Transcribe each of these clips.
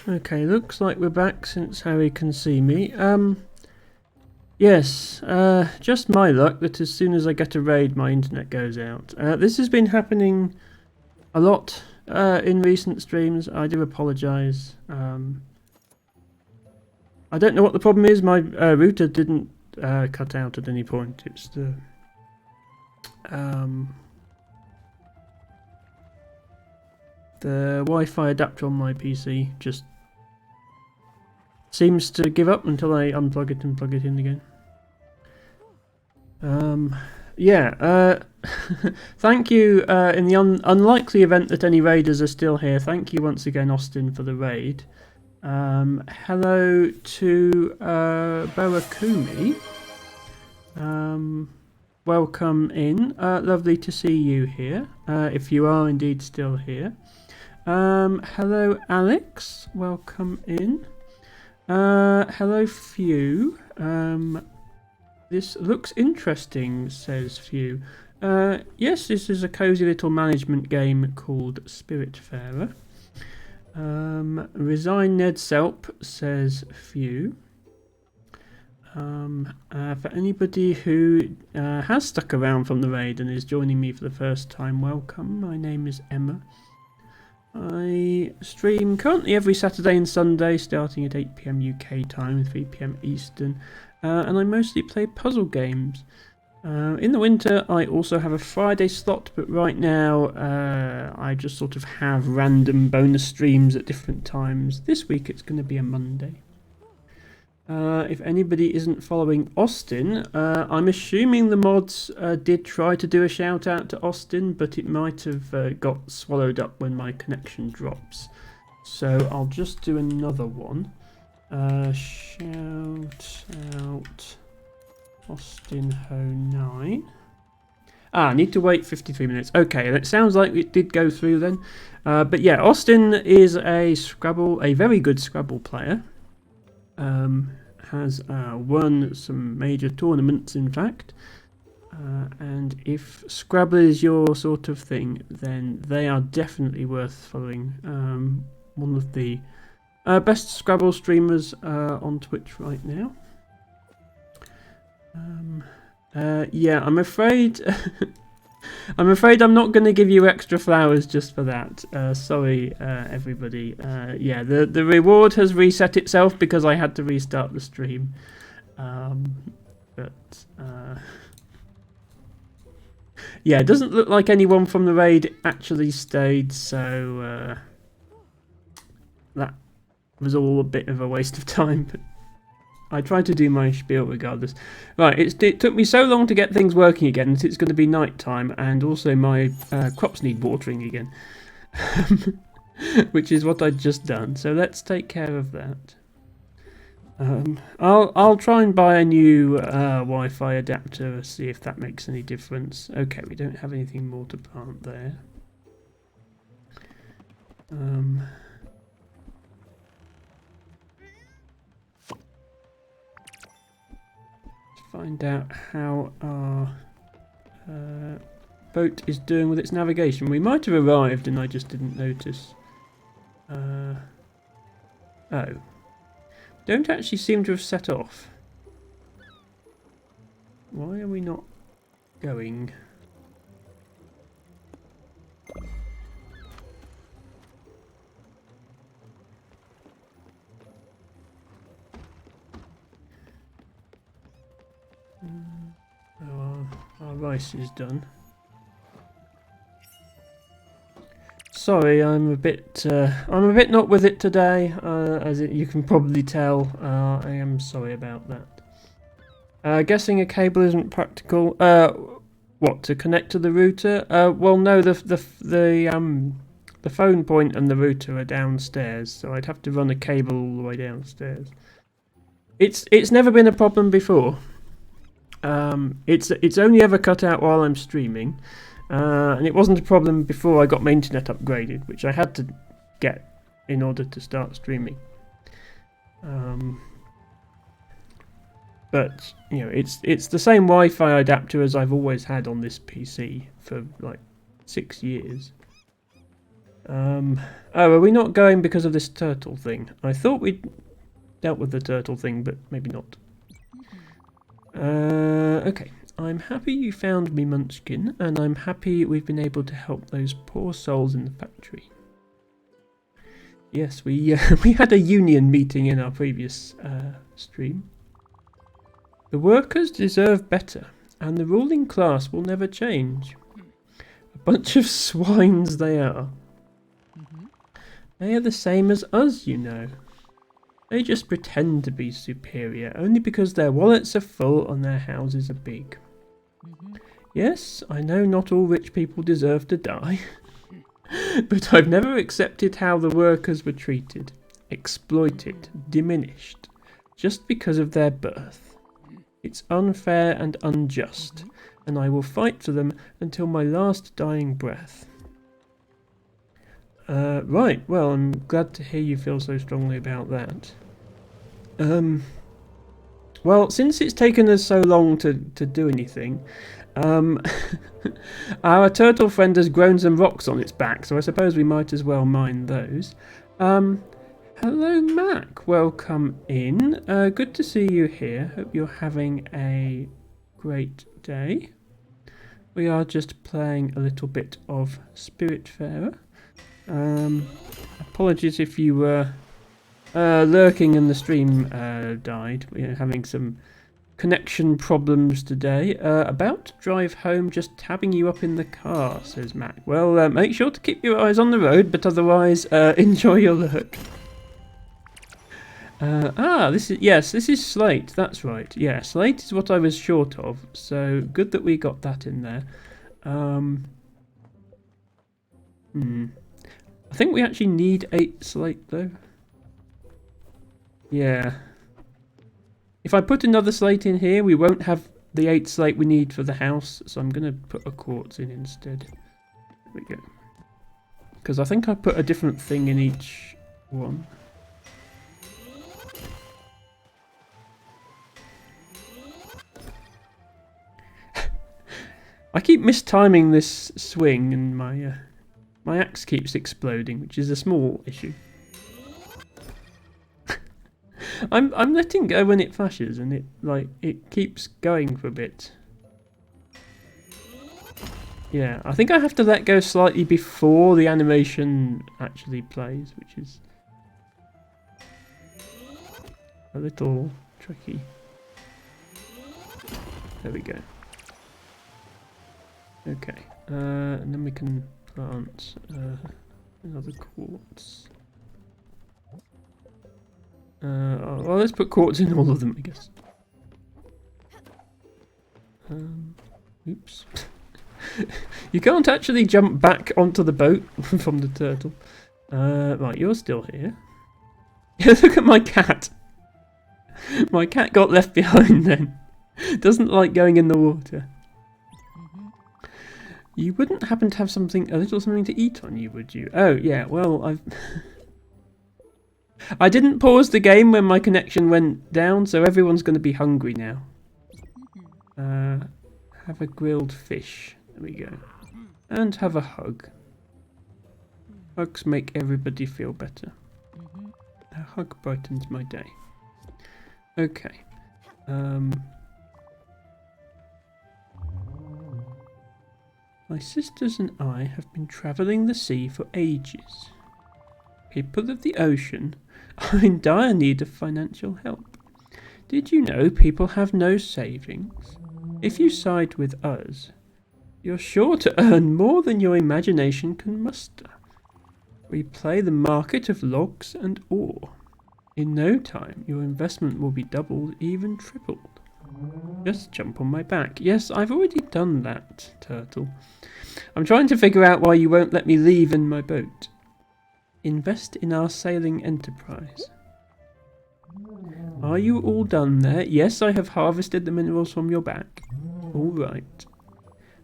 Okay, looks like we're back since Harry can see me. Yes, just my luck that as soon as I get a raid, my internet goes out. This has been happening a lot in recent streams. I do apologise. I don't know what the problem is. My router didn't cut out at any point. It's the Wi-Fi adapter on my PC just seems to give up until I unplug it and plug it in again. Thank you, in the unlikely event that any raiders are still here, thank you once again, Austin, for the raid. Hello to Barakumi. Welcome in. Lovely to see you here, if you are indeed still here. Hello, Alex. Welcome in. Hello, Few. This looks interesting, says Few. Yes, this is a cozy little management game called Spiritfarer. Resign Ned Selp, says Few. For anybody who has stuck around from the raid and is joining me for the first time, welcome. My name is Emma. I stream currently every Saturday and Sunday starting at 8 PM UK time, 3 PM Eastern, and I mostly play puzzle games. In the winter I also have a Friday slot, but right now I just sort of have random bonus streams at different times. This week it's going to be a Monday. If anybody isn't following Austin, I'm assuming the mods did try to do a shout out to Austin, but it might have got swallowed up when my connection drops. So I'll just do another one. Shout out Austin Ho 9. I need to wait 53 minutes. Okay, that sounds like it did go through then. But yeah, Austin is a very good Scrabble player. Has won some major tournaments, in fact. And if Scrabble is your sort of thing, then they are definitely worth following. One of the best Scrabble streamers on Twitch right now. Yeah, I'm afraid I'm not going to give you extra flowers just for that. Sorry, everybody. Yeah, the reward has reset itself because I had to restart the stream. Yeah, it doesn't look like anyone from the raid actually stayed, so that was all a bit of a waste of time. But I tried to do my spiel regardless. Right, it took me so long to get things working again that it's going to be night time, and also my crops need watering again. Which is what I'd just done, so let's take care of that. I'll try and buy a new Wi-Fi adapter, see if that makes any difference. Okay, we don't have anything more to plant there. Find out how our boat is doing with its navigation. We might have arrived and I just didn't notice. Oh. Don't actually seem to have set off. Why are we not going? Our rice is done. Sorry, I'm a bit not with it today, you can probably tell. I am sorry about that. Guessing a cable isn't practical. What, to connect to the router? Well, no, the phone point and the router are downstairs, so I'd have to run a cable all the way downstairs. It's never been a problem before. It's only ever cut out while I'm streaming. And it wasn't a problem before I got my internet upgraded, which I had to get in order to start streaming. But you know, it's the same Wi-Fi adapter as I've always had on this PC for like 6 years. Oh, are we not going because of this turtle thing? I thought we'd dealt with the turtle thing, but maybe not. Okay. I'm happy you found me, Munchkin, and I'm happy we've been able to help those poor souls in the factory. Yes, we we had a union meeting in our previous stream. The workers deserve better, and the ruling class will never change. A bunch of swines they are. They are the same as us, you know. They just pretend to be superior, only because their wallets are full and their houses are big. Yes, I know not all rich people deserve to die. But I've never accepted how the workers were treated, exploited, diminished, just because of their birth. It's unfair and unjust, and I will fight for them until my last dying breath. Right, well, I'm glad to hear you feel so strongly about that. Well, since it's taken us so long to do anything, our turtle friend has grown some rocks on its back, so I suppose we might as well mine those. Hello, Mac. Welcome in. Good to see you here. Hope you're having a great day. We are just playing a little bit of Spiritfarer. Apologies if you were lurking and the stream died. We're having some connection problems today. About to drive home, just tabbing you up in the car, says Mac. Well, make sure to keep your eyes on the road, but otherwise enjoy your lurk. This is Slate. That's right. Yeah, Slate is what I was short of. So good that we got that in there. I think we actually need 8 Slate though. Yeah. If I put another slate in here, we won't have the 8 slate we need for the house, so I'm going to put a quartz in instead. There we go. Because I think I put a different thing in each one. I keep mistiming this swing and my axe keeps exploding, which is a small issue. I'm letting go when it flashes, and it keeps going for a bit. Yeah, I think I have to let go slightly before the animation actually plays, which is a little tricky. There we go. Okay, and then we can plant another quartz. Well, let's put quartz in all of them, I guess. Oops. You can't actually jump back onto the boat from the turtle. Right, you're still here. Look at my cat. My cat got left behind then. Doesn't like going in the water. You wouldn't happen to have a little something to eat on you, would you? Oh, yeah, well, I didn't pause the game when my connection went down, so everyone's going to be hungry now. Have a grilled fish. There we go. And have a hug. Hugs make everybody feel better. A hug brightens my day. Okay. My sisters and I have been travelling the sea for ages. People of the ocean are in dire need of financial help. Did you know people have no savings? If you side with us, you're sure to earn more than your imagination can muster. We play the market of logs and ore. In no time, your investment will be doubled, even tripled. Just jump on my back. Yes, I've already done that, Turtle. I'm trying to figure out why you won't let me leave in my boat. Invest in our sailing enterprise. Are you all done there? Yes, I have harvested the minerals from your back. All right.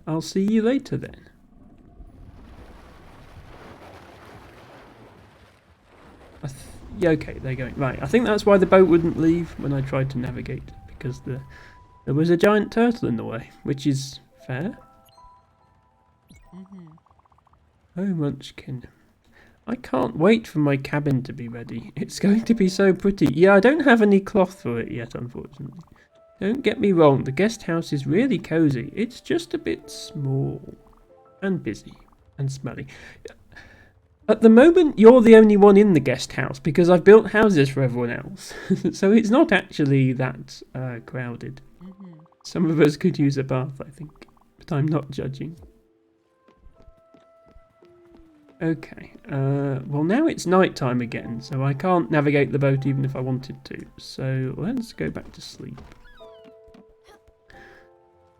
I'll see you later then. Yeah, okay, they're going. Right, I think that's why the boat wouldn't leave when I tried to navigate, because there was a giant turtle in the way, which is fair. Oh, Munchkin. I can't wait for my cabin to be ready. It's going to be so pretty. Yeah, I don't have any cloth for it yet, unfortunately. Don't get me wrong, the guest house is really cosy. It's just a bit small and busy and smelly. At the moment, you're the only one in the guest house because I've built houses for everyone else. So it's not actually that crowded. Some of us could use a bath, I think, but I'm not judging. Okay, well now it's night time again, so I can't navigate the boat even if I wanted to. So let's go back to sleep.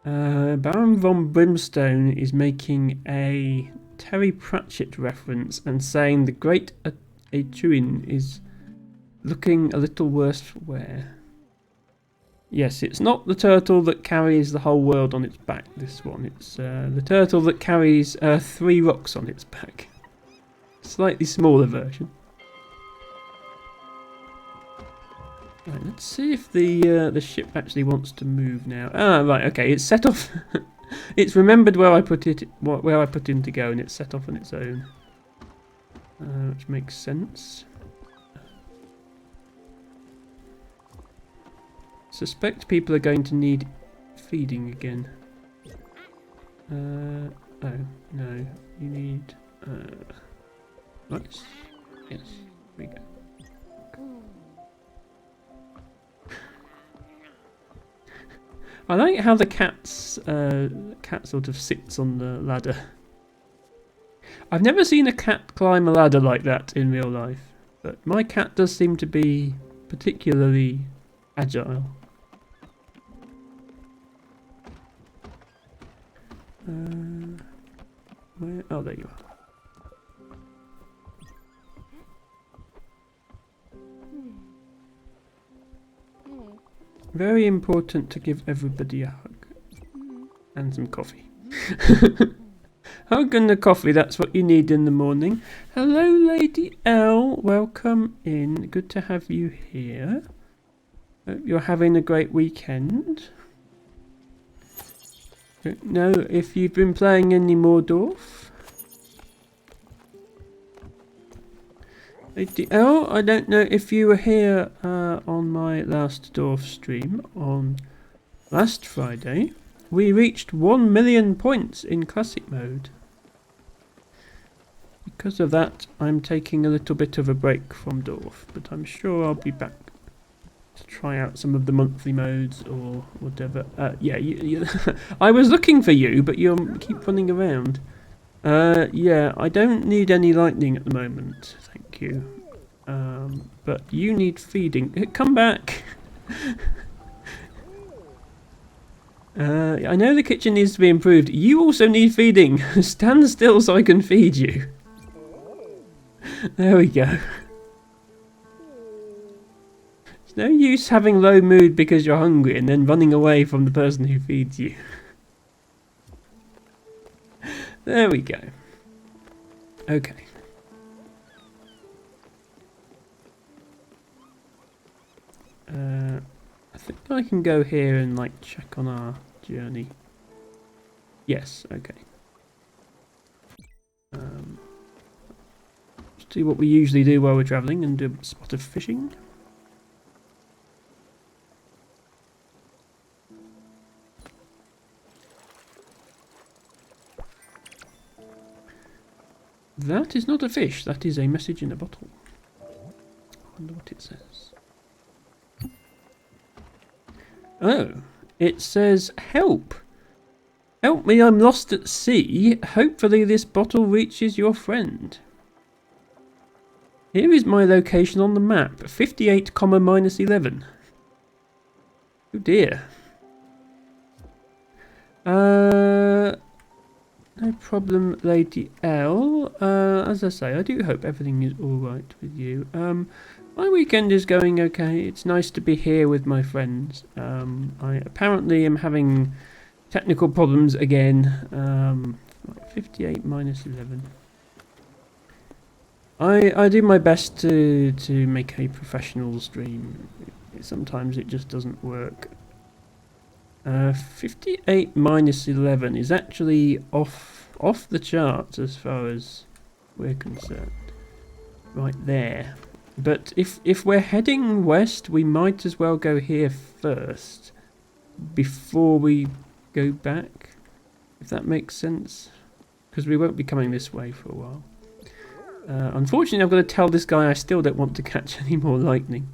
Baron von Brimstone is making a Terry Pratchett reference and saying the great Atuin is looking a little worse for wear. Yes, it's not the turtle that carries the whole world on its back, this one. It's the turtle that carries 3 rocks on its back. Slightly smaller version. Right, let's see if the ship actually wants to move now. Ah, right, okay, it's set off. It's remembered where I put it, where I put him to go, and it's set off on its own, which makes sense. Suspect people are going to need feeding again. Oh no, you need. Nice. Yes, here we go. I like how the cat sort of sits on the ladder. I've never seen a cat climb a ladder like that in real life, but my cat does seem to be particularly agile. Where? Oh, there you are. Very important to give everybody a hug. And some coffee. Hug and the coffee, that's what you need in the morning. Hello, Lady L. Welcome in. Good to have you here. Hope you're having a great weekend. Don't know if you've been playing any more Dwarf. Lady L, I don't know if you were here on my last Dwarf stream on last Friday. We reached 1 million points in classic mode. Because of that, I'm taking a little bit of a break from Dwarf, but I'm sure I'll be back to try out some of the monthly modes or whatever. Yeah, I was looking for you, but you keep running around. Yeah, I don't need any lightning at the moment, thank you. But you need feeding. Come back! I know the kitchen needs to be improved. You also need feeding. Stand still so I can feed you. There we go. It's no use having low mood because you're hungry and then running away from the person who feeds you. There we go. Okay. I think I can go here and like check on our journey. Yes, okay. See what we usually do while we're travelling and do a spot of fishing. That is not a fish, that is a message in a bottle. I wonder what it says. Oh, it says, help! Help me, I'm lost at sea. Hopefully this bottle reaches your friend. Here is my location on the map, 58, -11. Oh dear. No problem, Lady L. As I say, I do hope everything is alright with you. My weekend is going okay. It's nice to be here with my friends. I apparently am having technical problems again. 58 -11. I do my best to make a professional stream. Sometimes it just doesn't work. 58 -11 is actually off the charts as far as we're concerned. right there. But if we're heading west, we might as well go here first before we go back, if that makes sense, because we won't be coming this way for a while. Unfortunately, I've got to tell this guy I still don't want to catch any more lightning.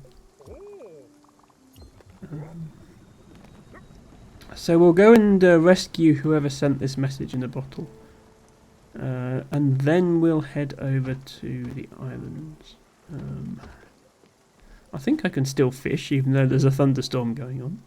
So we'll go and rescue whoever sent this message in a bottle. And then we'll head over to the islands. I think I can still fish even though there's a thunderstorm going on.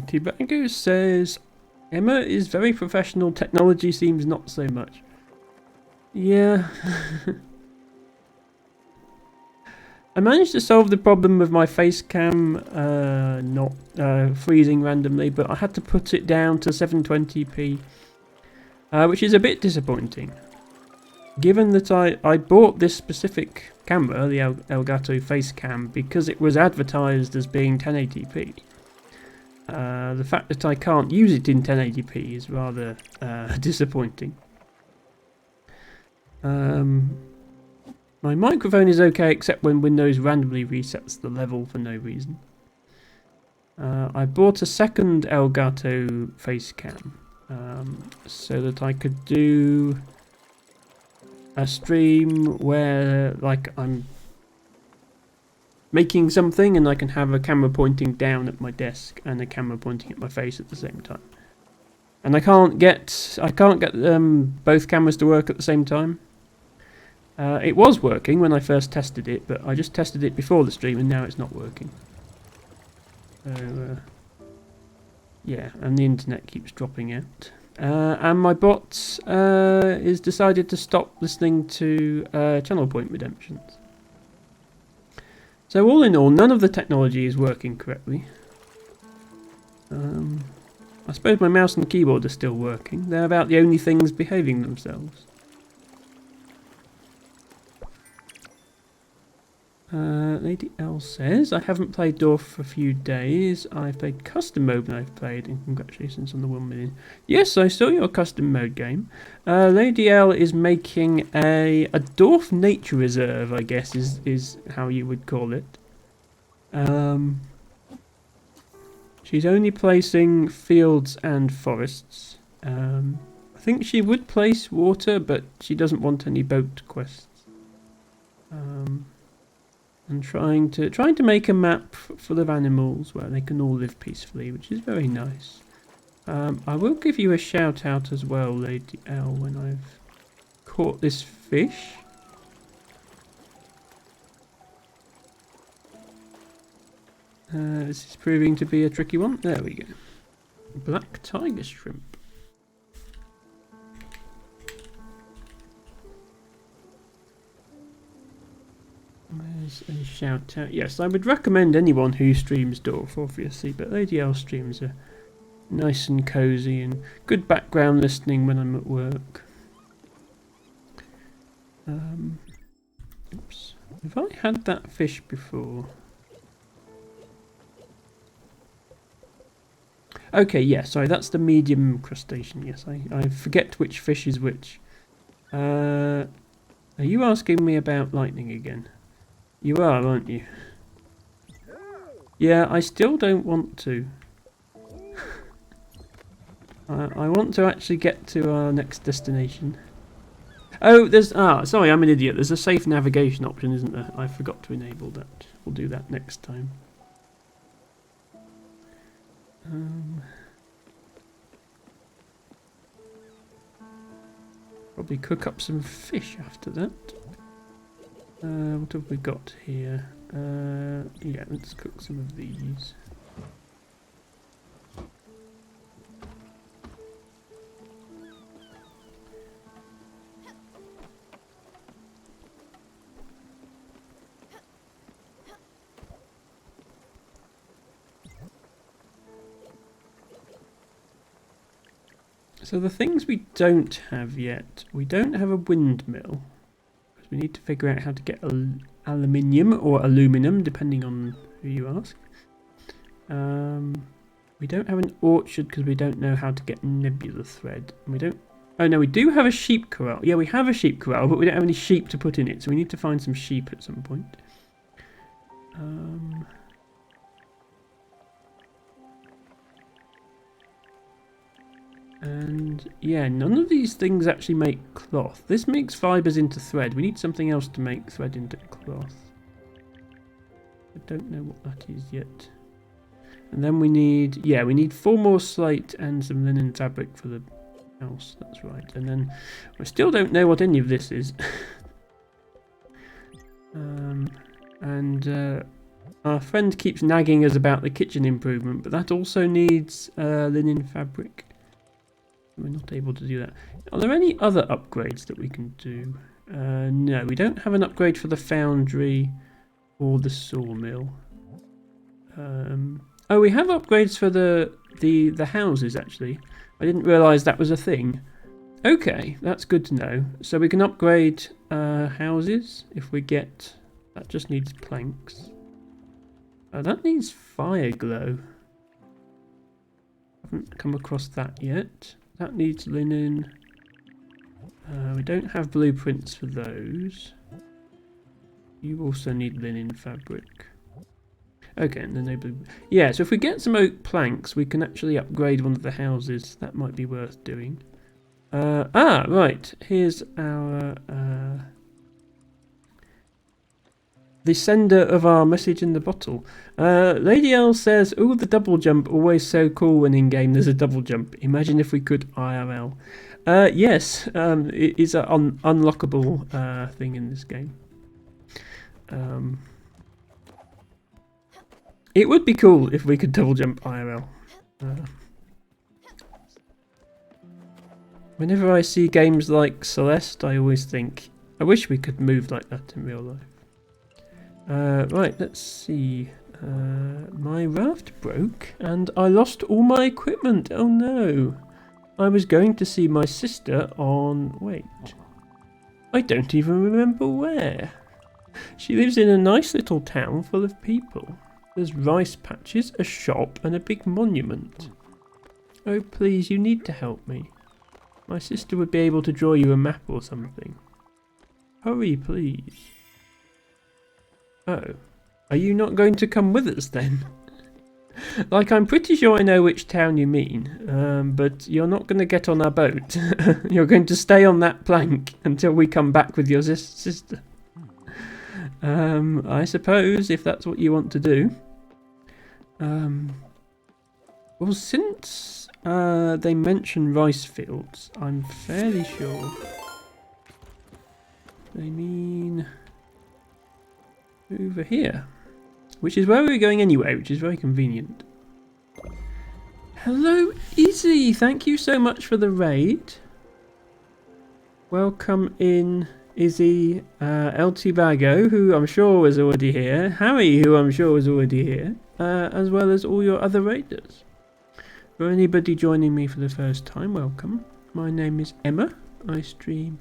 Tibago says, Emma is very professional, technology seems not so much. Yeah. I managed to solve the problem with my face cam not freezing randomly, but I had to put it down to 720p, which is a bit disappointing. Given that I bought this specific camera, the Elgato face cam, because it was advertised as being 1080p. The fact that I can't use it in 1080p is rather disappointing. My microphone is okay except when Windows randomly resets the level for no reason. I bought a second Elgato face cam so that I could do a stream where like I'm making something and I can have a camera pointing down at my desk and a camera pointing at my face at the same time. And I can't get both cameras to work at the same time. It was working when I first tested it, but I just tested it before the stream and now it's not working. So yeah, and the internet keeps dropping out. And my bot is decided to stop listening to channel point redemptions. So all in all, none of the technology is working correctly. I suppose my mouse and keyboard are still working. They're about the only things behaving themselves. Lady L says, I haven't played Dwarf for a few days. I've played custom mode when I've played, and congratulations on the 1 million. Yes, I saw your custom mode game. Lady L is making a Dwarf nature reserve, I guess, is how you would call it. She's only placing fields and forests. I think she would place water, but she doesn't want any boat quests. And trying to make a map full of animals where they can all live peacefully, which is very nice. I will give you a shout out as well, Lady L, when I've caught this fish. This is proving to be a tricky one. There we go. Black tiger shrimp. There's a shout out. Yes, I would recommend anyone who streams Dwarf, obviously, but Lady L streams are nice and cozy and good background listening when I'm at work. Oops. Have I had that fish before? Okay, yeah, sorry, that's the medium crustacean. Yes, I forget which fish is which. Are you asking me about lightning again? You are, aren't you? Yeah, I still don't want to. I want to actually get to our next destination. Oh, sorry, I'm an idiot. There's a safe navigation option, isn't there? I forgot to enable that. We'll do that next time. Probably cook up some fish after that. What have we got here? Yeah, let's cook some of these. So the things we don't have yet, we don't have a windmill. Because we need to figure out how to get aluminium or aluminum, depending on who you ask. We don't have an orchard because we don't know how to get nebula thread. And we don't... Oh no, we do have a sheep corral. Yeah, we have a sheep corral, but we don't have any sheep to put in it. So we need to find some sheep at some point. And yeah, none of these things actually make cloth. This makes fibres into thread. We need something else to make thread into cloth. I don't know what that is yet. And then we need, yeah, we need 4 more slate and some linen fabric for the house. That's right. And then we still don't know what any of this is. Our friend keeps nagging us about the kitchen improvement, but that also needs linen fabric. We're not able to do that. Are there any other upgrades that we can do? No, we don't have an upgrade for the foundry or the sawmill. Oh, we have upgrades for the houses, actually. I didn't realise that was a thing. Okay, that's good to know. So we can upgrade houses if we get... That just needs planks. That needs fire glow. Haven't come across that yet. That needs linen. We don't have blueprints for those. You also need linen fabric. Okay, and then no blue. Yeah, so if we get some oak planks, we can actually upgrade one of the houses. That might be worth doing. Right. Here's our the sender of our message in the bottle. Lady L says, "Oh, the double jump, always so cool when in game there's a double jump. Imagine if we could IRL." Yes, it is an unlockable thing in this game. It would be cool if we could double jump IRL. Whenever I see games like Celeste, I always think, I wish we could move like that in real life. Right, let's see. My raft broke and I lost all my equipment. Oh no. I was going to see my sister on... Wait. I don't even remember where. She lives in a nice little town full of people. There's rice patches, a shop and a big monument. Oh please, you need to help me. My sister would be able to draw you a map or something. Hurry, please. Oh. Are you not going to come with us then? Like, I'm pretty sure I know which town you mean, but you're not going to get on our boat. You're going to stay on that plank until we come back with your sister. I suppose, if that's what you want to do. Well, since they mention rice fields, I'm fairly sure they mean over here, which is where we were going anyway, which is very convenient. Hello, Izzy! Thank you so much for the raid. Welcome in, Izzy. LT Bago, who I'm sure was already here. Harry, who I'm sure was already here. As well as all your other raiders. For anybody joining me for the first time, welcome. My name is Emma. I stream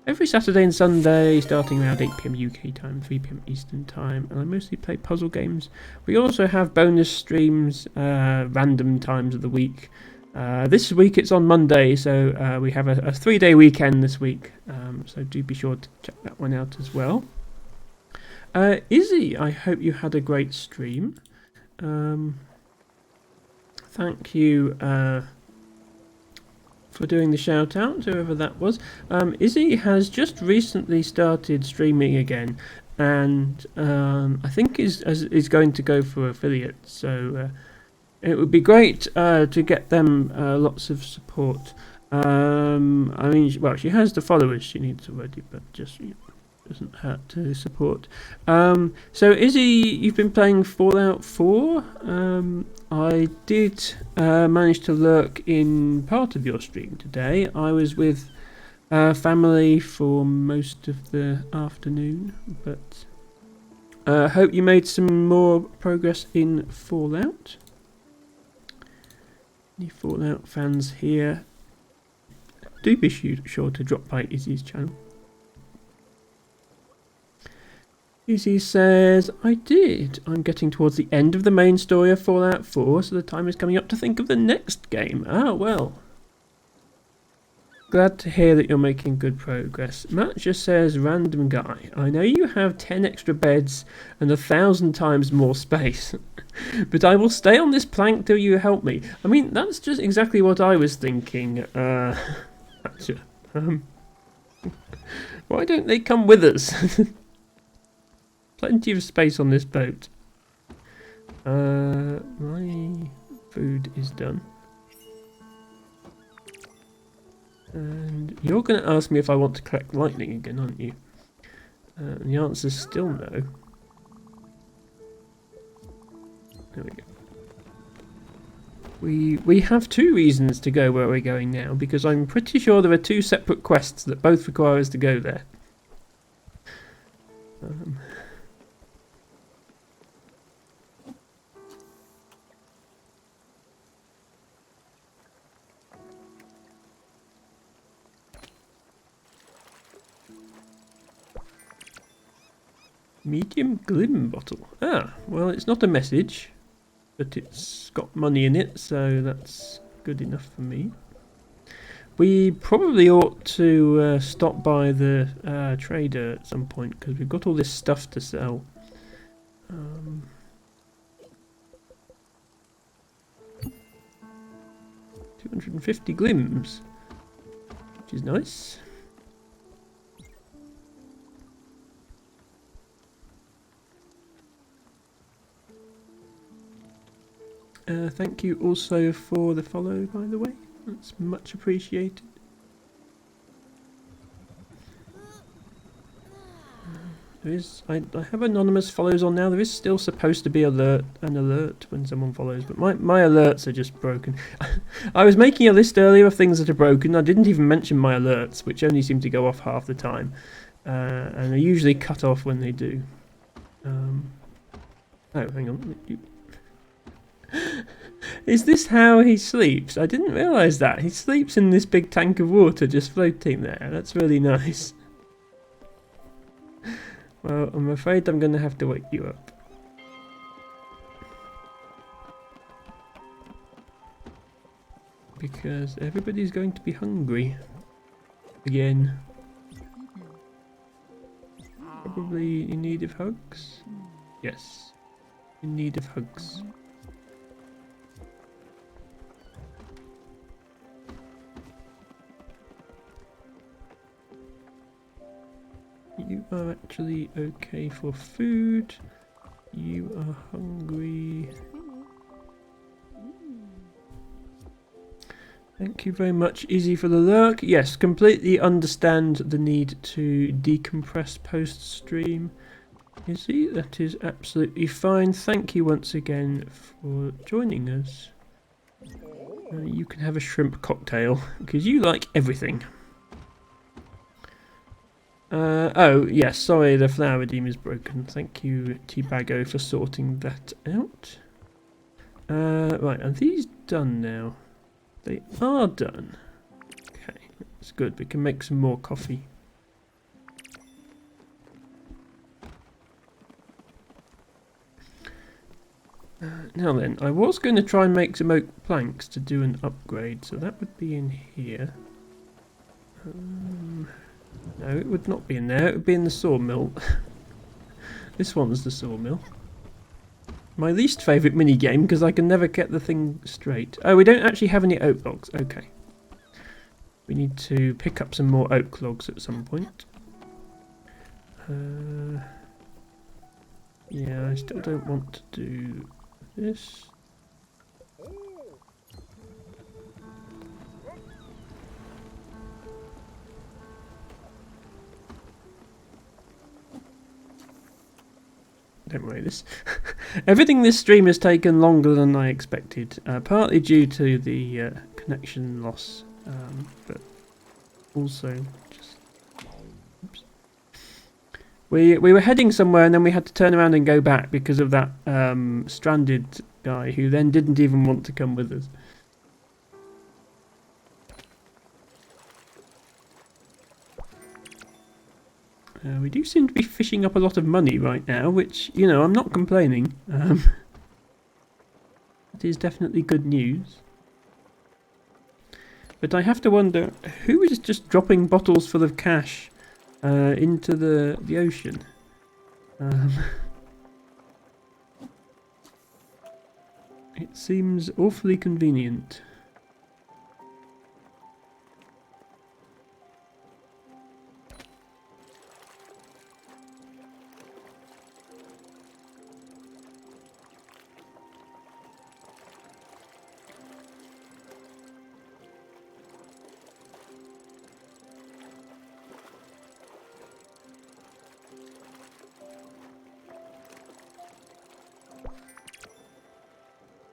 every Saturday and Sunday, starting around 8 PM UK time, 3 PM Eastern time, and I mostly play puzzle games. We also have bonus streams, random times of the week. This week it's on Monday, so we have a 3-day weekend this week, so do be sure to check that one out as well. Izzy, I hope you had a great stream. Thank you for doing the shout out, whoever that was. Izzy has just recently started streaming again, and I think is going to go for affiliate, so it would be great to get them lots of support. I mean, well, she has the followers she needs already, but just doesn't hurt to support. So Izzy, you've been playing Fallout 4. I did manage to lurk in part of your stream today. I was with family for most of the afternoon, but hope you made some more progress in Fallout. Any Fallout fans here? do be sure to drop by Izzy's channel. Izzy says, I did. I'm getting towards the end of the main story of Fallout 4, so the time is coming up to think of the next game. Ah, well. Glad to hear that you're making good progress. Matt just says, random guy. I know you have 10 extra beds and 1,000 times more space, but I will stay on this plank till you help me. I mean, that's just exactly what I was thinking. Why don't they come with us? Plenty of space on this boat. My food is done. And you're going to ask me if I want to collect lightning again, aren't you? And the answer is still no. There we go. We have 2 reasons to go where we're going now, because I'm pretty sure there are 2 separate quests that both require us to go there. Medium glim bottle. Ah, well, it's not a message, but it's got money in it, so that's good enough for me. We probably ought to stop by the trader at some point, because we've got all this stuff to sell. 250 glims, which is nice. Thank you also for the follow, by the way. That's much appreciated. I have anonymous follows on now. There is still supposed to be an alert when someone follows, but my alerts are just broken. I was making a list earlier of things that are broken. I didn't even mention my alerts, which only seem to go off half the time, and are usually cut off when they do. Oh, hang on. Is this how he sleeps? I didn't realise that. He sleeps in this big tank of water just floating there. That's really nice. Well, I'm afraid I'm going to have to wake you up. Because everybody's going to be hungry. Again. Probably in need of hugs? Yes. In need of hugs. You are actually okay for food. You are hungry. Thank you very much, Izzy, for the lurk. Yes, completely understand the need to decompress post-stream. Izzy, that is absolutely fine. Thank you once again for joining us. You can have a shrimp cocktail, because you like everything. Oh, yes, sorry, the flower redeem is broken. Thank you, T-Bago, for sorting that out. Right, are these done now? They are done. Okay, that's good. We can make some more coffee. Now then, I was going to try and make some oak planks to do an upgrade, so that would be in here. No, it would not be in there. It would be in the sawmill. This one's the sawmill. My least favourite minigame because I can never get the thing straight. Oh, we don't actually have any oak logs. Okay. We need to pick up some more oak logs at some point. Yeah, I still don't want to do this. Don't worry, this everything this stream has taken longer than I expected, partly due to the connection loss, but also just oops. We were heading somewhere and then we had to turn around and go back because of that stranded guy who then didn't even want to come with us. We do seem to be fishing up a lot of money right now, which, you know, I'm not complaining. It is definitely good news. But I have to wonder, who is just dropping bottles full of cash into the ocean? It seems awfully convenient.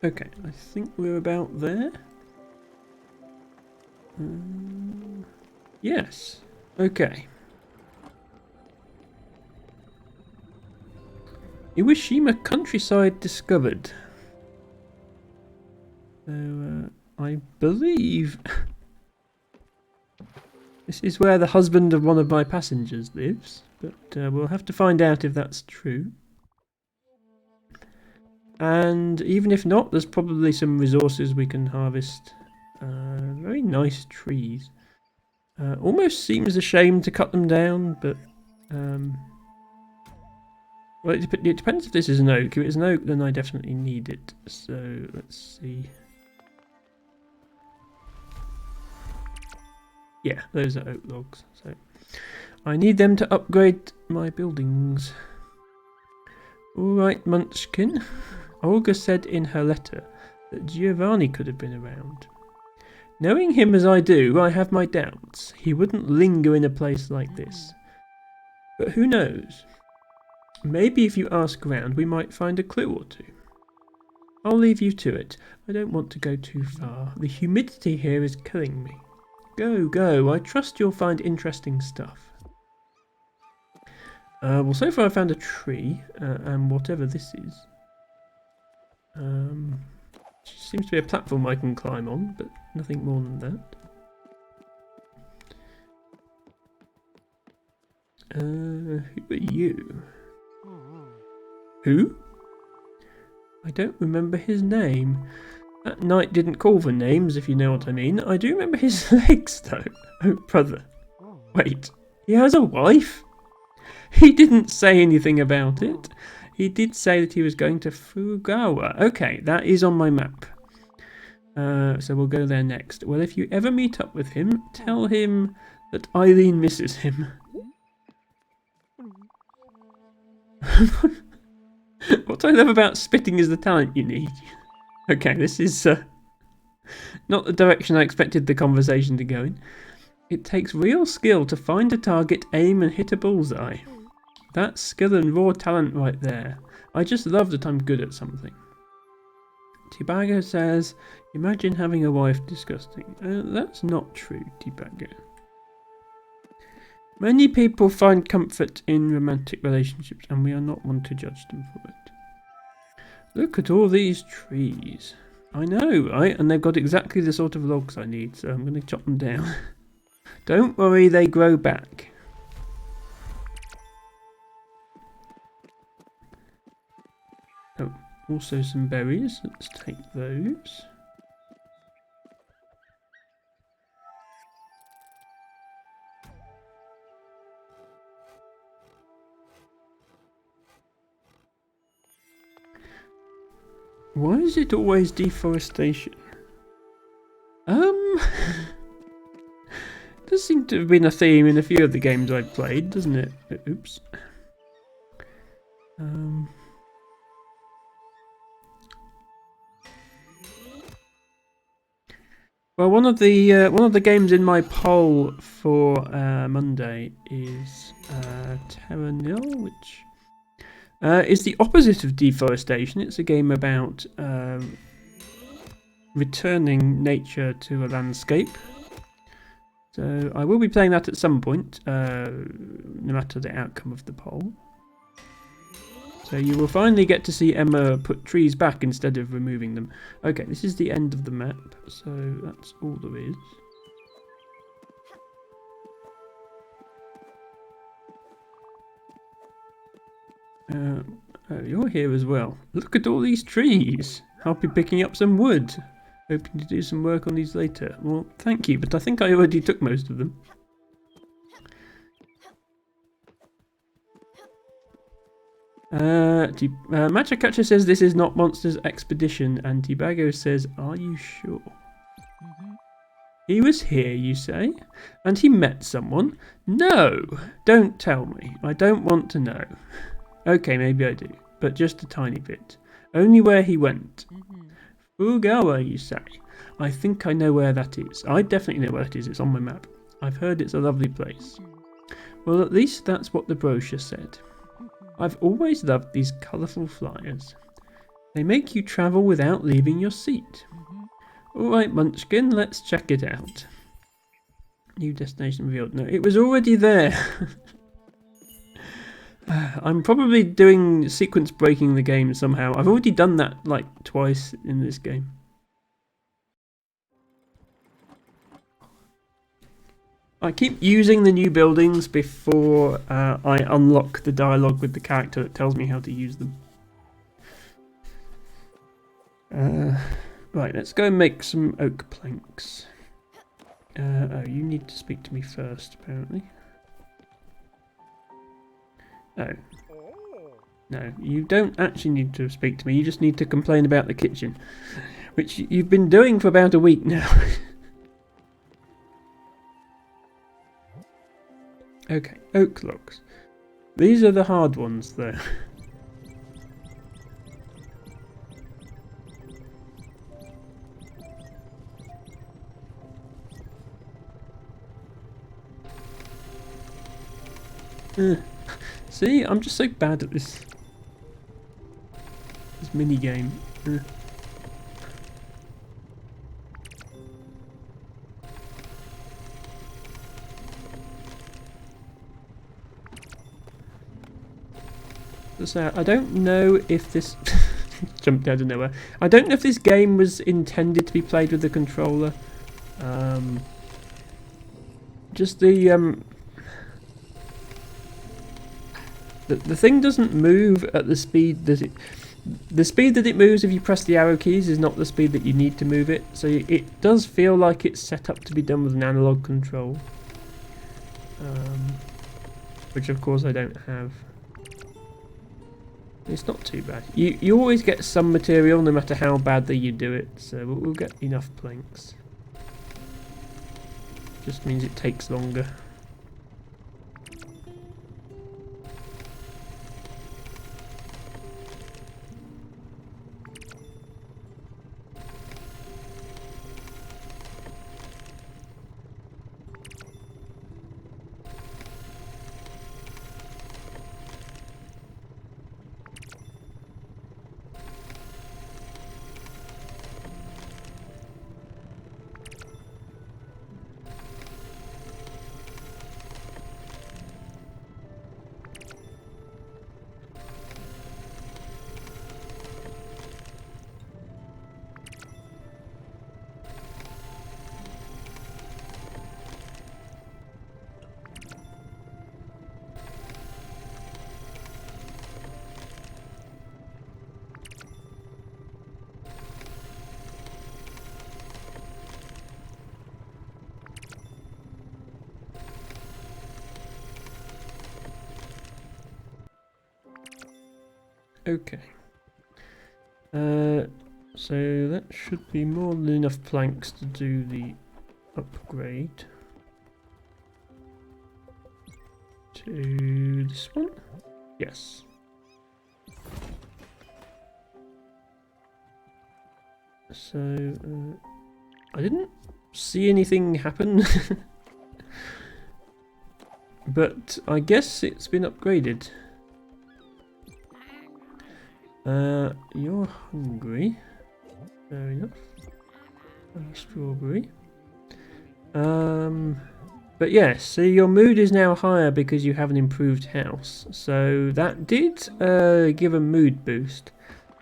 Okay, I think we're about there. Yes. Okay. Iwashima countryside discovered. So, I believe this is where the husband of one of my passengers lives, but we'll have to find out if that's true. And even if not, there's probably some resources we can harvest. Very nice trees. Almost seems a shame to cut them down, but well, it depends if this is an oak. If it's an oak, then I definitely need it. So let's see. Yeah, those are oak logs. So I need them to upgrade my buildings. Alright, Munchkin. Olga said in her letter that Giovanni could have been around. Knowing him as I do, I have my doubts. He wouldn't linger in a place like this. But who knows? Maybe if you ask around, we might find a clue or two. I'll leave you to it. I don't want to go too far. The humidity here is killing me. Go, go. I trust you'll find interesting stuff. Well, so far I found a tree, and whatever this is. Seems to be a platform I can climb on, but nothing more than that. Who are you? Who? I don't remember his name. That knight didn't call for names, if you know what I mean. I do remember his legs, though. Oh, brother. Wait, he has a wife? He didn't say anything about it. He did say that he was going to Furugawa. Okay, that is on my map. So we'll go there next. Well, if you ever meet up with him, tell him that Eileen misses him. What I love about spitting is the talent you need. Okay, this is not the direction I expected the conversation to go in. It takes real skill to find a target, aim and hit a bullseye. That's skill and raw talent right there. I just love that I'm good at something. Tibago says, imagine having a wife disgusting. That's not true, Tibago. Many people find comfort in romantic relationships, and we are not one to judge them for it. Look at all these trees. I know, right? And they've got exactly the sort of logs I need, so I'm going to chop them down. Don't worry, they grow back. Oh, also some berries. Let's take those. Why is it always deforestation? Does seem to have been a theme in a few of the games I've played, doesn't it? Oops. Well, one of the games in my poll for Monday is Terra Nil, which is the opposite of deforestation. It's a game about returning nature to a landscape. So I will be playing that at some point, no matter the outcome of the poll. So you will finally get to see Emma put trees back instead of removing them. Okay, this is the end of the map, so that's all there is. Oh, you're here as well. Look at all these trees. I'll be picking up some wood. Hoping to do some work on these later. Well, thank you, but I think I already took most of them. Machakacha says this is not Monsters Expedition, and Tibago says, are you sure? He was here, you say? And he met someone? No! Don't tell me. I don't want to know. Okay, maybe I do, but just a tiny bit. Only where he went. Fugawa, you say? I think I know where that is. I definitely know where it is. It's on my map. I've heard it's a lovely place. Well, at least that's what the brochure said. I've always loved these colourful flyers. They make you travel without leaving your seat. Alright, Munchkin, let's check it out. New destination revealed. No, it was already there. I'm probably doing sequence breaking the game somehow. I've already done that like twice in this game. I keep using the new buildings before I unlock the dialogue with the character that tells me how to use them. Right, let's go and make some oak planks. Oh, you need to speak to me first, apparently. Oh. No, you don't actually need to speak to me, you just need to complain about the kitchen. Which you've been doing for about a week now. Okay, oak logs. These are the hard ones, though. See, I'm just so bad at this mini game. So I don't know if this jumped out of nowhere. I don't know if this game was intended to be played with the controller. Just the thing doesn't move at the speed that the speed that it moves if you press the arrow keys is not the speed that you need to move it. So it does feel like it's set up to be done with an analog control, which of course I don't have. It's not too bad. You always get some material no matter how badly you do it, so we'll get enough planks. Just means it takes longer. Okay. So that should be more than enough planks to do the upgrade to this one. Yes. So I didn't see anything happen, but I guess it's been upgraded. You're hungry. Fair enough. Strawberry. But yes, so your mood is now higher because you have an improved house. So that did give a mood boost.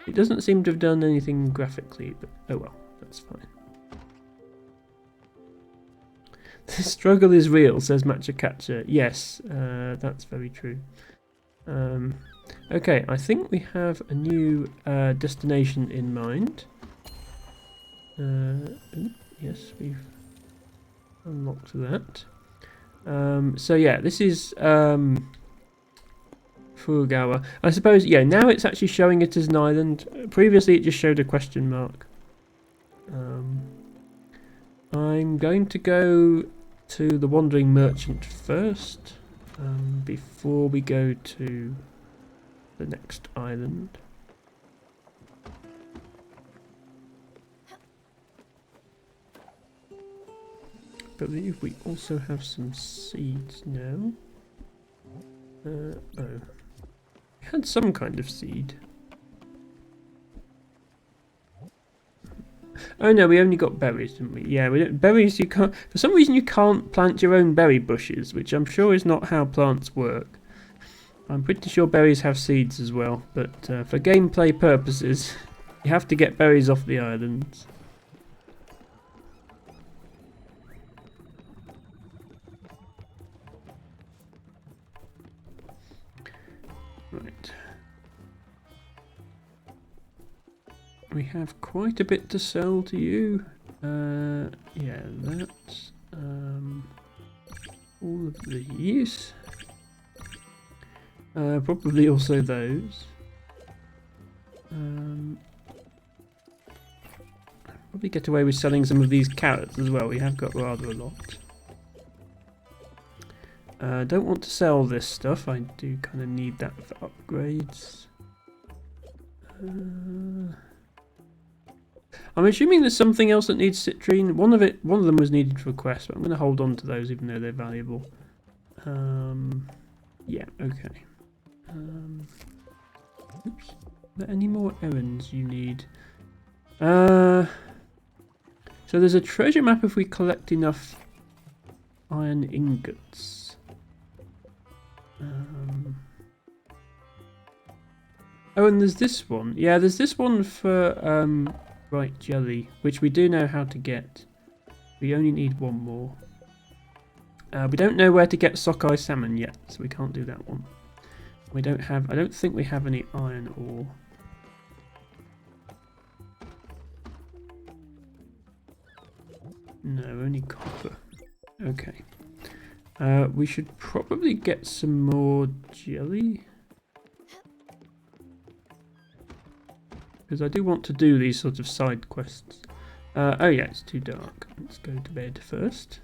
It doesn't seem to have done anything graphically, but oh well, that's fine. The struggle is real, says Machakacha. Yes, that's very true. Okay, I think we have a new destination in mind. Yes, we've unlocked that. So yeah, this is Furugawa. I suppose, yeah, now it's actually showing it as an island. Previously it just showed a question mark. I'm going to go to the Wandering Merchant first, before we go to the next island. I believe we also have some seeds now. Oh. We had some kind of seed. Oh no, we only got berries, didn't we? Yeah, berries you can't... For some reason you can't plant your own berry bushes, which I'm sure is not how plants work. I'm pretty sure berries have seeds as well, but for gameplay purposes, you have to get berries off the islands. Right. We have quite a bit to sell to you. Yeah, that's all of these. Probably also those. Probably get away with selling some of these carrots as well. We have got rather a lot. Don't want to sell this stuff. I do kind of need that for upgrades. I'm assuming there's something else that needs citrine. One of them was needed for a quest, but I'm going to hold on to those even though they're valuable. Yeah, okay. Oops. Are there any more errands you need? So there's a treasure map if we collect enough iron ingots. Oh, and there's this one. Yeah, there's this one for bright jelly, which we do know how to get. We only need one more. We don't know where to get sockeye salmon yet, so we can't do that one. We don't have... I don't think we have any iron ore. No, only copper. Okay. We should probably get some more jelly. Because I do want to do these sort of side quests. Oh yeah, it's too dark. Let's go to bed first.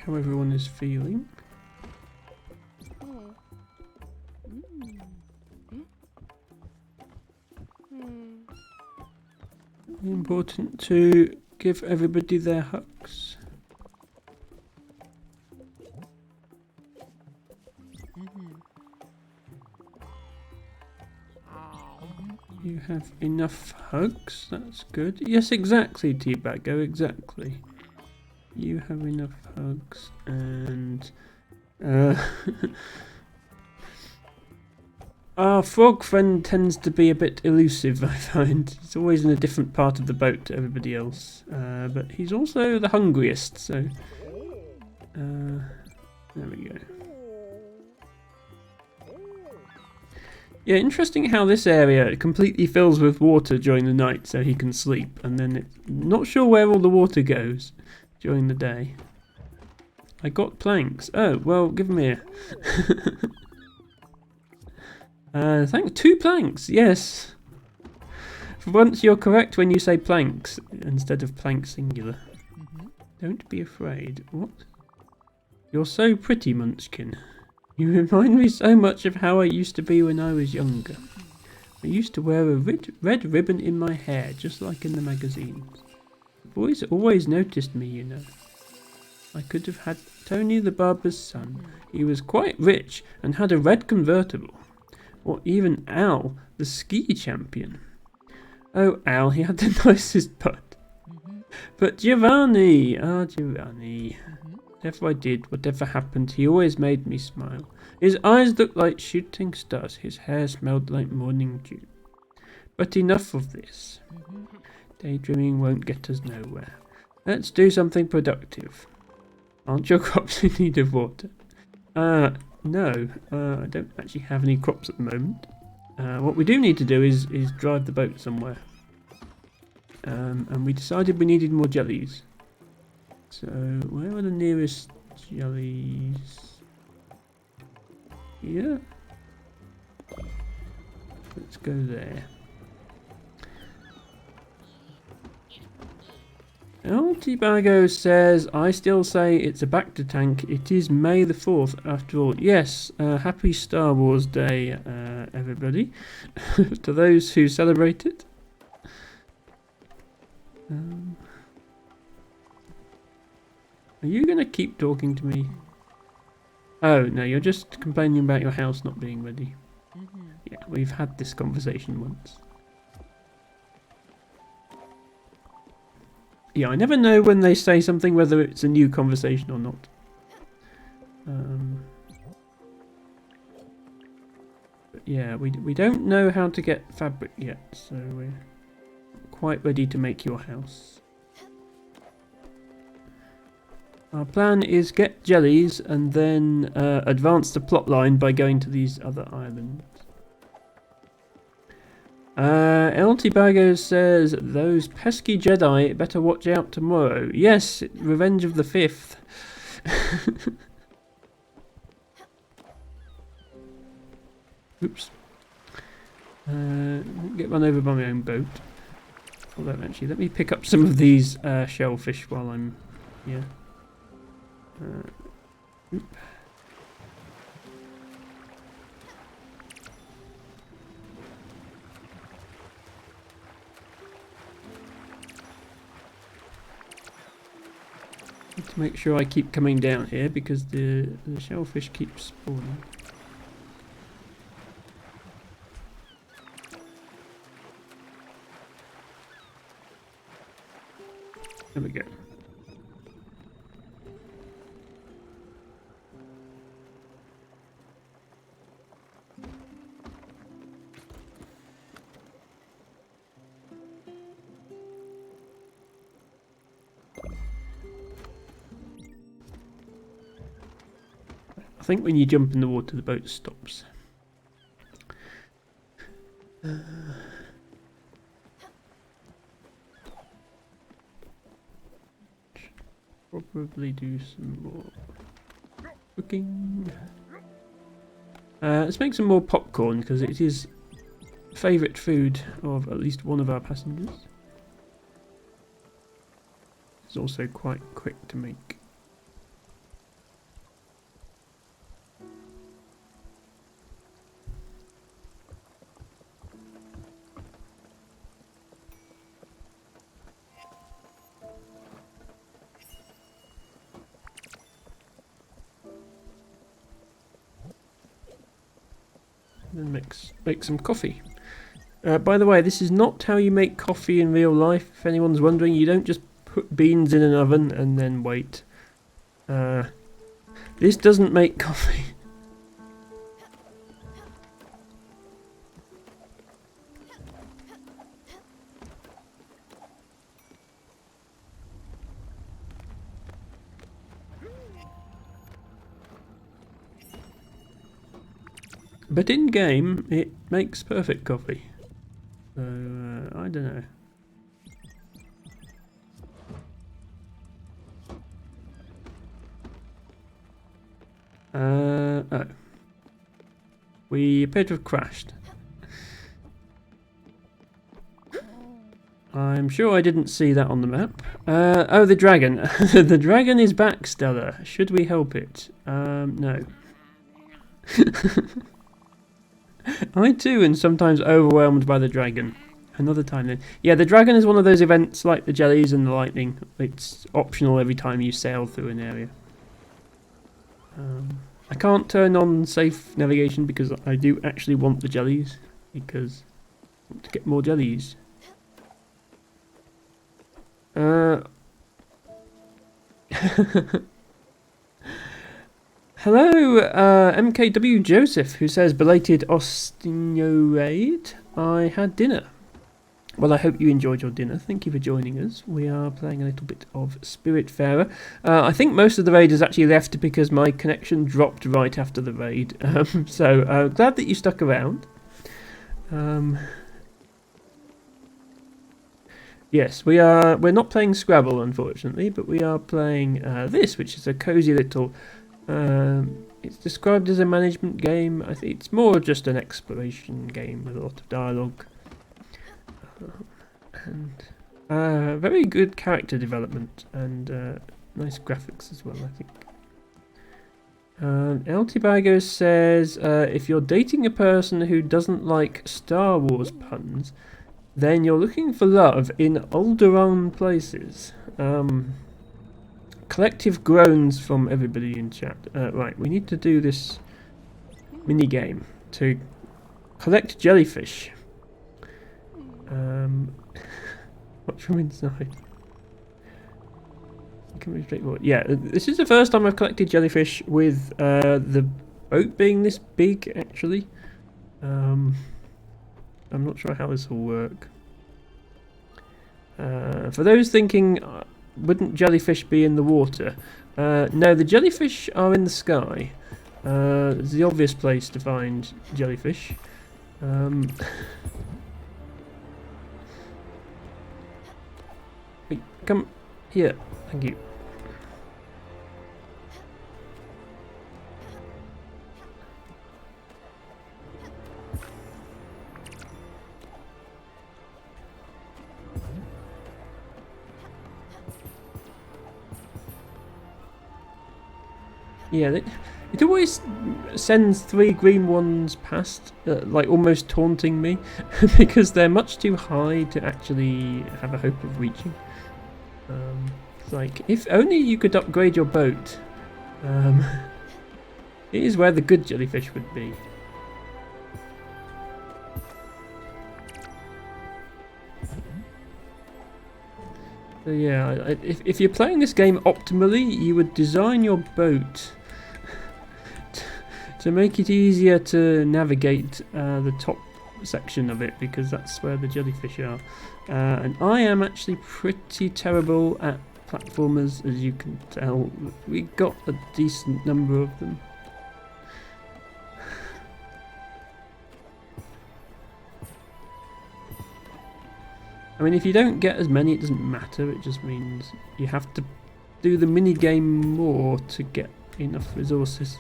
How everyone is feeling. Important to give everybody their hugs. You have enough hugs, that's good. Yes, exactly, Teabaggo, exactly. You have enough hugs, and our frog friend tends to be a bit elusive, I find. He's always in a different part of the boat to everybody else, but he's also the hungriest, so there we go. Yeah, interesting how this area completely fills with water during the night so he can sleep, and then it's not sure where all the water goes during the day. I got planks. Oh, well, give them here. Thanks. 2 planks, yes. For once you're correct when you say planks instead of plank singular. Don't be afraid. What? You're so pretty, Munchkin. You remind me so much of how I used to be when I was younger. I used to wear a red ribbon in my hair, just like in the magazines. The boys always noticed me, you know. I could have had Tony the barber's son. He was quite rich and had a red convertible. Or even Al, the ski champion. Oh, Al, he had the nicest butt. But Giovanni, Giovanni. Whatever I did, whatever happened, he always made me smile. His eyes looked like shooting stars, his hair smelled like morning dew. But enough of this. Daydreaming won't get us nowhere. Let's do something productive. Aren't your crops in need of water? No, I don't actually have any crops at the moment. What we do need to do is drive the boat somewhere. And we decided we needed more jellies. So, where are the nearest jellies? Here? Let's go there. Altibago says, I still say it's a Bacta tank. It is May the 4th after all. Yes, happy Star Wars Day, everybody. To those who celebrate it. Are you going to keep talking to me? Oh, no, you're just complaining about your house not being ready. Yeah, we've had this conversation once. Yeah, I never know when they say something whether it's a new conversation or not. But yeah, we don't know how to get fabric yet, so we're quite ready to make your house. Our plan is get jellies and then advance the plot line by going to these other islands. El Tibago says, those pesky Jedi better watch out tomorrow. Yes, Revenge of the Fifth. Oops. Get run over by my own boat. Although actually, let me pick up some of these shellfish while I'm here. Oop. Need to make sure I keep coming down here because the shellfish keep spawning. There we go. I think when you jump in the water, the boat stops. Probably do some more cooking. Let's make some more popcorn because it is favourite food of at least one of our passengers. It's also quite quick to make. Then make some coffee. By the way, this is not how you make coffee in real life. If anyone's wondering, you don't just put beans in an oven and then wait. This doesn't make coffee. But in game, it makes perfect coffee. So, I don't know. Oh. We appear to have crashed. I'm sure I didn't see that on the map. Oh, the dragon. The dragon is back, Stella. Should we help it? No. I too am sometimes overwhelmed by the dragon. Another time then. Yeah, the dragon is one of those events like the jellies and the lightning. It's optional every time you sail through an area. I can't turn on safe navigation because I do actually want the jellies. Because I want to get more jellies. Hello, MKW Joseph, who says, belated Ostinio raid. I had dinner. Well, I hope you enjoyed your dinner. Thank you for joining us. We are playing a little bit of Spiritfarer. I think most of the raiders actually left because my connection dropped right after the raid. So glad that you stuck around. Yes, we're not playing Scrabble, unfortunately, but we are playing this, which is a cozy little. It's described as a management game. I think it's more just an exploration game with a lot of dialogue. And very good character development and nice graphics as well, I think. El Tibago says, if you're dating a person who doesn't like Star Wars puns, then you're looking for love in Alderaan places. Collective groans from everybody in chat. Right, we need to do this mini game to collect jellyfish. Watch from inside. Can be straightforward. Yeah, this is the first time I've collected jellyfish with the boat being this big, actually. I'm not sure how this will work. For those thinking, wouldn't jellyfish be in the water? No, the jellyfish are in the sky. It's the obvious place to find jellyfish. Come here, thank you. Yeah, it always sends 3 green ones past, like almost taunting me, because they're much too high to actually have a hope of reaching. It's like, if only you could upgrade your boat. It is where the good jellyfish would be. So yeah, if you're playing this game optimally, you would design your boat to make it easier to navigate the top section of it, because that's where the jellyfish are. And I am actually pretty terrible at platformers, as you can tell. We got a decent number of them. I mean, if you don't get as many, it doesn't matter. It just means you have to do the mini game more to get enough resources.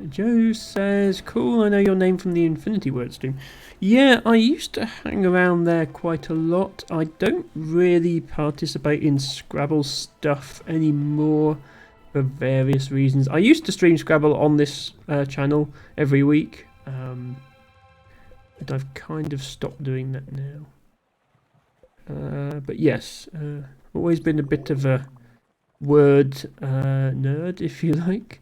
Joe says, cool, I know your name from the Infinity Word stream. Yeah, I used to hang around there quite a lot. I don't really participate in Scrabble stuff anymore for various reasons. I used to stream Scrabble on this channel every week, but I've kind of stopped doing that now. But yes, always been a bit of a word nerd, if you like.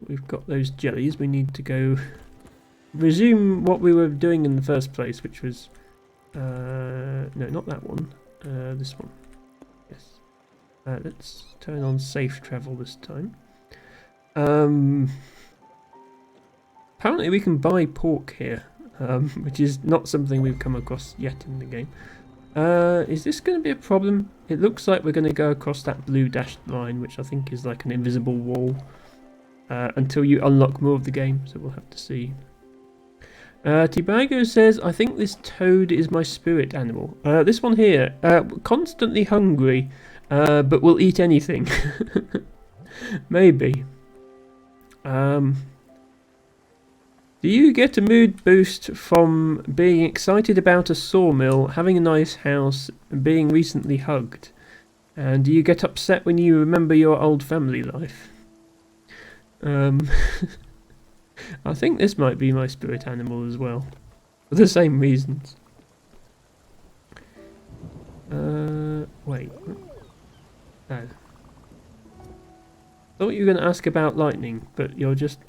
We've got those jellies. We need to go resume what we were doing in the first place, which was no, not that one. This one. Yes. Let's turn on safe travel this time. Apparently we can buy pork here, which is not something we've come across yet in the game. Is this going to be a problem? It looks like we're going to go across that blue dashed line, which I think is like an invisible wall, until you unlock more of the game, so we'll have to see. Tibago says, I think this toad is my spirit animal. This one here, constantly hungry, but will eat anything. Maybe. Do you get a mood boost from being excited about a sawmill, having a nice house, and being recently hugged? And do you get upset when you remember your old family life? I think this might be my spirit animal as well, for the same reasons. Wait. Oh. Thought you were going to ask about lightning, but you're just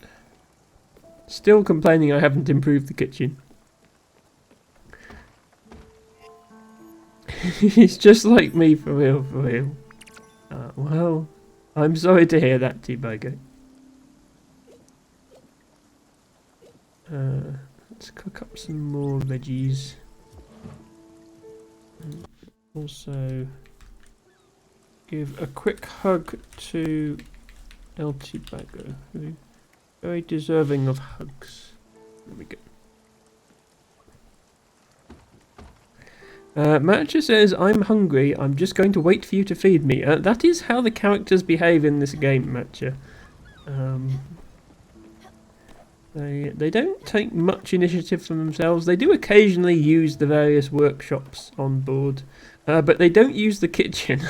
still complaining I haven't improved the kitchen. He's just like me, for real, for real. Well, I'm sorry to hear that, T-Burger. Let's cook up some more veggies. And also, give a quick hug to El T-Burger, who very deserving of hugs. There we go. Matcha says, I'm hungry, I'm just going to wait for you to feed me. That is how the characters behave in this game, Matcha. They don't take much initiative from themselves. They do occasionally use the various workshops on board, but they don't use the kitchen.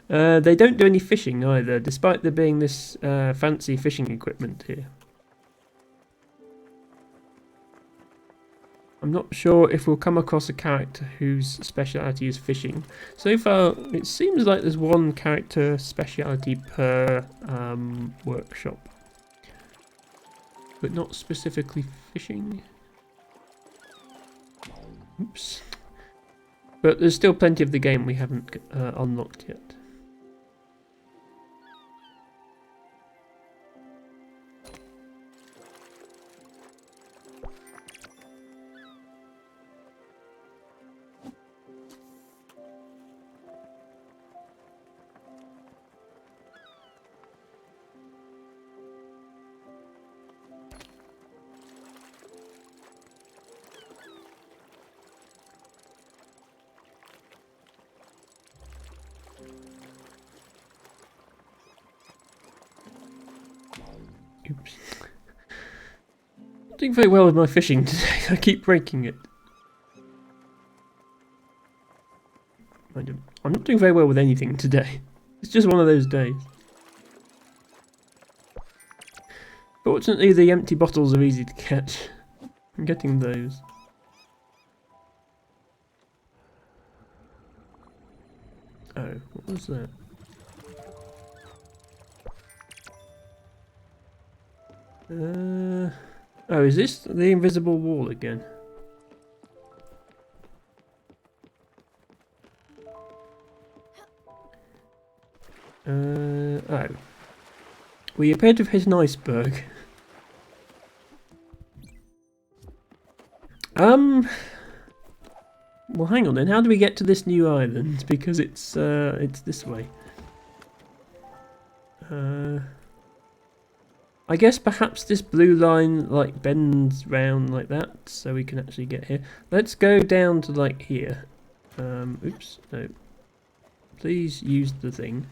They don't do any fishing either, despite there being this fancy fishing equipment here. I'm not sure if we'll come across a character whose speciality is fishing. So far, it seems like there's one character speciality per workshop, but not specifically fishing. Oops. But there's still plenty of the game we haven't unlocked yet. Oops. Not doing very well with my fishing today. I keep breaking it. I'm not doing very well with anything today. It's just one of those days. Fortunately, the empty bottles are easy to catch. I'm getting those. Oh, what was that? Oh, is this the invisible wall again? Oh. We appear to have hit an iceberg. Well, hang on then. How do we get to this new island? Because it's this way. I guess perhaps this blue line like bends round like that, so we can actually get here. Let's go down to like here. Oops, no. Please use the thing.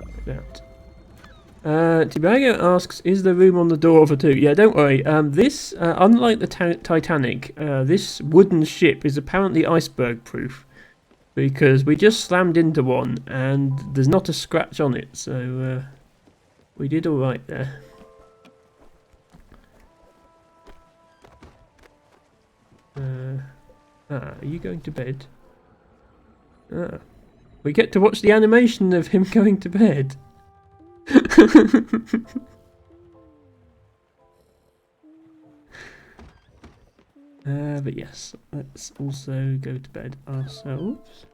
Like that. Tibago asks, is there room on the door for two? Yeah, don't worry. This, unlike the Titanic, this wooden ship is apparently iceberg proof. Because we just slammed into one and there's not a scratch on it, so we did alright there. Are you going to bed? We get to watch the animation of him going to bed. But yes, let's also go to bed ourselves.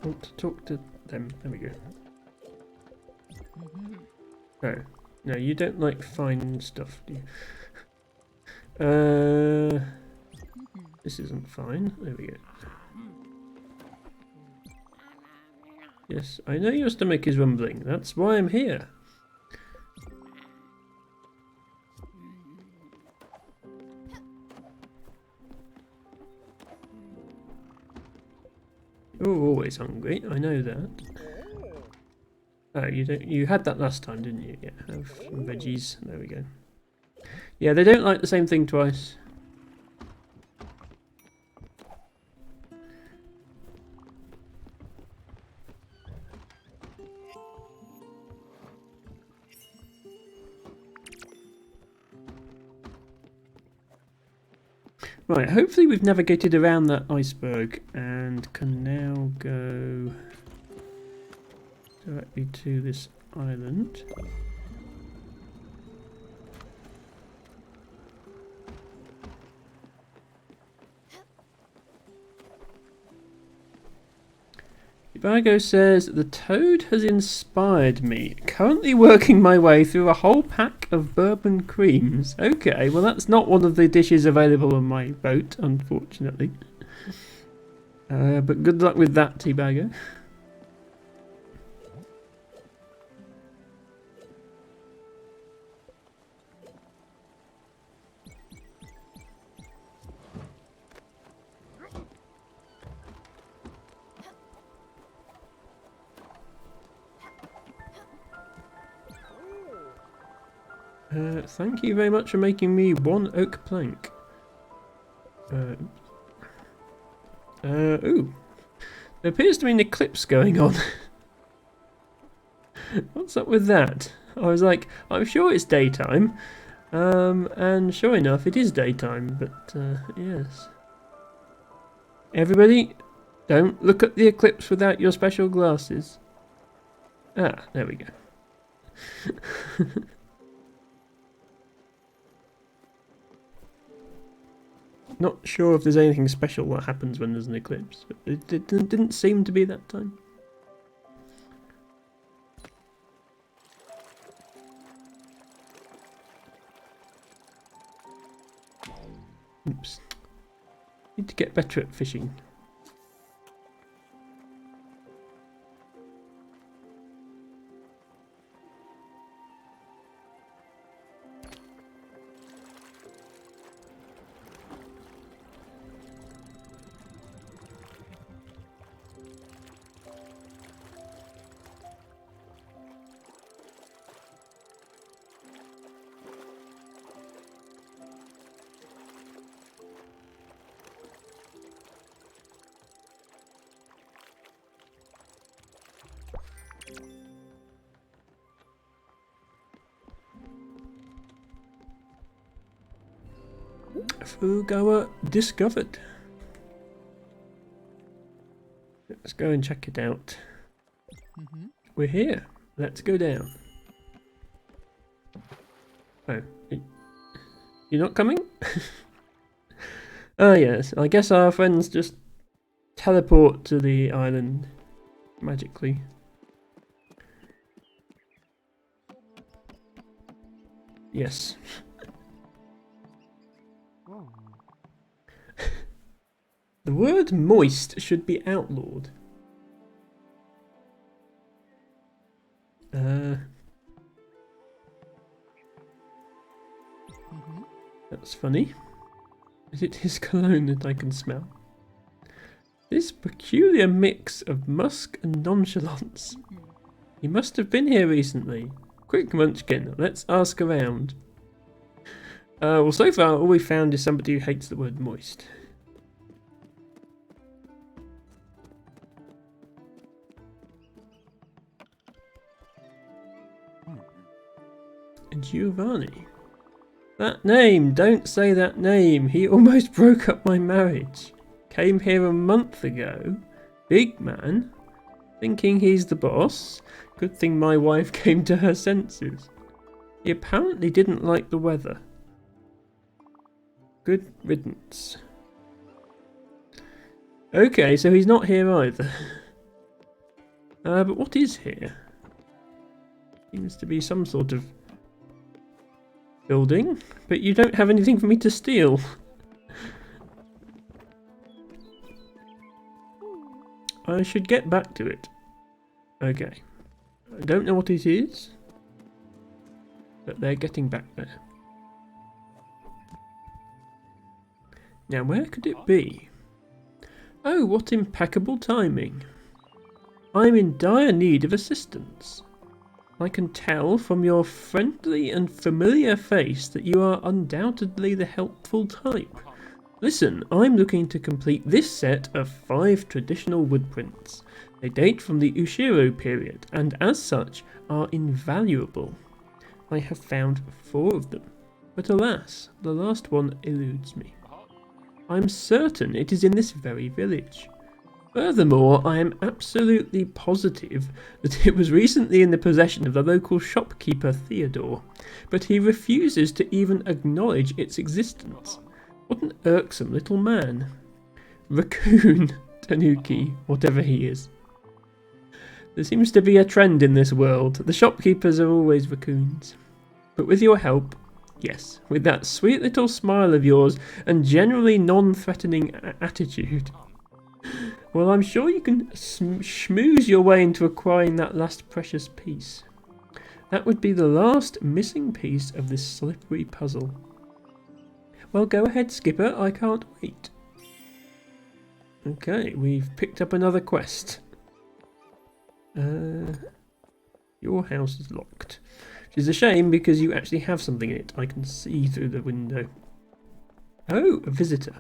want to talk to them. There we go. Oh, no, you don't like fine stuff, do you? This isn't fine. There we go. Yes, I know your stomach is rumbling. That's why I'm here. You're always hungry. I know that. Oh, you don't. You had that last time, didn't you? Yeah, have some veggies. There we go. Yeah, they don't like the same thing twice. Right, hopefully we've navigated around that iceberg and can now go directly to this island. Ibago says, the toad has inspired me. Currently working my way through a whole pack of bourbon creams. Okay, well that's not one of the dishes available on my boat, unfortunately. But good luck with that, Ibago. Thank you very much for making me one oak plank. Ooh. There appears to be an eclipse going on. What's up with that? I was like, I'm sure it's daytime. And sure enough, it is daytime, but yes. Everybody, don't look at the eclipse without your special glasses. Ah, there we go. Not sure if there's anything special that happens when there's an eclipse, but it didn't seem to be that time. Oops. Need to get better at fishing. Fugawa discovered. Let's go and check it out. We're here. Let's go down. Oh, you're not coming? Ah, yes. I guess our friends just teleport to the island magically. Yes. The word moist should be outlawed. That's funny. Is it his cologne that I can smell? This peculiar mix of musk and nonchalance. He must have been here recently. Quick, Munchkin, let's ask around. Well, so far all we found is somebody who hates the word moist. Giovanni. That name, don't say that name. He almost broke up my marriage. Came here a month ago. Big man. Thinking he's the boss. Good thing my wife came to her senses. He apparently didn't like the weather. Good riddance. Okay, so he's not here either. But what is here? Seems to be some sort of building, but you don't have anything for me to steal. I should get back to it. Okay. I don't know what it is, but they're getting back there. Now, where could it be? Oh, what impeccable timing. I'm in dire need of assistance. I can tell from your friendly and familiar face that you are undoubtedly the helpful type. Listen, I'm looking to complete this set of 5 traditional woodprints. They date from the Ushiro period, and as such are invaluable. I have found 4 of them, but alas, the last one eludes me. I'm certain it is in this very village. Furthermore, I am absolutely positive that it was recently in the possession of the local shopkeeper Theodore, but he refuses to even acknowledge its existence. What an irksome little man. Raccoon Tanuki, whatever he is. There seems to be a trend in this world. The shopkeepers are always raccoons. But with your help, yes, with that sweet little smile of yours and generally non-threatening attitude, well, I'm sure you can schmooze your way into acquiring that last precious piece. That would be the last missing piece of this slippery puzzle. Well, go ahead, Skipper. I can't wait. Okay, we've picked up another quest. Your house is locked. Which is a shame because you actually have something in it. I can see through the window. Oh, a visitor.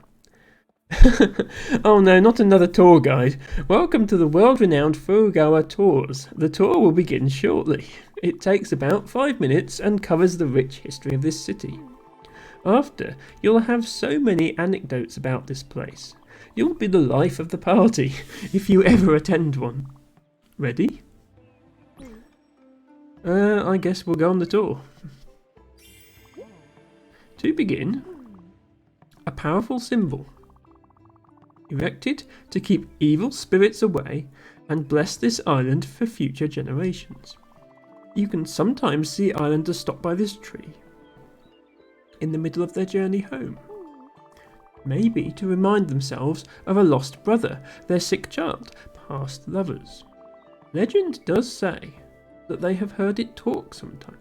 Oh no, not another tour guide. Welcome to the world-renowned Furugawa Tours. The tour will begin shortly. It takes about 5 minutes and covers the rich history of this city. After, you'll have so many anecdotes about this place. You'll be the life of the party, if you ever attend one. Ready? I guess we'll go on the tour. To begin, a powerful symbol. Erected to keep evil spirits away and bless this island for future generations. You can sometimes see islanders stop by this tree in the middle of their journey home. Maybe to remind themselves of a lost brother, their sick child, past lovers. Legend does say that they have heard it talk sometimes.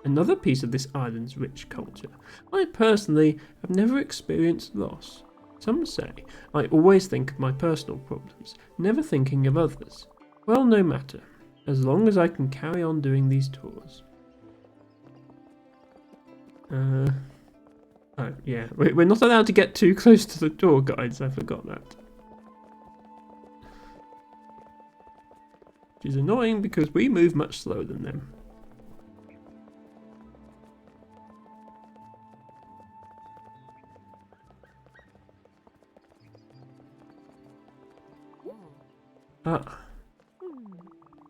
Another piece of this island's rich culture. I personally have never experienced loss. Some say I always think of my personal problems, never thinking of others. Well, no matter, as long as I can carry on doing these tours. Oh, yeah, we're not allowed to get too close to the tour guides, I forgot that. Which is annoying because we move much slower than them.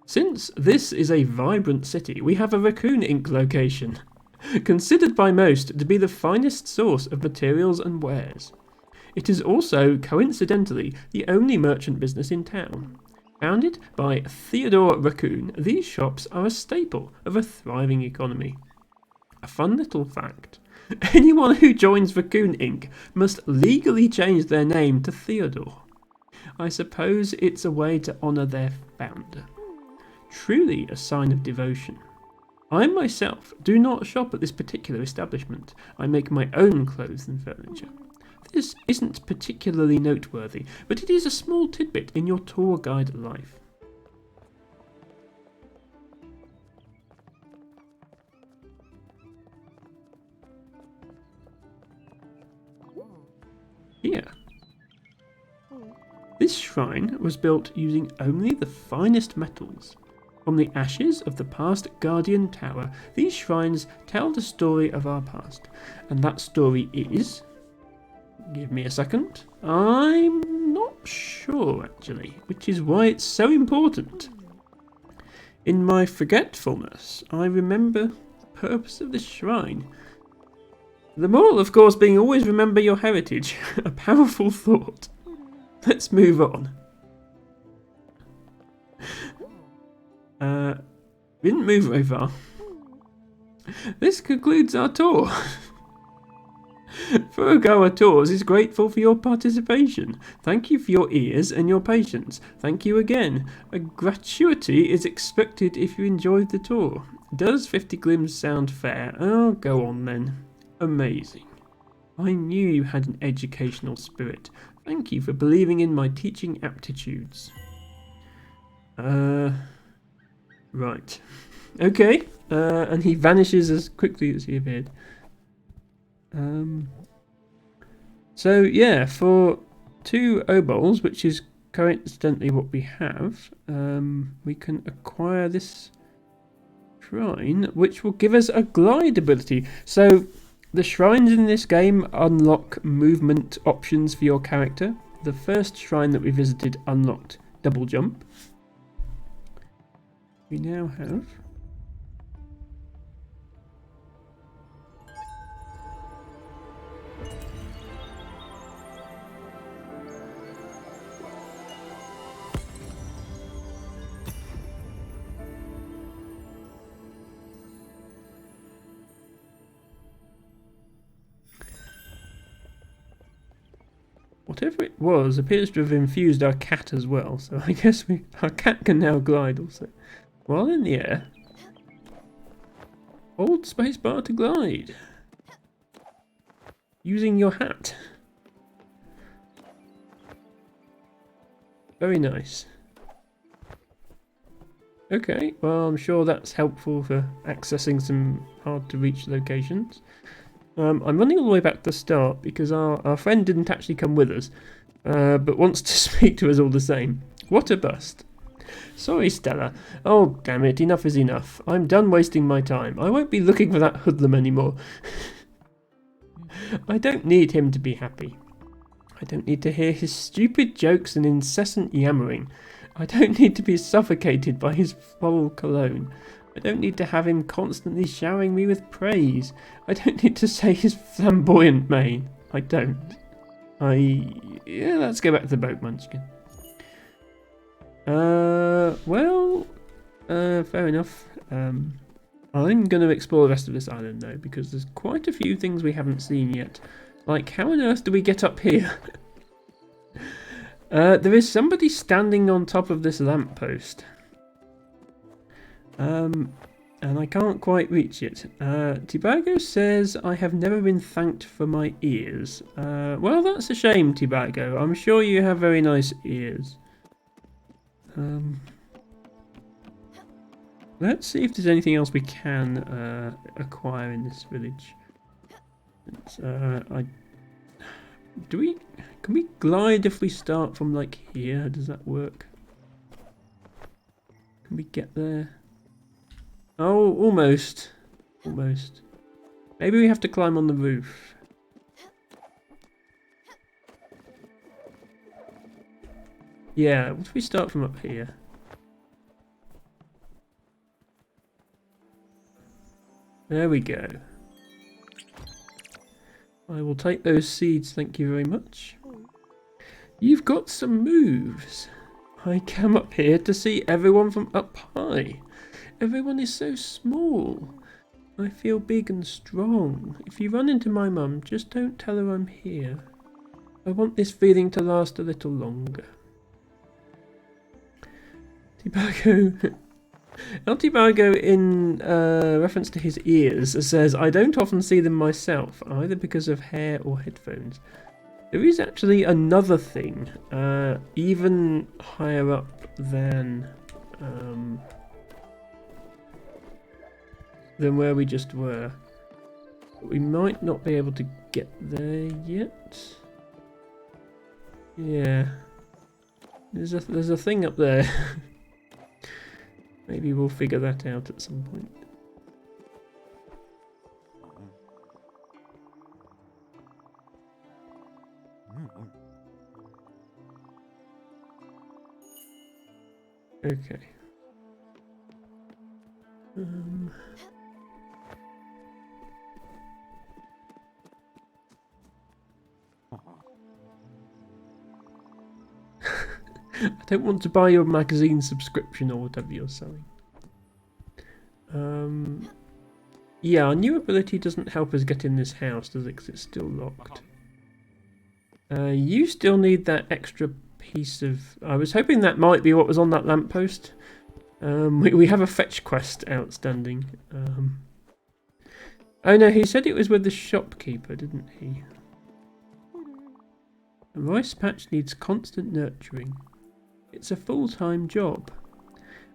Since this is a vibrant city, we have a Raccoon Ink location, considered by most to be the finest source of materials and wares. It is also, coincidentally, the only merchant business in town. Founded by Theodore Raccoon, these shops are a staple of a thriving economy. A fun little fact. Anyone who joins Raccoon Ink must legally change their name to Theodore. I suppose it's a way to honour their founder. Truly a sign of devotion. I myself do not shop at this particular establishment. I make my own clothes and furniture. This isn't particularly noteworthy, but it is a small tidbit in your tour guide life. Here. This shrine was built using only the finest metals. From the ashes of the past Guardian Tower, these shrines tell the story of our past. And that story is... Give me a second. I'm not sure, actually, which is why it's so important. In my forgetfulness, I remember the purpose of this shrine. The moral, of course, being always remember your heritage. A powerful thought. Let's move on. Didn't move very far. This concludes our tour. Furugawa Tours is grateful for your participation. Thank you for your ears and your patience. Thank you again. A gratuity is expected if you enjoyed the tour. Does 50 glims sound fair? Oh, go on then. Amazing. I knew you had an educational spirit. Thank you for believing in my teaching aptitudes. Right. Okay. And he vanishes as quickly as he appeared. So yeah, for 2 obols, which is coincidentally what we have, we can acquire this shrine, which will give us a glide ability. So the shrines in this game unlock movement options for your character. The first shrine that we visited unlocked double jump. We now have whatever it was appears to have infused our cat as well, so I guess our cat can now glide also. While in the air, hold spacebar to glide. Using your hat. Very nice. Okay, well I'm sure that's helpful for accessing some hard to reach locations. I'm running all the way back to the start because our friend didn't actually come with us, but wants to speak to us all the same. What a bust. Sorry, Stella. Oh, damn it, enough is enough. I'm done wasting my time. I won't be looking for that hoodlum anymore. I don't need him to be happy. I don't need to hear his stupid jokes and incessant yammering. I don't need to be suffocated by his floral cologne. I don't need to have him constantly showering me with praise. I don't need to say his flamboyant mane. I don't. Yeah, let's go back to the boat, Munchkin. Fair enough. I'm going to explore the rest of this island though, because there's quite a few things we haven't seen yet. Like, how on earth do we get up here? There is somebody standing on top of this lamppost. And I can't quite reach it. Tibago says, I have never been thanked for my ears. Well, that's a shame, Tibago. I'm sure you have very nice ears. Let's see if there's anything else we can acquire in this village. Can we glide if we start from like here? Does that work? Can we get there? Oh, almost. Almost. Maybe we have to climb on the roof. Yeah, what if we start from up here? There we go. I will take those seeds, thank you very much. You've got some moves. I came up here to see everyone from up high. Everyone is so small. I feel big and strong. If you run into my mum, just don't tell her I'm here. I want this feeling to last a little longer. Tibago. El Tibago, in reference to his ears, says, I don't often see them myself, either because of hair or headphones. There is actually another thing, even higher up than where we just were. We might not be able to get there yet. Yeah. There's a thing up there. Maybe we'll figure that out at some point. Okay. I don't want to buy your magazine subscription or whatever you're selling. Yeah, our new ability doesn't help us get in this house, does it? Because it's still locked. You still need that extra piece of... I was hoping that might be what was on that lamppost. We have a fetch quest outstanding. Oh no, he said it was with the shopkeeper, didn't he? A rice patch needs constant nurturing. It's a full-time job.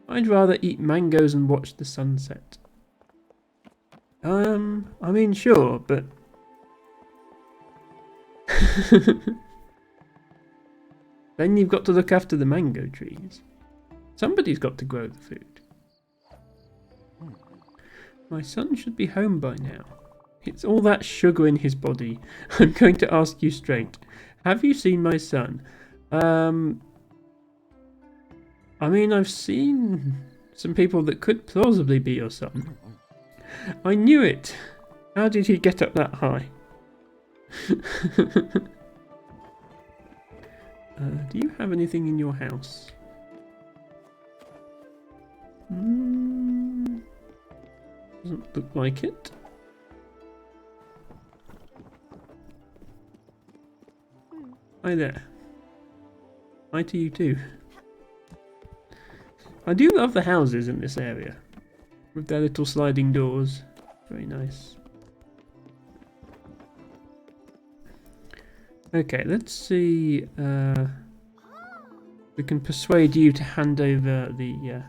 I'd rather eat mangoes and watch the sunset. I mean, sure, but... Then you've got to look after the mango trees. Somebody's got to grow the food. My son should be home by now. It's all that sugar in his body. I'm going to ask you straight. Have you seen my son? I mean, I've seen some people that could plausibly be your son. I knew it. How did he get up that high? Do you have anything in your house? Doesn't look like it. Hi there. Hi to you too. I do love the houses in this area. With their little sliding doors. Very nice. Okay, let's see. We can persuade you to hand over the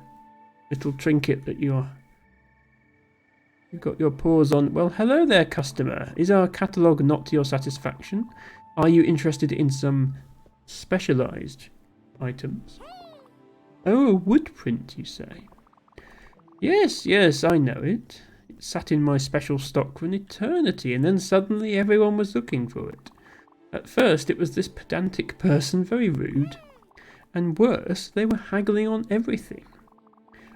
little trinket that you've got your paws on. Well, hello there, customer. Is our catalogue not to your satisfaction? Are you interested in some specialised items? Oh, a wood print, you say? Yes, yes, I know it. It sat in my special stock for an eternity, and then suddenly everyone was looking for it. At first, it was this pedantic person, very rude. And worse, they were haggling on everything.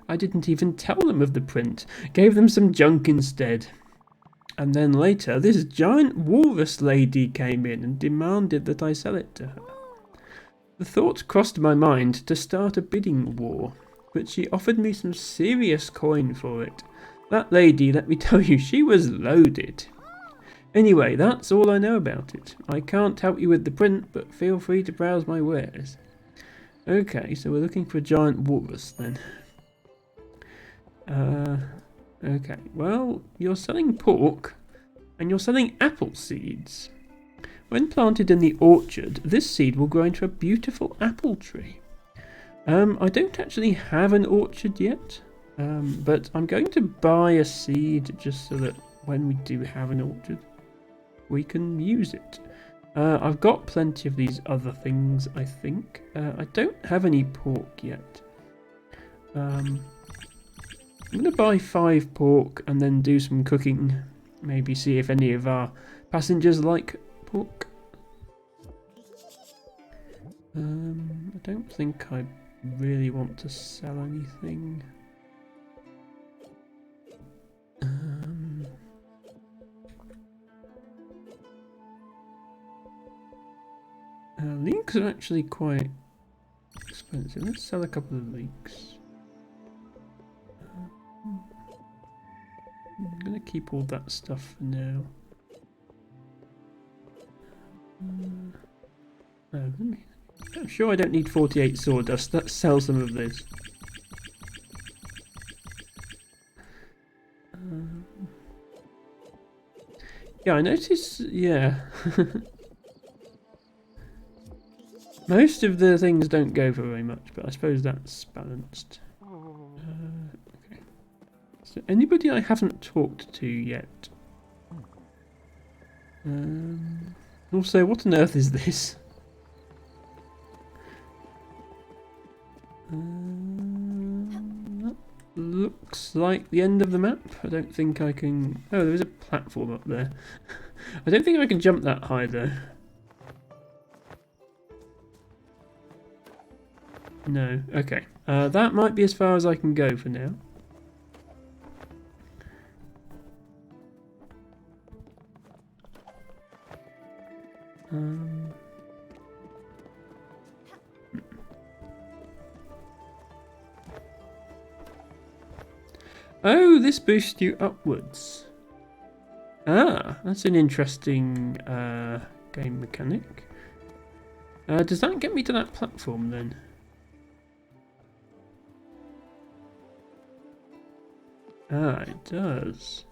I didn't even tell them of the print, gave them some junk instead. And then later, this giant walrus lady came in and demanded that I sell it to her. The thought crossed my mind to start a bidding war, but she offered me some serious coin for it. That lady, let me tell you, she was loaded. Anyway, that's all I know about it. I can't help you with the print, but feel free to browse my wares. Okay, so we're looking for a giant walrus then. Okay, well, you're selling pork and you're selling apple seeds. When planted in the orchard, this seed will grow into a beautiful apple tree. I don't actually have an orchard yet, but I'm going to buy a seed just so that when we do have an orchard, we can use it. I've got plenty of these other things, I think. I don't have any pork yet. I'm going to buy 5 pork and then do some cooking. Maybe see if any of our passengers like pork. I don't think I really want to sell anything. Leeks are actually quite expensive. Let's sell a couple of leeks. I'm going to keep all that stuff for now. I'm sure I don't need 48 sawdust. Let's sell some of this. Yeah, I notice, yeah. Most of the things don't go for very much, but I suppose that's balanced. Okay. So anybody I haven't talked to yet? Also, what on earth is this? That looks like the end of the map. I don't think I can... Oh, there is a platform up there. I don't think I can jump that high, though. No, okay. That might be as far as I can go for now. Oh, this boosts you upwards. Ah, that's an interesting game mechanic. Does that get me to that platform then? Ah, it does.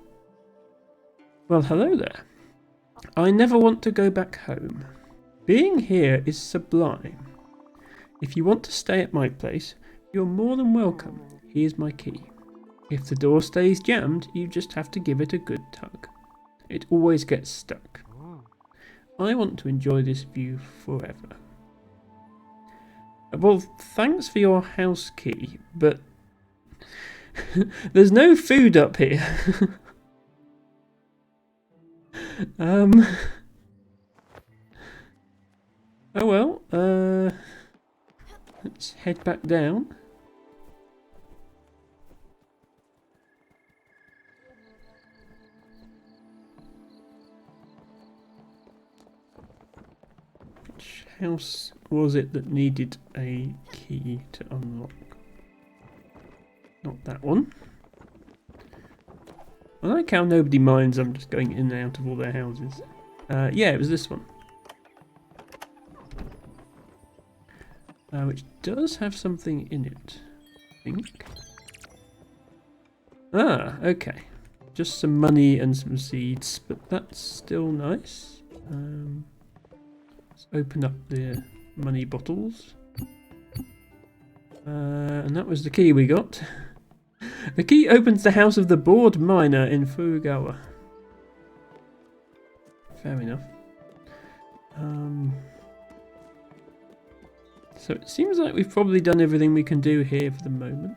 Well, hello there. I never want to go back home. Being here is sublime. If you want to stay at my place, you're more than welcome. Here's my key. If the door stays jammed, you just have to give it a good tug. It always gets stuck. I want to enjoy this view forever. Well, thanks for your house key, but there's no food up here. Oh well, let's head back down. Which house was it that needed a key to unlock? Not that one. I like how nobody minds I'm just going in and out of all their houses. Yeah, it was this one. Which does have something in it, I think. Ah, okay. Just some money and some seeds, but that's still nice. Let's open up the money bottles. And that was the key we got. The key opens the house of the bored miner in Furugawa. Fair enough. So it seems like we've probably done everything we can do here for the moment.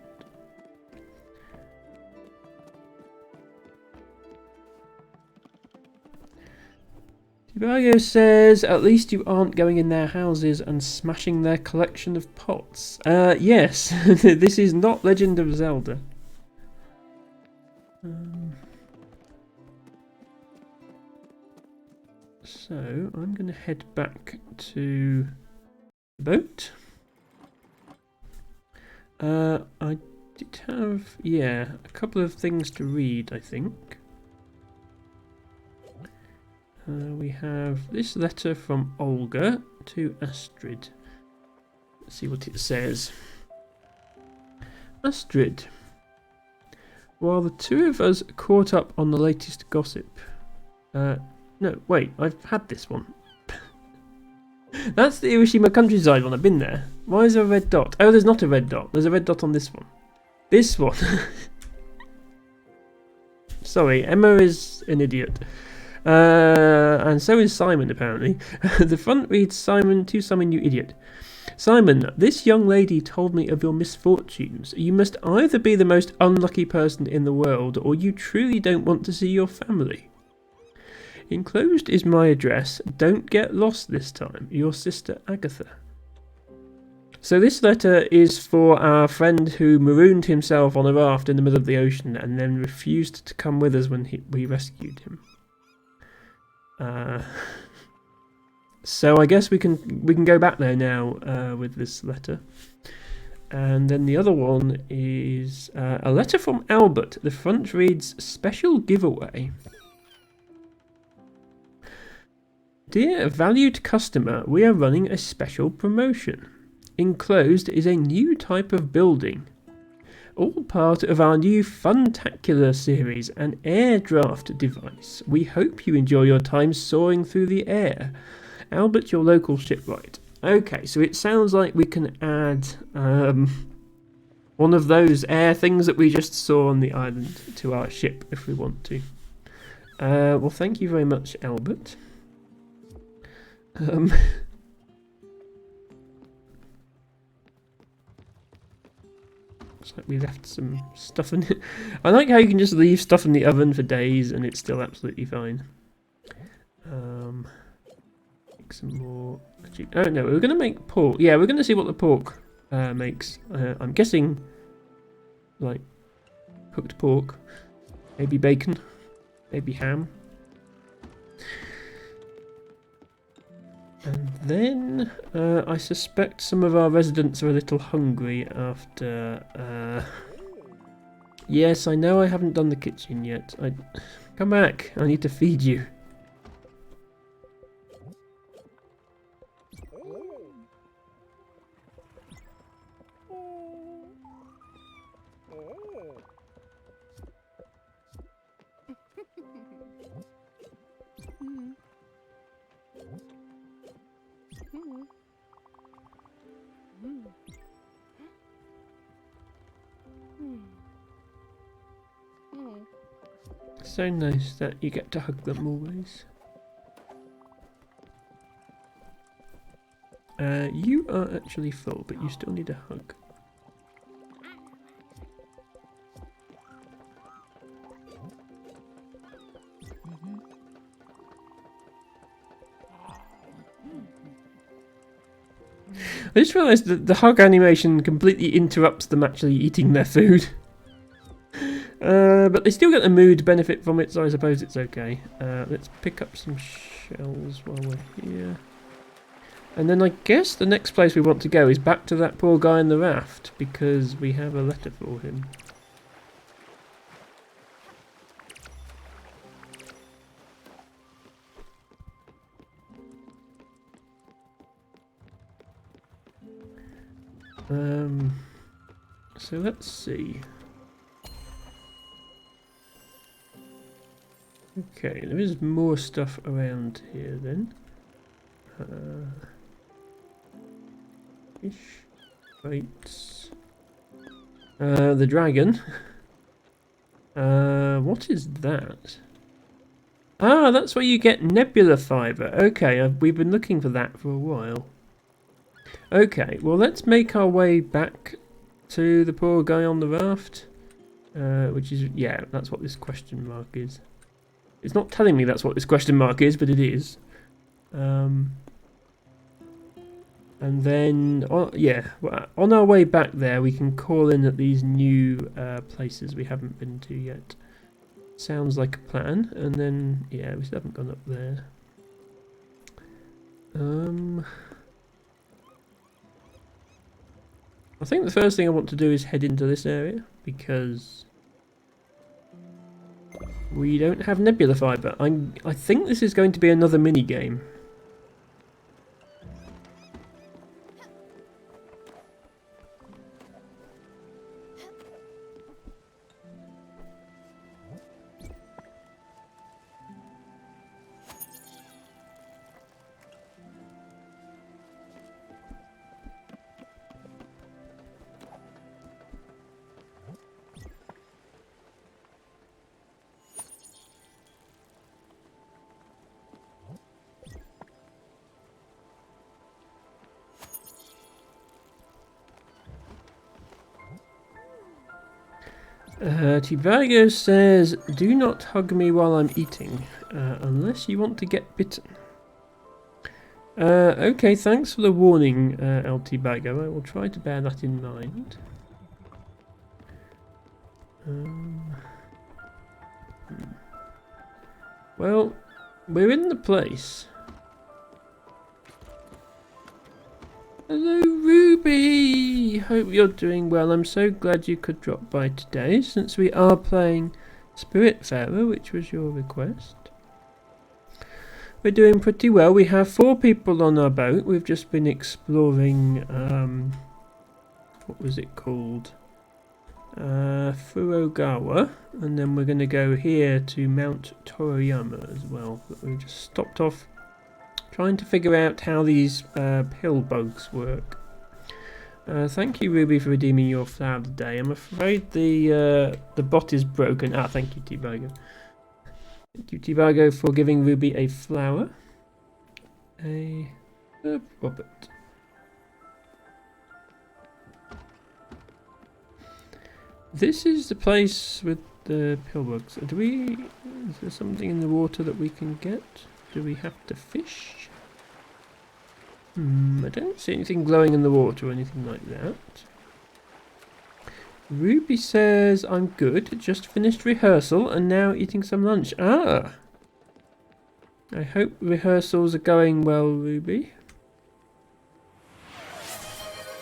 Tibario says, at least you aren't going in their houses and smashing their collection of pots. Yes, this is not Legend of Zelda. So I'm going to head back to the boat. I did have, yeah, a couple of things to read, I think. We have this letter from Olga to Astrid. Let's see what it says. Astrid, while the two of us caught up on the latest gossip. No, wait, I've had this one. That's the Iwashima countryside one, I've been there. Why is there a red dot? Oh, there's not a red dot. There's a red dot on this one. This one. Sorry, Emma is an idiot. And so is Simon, apparently. The front reads, Simon, to Simon, you idiot. Simon, this young lady told me of your misfortunes. You must either be the most unlucky person in the world, or you truly don't want to see your family. Enclosed is my address. Don't get lost this time. Your sister Agatha. So this letter is for our friend who marooned himself on a raft in the middle of the ocean and then refused to come with us when we rescued him. So I guess we can go back there now with this letter. And then the other one is a letter from Albert. The front reads, Special Giveaway. Dear valued customer, we are running a special promotion. Enclosed is a new type of building. All part of our new Funtacular series, an air draft device. We hope you enjoy your time soaring through the air. Albert, your local shipwright. Okay, so it sounds like we can add one of those air things that we just saw on the island to our ship if we want to. Well, thank you very much, Albert. Looks like we left some stuff in it. I like how you can just leave stuff in the oven for days and it's still absolutely fine. Make some more. Oh no, we're gonna make pork. Yeah, we're gonna see what the pork makes. I'm guessing like cooked pork, maybe bacon, maybe ham. And then I suspect some of our residents are a little hungry after Yes, I know I haven't done the kitchen yet. Come back. I need to feed you. So nice that you get to hug them always. You are actually full, but you still need a hug. I just realised that the hug animation completely interrupts them actually eating their food. But they still get the mood benefit from it, so I suppose it's okay. Let's pick up some shells while we're here. And then I guess the next place we want to go is back to that poor guy in the raft, because we have a letter for him. So let's see. Okay, there is more stuff around here then. Fish, crates. The dragon. What is that? Ah, that's where you get nebula fiber. Okay, we've been looking for that for a while. Okay, well let's make our way back to the poor guy on the raft. Which is, yeah, that's what this question mark is. It's not telling me that's what this question mark is, but it is. And then, on our way back there, we can call in at these new places we haven't been to yet. Sounds like a plan. And then, yeah, we still haven't gone up there. I think the first thing I want to do is head into this area, because we don't have nebula fiber. I think this is going to be another mini game. Tibago says, do not hug me while I'm eating, unless you want to get bitten. Okay, thanks for the warning, El Tibago. I will try to bear that in mind. Well, we're in the place. Hello, Ruby! Hope you're doing well. I'm so glad you could drop by today, since we are playing Spiritfarer, which was your request. We're doing pretty well. We have 4 people on our boat. We've just been exploring, what was it called? Furogawa. And then we're going to go here to Mount Toroyama as well. But we just stopped off trying to figure out how these pill bugs work. Thank you, Ruby, for redeeming your flower today. I'm afraid the bot is broken. Ah, thank you, Tibago. Thank you, Tibago, for giving Ruby a flower. A Robert. This is the place with the pill bugs. Is there something in the water that we can get? Do we have to fish? I don't see anything glowing in the water or anything like that. Ruby says, I'm good. Just finished rehearsal and now eating some lunch. Ah! I hope rehearsals are going well, Ruby.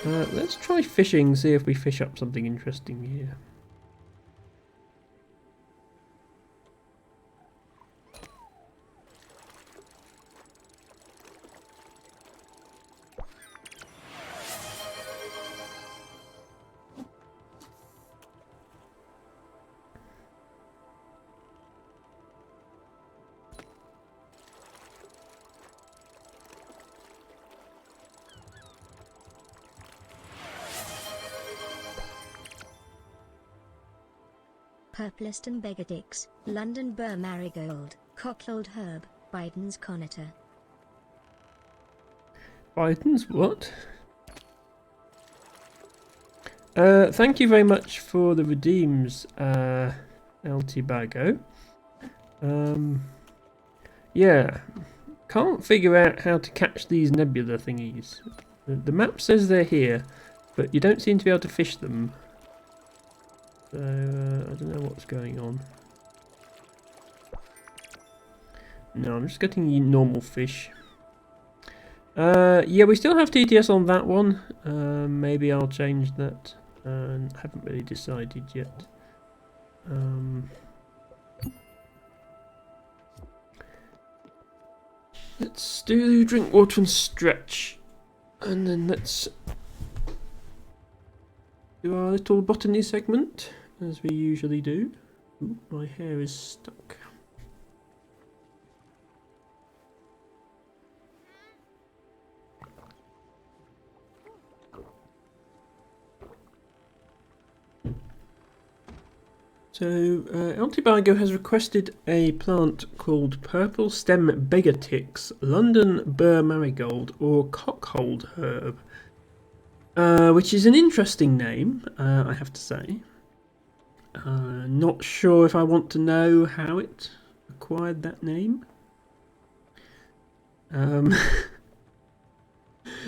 Let's try fishing, see if we fish up something interesting here. Purpliston Begadix, London Burr Marigold, Cockhold Herb, Biden's Conator. Biden's what? Thank you very much for the redeems, LT Bago. Yeah, can't figure out how to catch these nebula thingies. The map says they're here, but you don't seem to be able to fish them. So, I don't know what's going on. No, I'm just getting normal fish. Yeah, we still have TTS on that one. Maybe I'll change that. Haven't really decided yet. Let's do drink water and stretch. And then let's do our little botany segment, as we usually do. Ooh, my hair is stuck. So, Altibago has requested a plant called Purple Stem Begatix, London Burr Marigold, or Cockhold Herb, which is an interesting name, I have to say. Not sure if I want to know how it acquired that name. And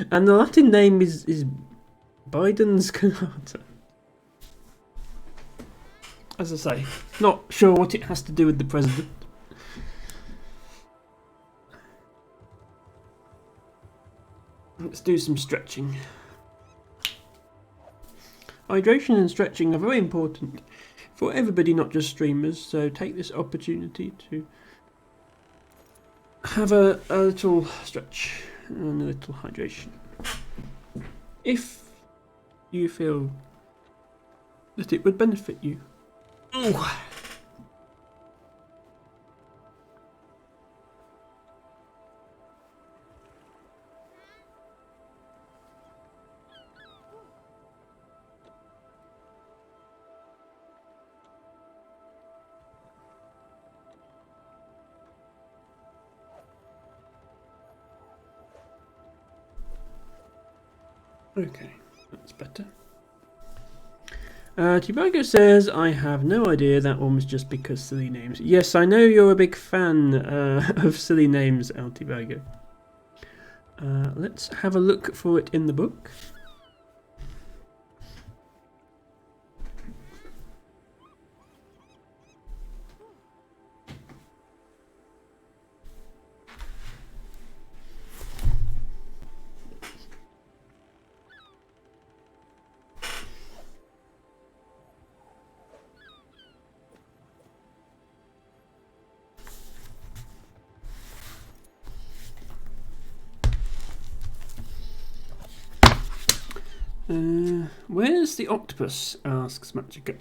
the Latin name is Biden's Conator. As I say, not sure what it has to do with the president. Let's do some stretching. Hydration and stretching are very important for everybody, not just streamers, so take this opportunity to have a little stretch and a little hydration. If you feel that it would benefit you. Ooh. Okay, that's better. Tibago says, I have no idea, that one was just because silly names. Yes, I know you're a big fan of silly names, Altibago. Let's have a look for it in the book. Where's the octopus? Asks Machika.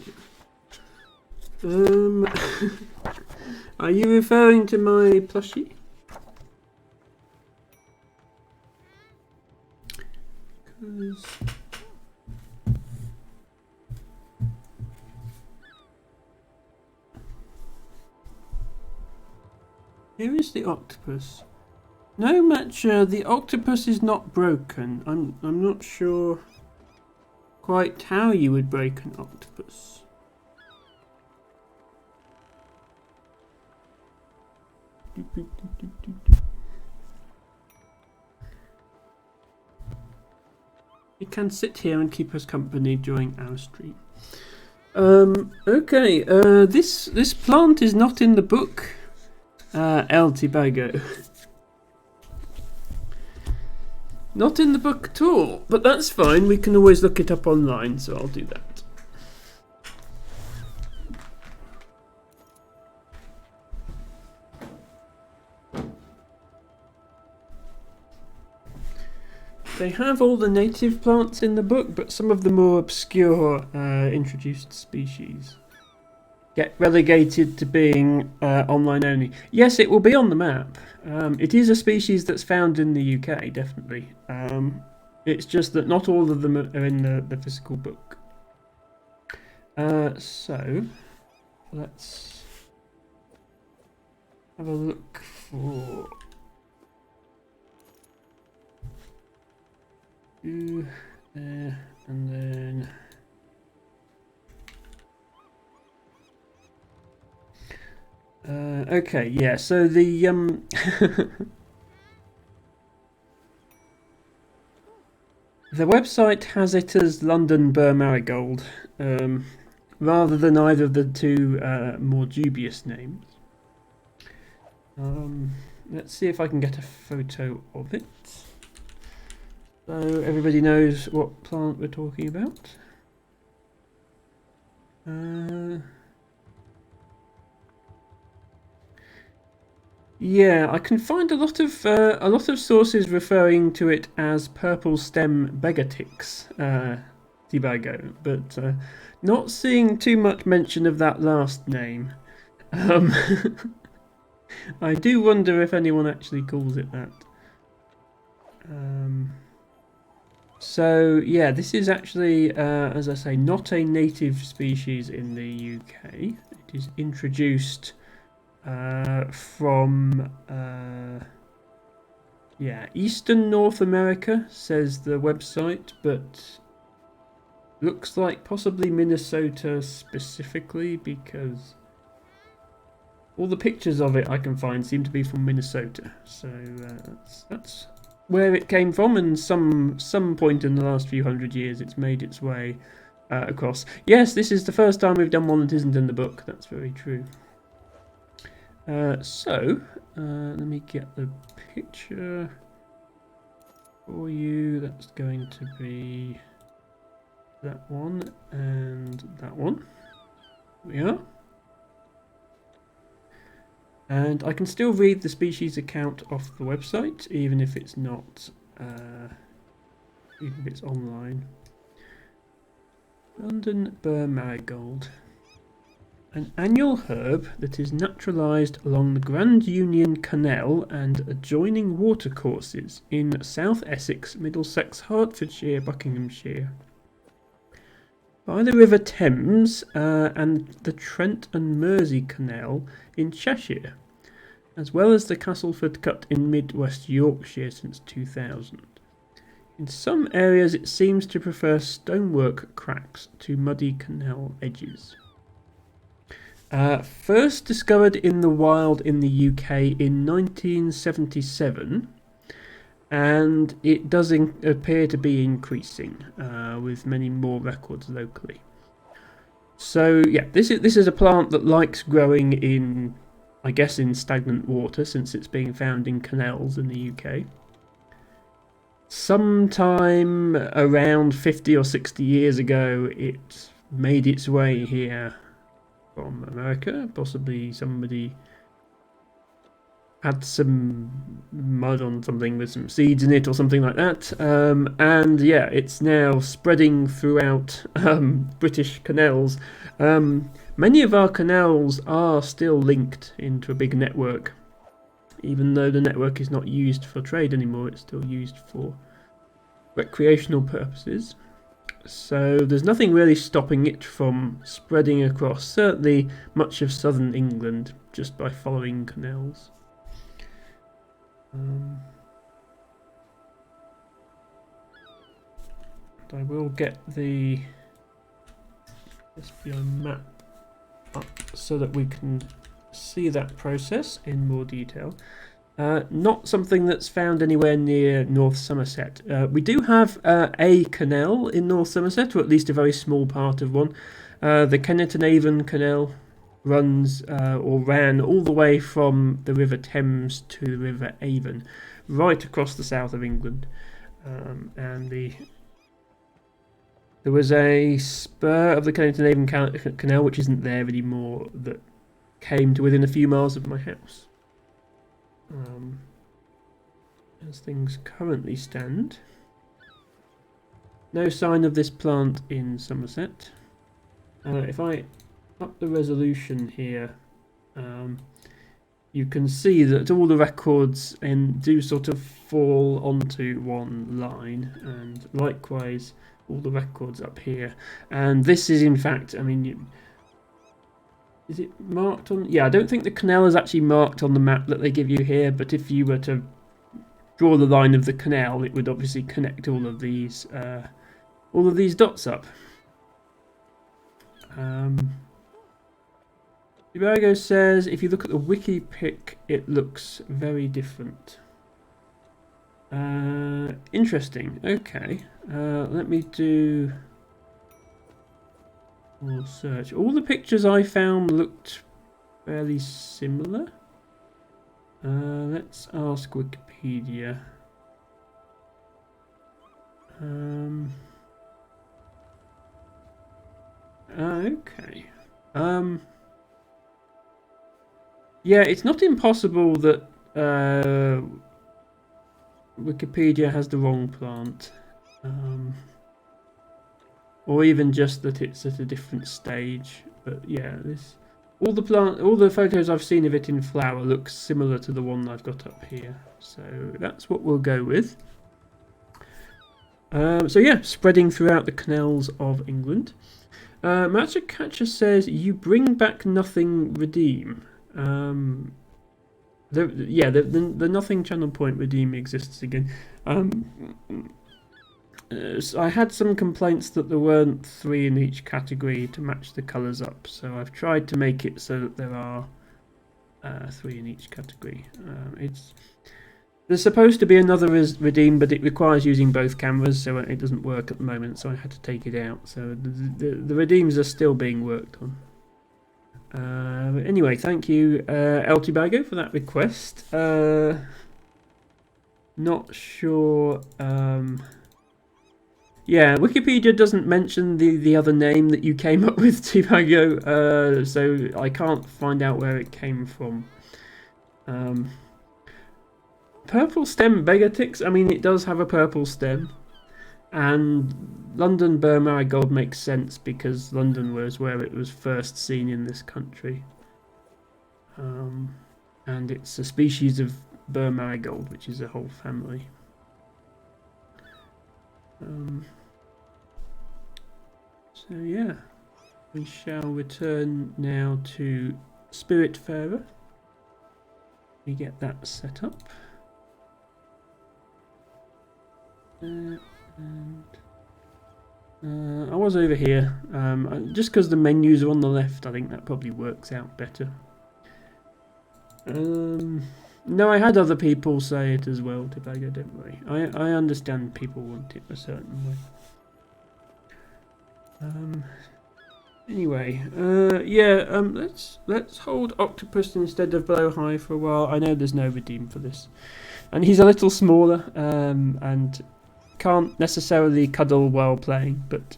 Are you referring to my plushie? Here is the octopus. No, Matcha, the octopus is not broken. I'm not sure quite how you would break an octopus. It can sit here and keep us company during our stream. Okay, this plant is not in the book, El Tibago. Not in the book at all, but that's fine, we can always look it up online, so I'll do that. They have all the native plants in the book, but some of the more obscure introduced species get relegated to being online only. Yes, it will be on the map. It is a species that's found in the UK, definitely. It's just that not all of them are in the physical book. So, let's have a look for you there, and then okay, yeah. So the the website has it as London Burr Marigold, rather than either of the two more dubious names. Let's see if I can get a photo of it, so everybody knows what plant we're talking about. Yeah, I can find a lot of sources referring to it as purple stem Begatix Tibago, but not seeing too much mention of that last name. I do wonder if anyone actually calls it that. So yeah, this is actually, as I say, not a native species in the UK. It is introduced from Eastern North America, says the website, but looks like possibly Minnesota specifically, because all the pictures of it I can find seem to be from Minnesota. So that's where it came from, and some point in the last few hundred years it's made its way across. Yes, this is the first time we've done one that isn't in the book. That's very true. Let me get the picture for you. That's going to be that one and that one. Here we are. And I can still read the species account off the website, even if it's not, even if it's online. London Burr Marigold. An annual herb that is naturalised along the Grand Union Canal and adjoining watercourses in South Essex, Middlesex, Hertfordshire, Buckinghamshire, by the River Thames and the Trent and Mersey Canal in Cheshire, as well as the Castleford Cut in mid-West Yorkshire since 2000. In some areas it seems to prefer stonework cracks to muddy canal edges. First discovered in the wild in the UK in 1977, and it does appear to be increasing, with many more records locally. So yeah, this is a plant that likes growing in, I guess, in stagnant water, since it's being found in canals in the UK. Sometime around 50 or 60 years ago, it made its way here from America. Possibly somebody had some mud on something with some seeds in it or something like that, and yeah, it's now spreading throughout British canals. Many of our canals are still linked into a big network, even though the network is not used for trade anymore. It's still used for recreational purposes. So there's nothing really stopping it from spreading across, certainly much of southern England, just by following canals. I will get the SBI map up so that we can see that process in more detail. Not something that's found anywhere near North Somerset. We do have a canal in North Somerset, or at least a very small part of one. The Kennet and Avon Canal runs or ran all the way from the River Thames to the River Avon, right across the south of England. And there was a spur of the Kennet and Avon Canal, which isn't there anymore, that came to within a few miles of my house. As things currently stand, no sign of this plant in Somerset. If I up the resolution here, you can see that all the records do sort of fall onto one line, and likewise all the records up here. And this is, in fact, I mean, Is it marked on? Yeah, I don't think the canal is actually marked on the map that they give you here, but if you were to draw the line of the canal, it would obviously connect all of these dots up. Ibago says if you look at the wiki pic, it looks very different. Interesting. Okay. Let me do more search. All the pictures I found looked fairly similar. Let's ask Wikipedia. Okay. Yeah, it's not impossible that Wikipedia has the wrong plant. Or even just that it's at a different stage. But yeah, all the photos I've seen of it in flower looks similar to the one I've got up here. So that's what we'll go with. So yeah, spreading throughout the canals of England. Magic Catcher says you bring back nothing, redeem. The nothing channel point redeem exists again. So I had some complaints that there weren't 3 in each category to match the colours up, so I've tried to make it so that there are 3 in each category. There's supposed to be another redeem, but it requires using both cameras, so it doesn't work at the moment, so I had to take it out. So the redeems are still being worked on. But anyway, thank you, El Tibago, for that request. Not sure. Yeah, Wikipedia doesn't mention the other name that you came up with, Tibago, so I can't find out where it came from. Purple stem Begatix, I mean, it does have a purple stem. And London Burr Marigold makes sense because London was where it was first seen in this country. And it's a species of Burr Marigold, which is a whole family. So yeah, we shall return now to Spiritfarer. We get that set up. I was over here. Just because the menus are on the left, I think that probably works out better. No, I had other people say it as well, Tibago, don't worry. I understand people want it a certain way. Anyway, let's hold Octopus instead of Blowhigh for a while. I know there's no redeem for this. And he's a little smaller, and can't necessarily cuddle while playing, but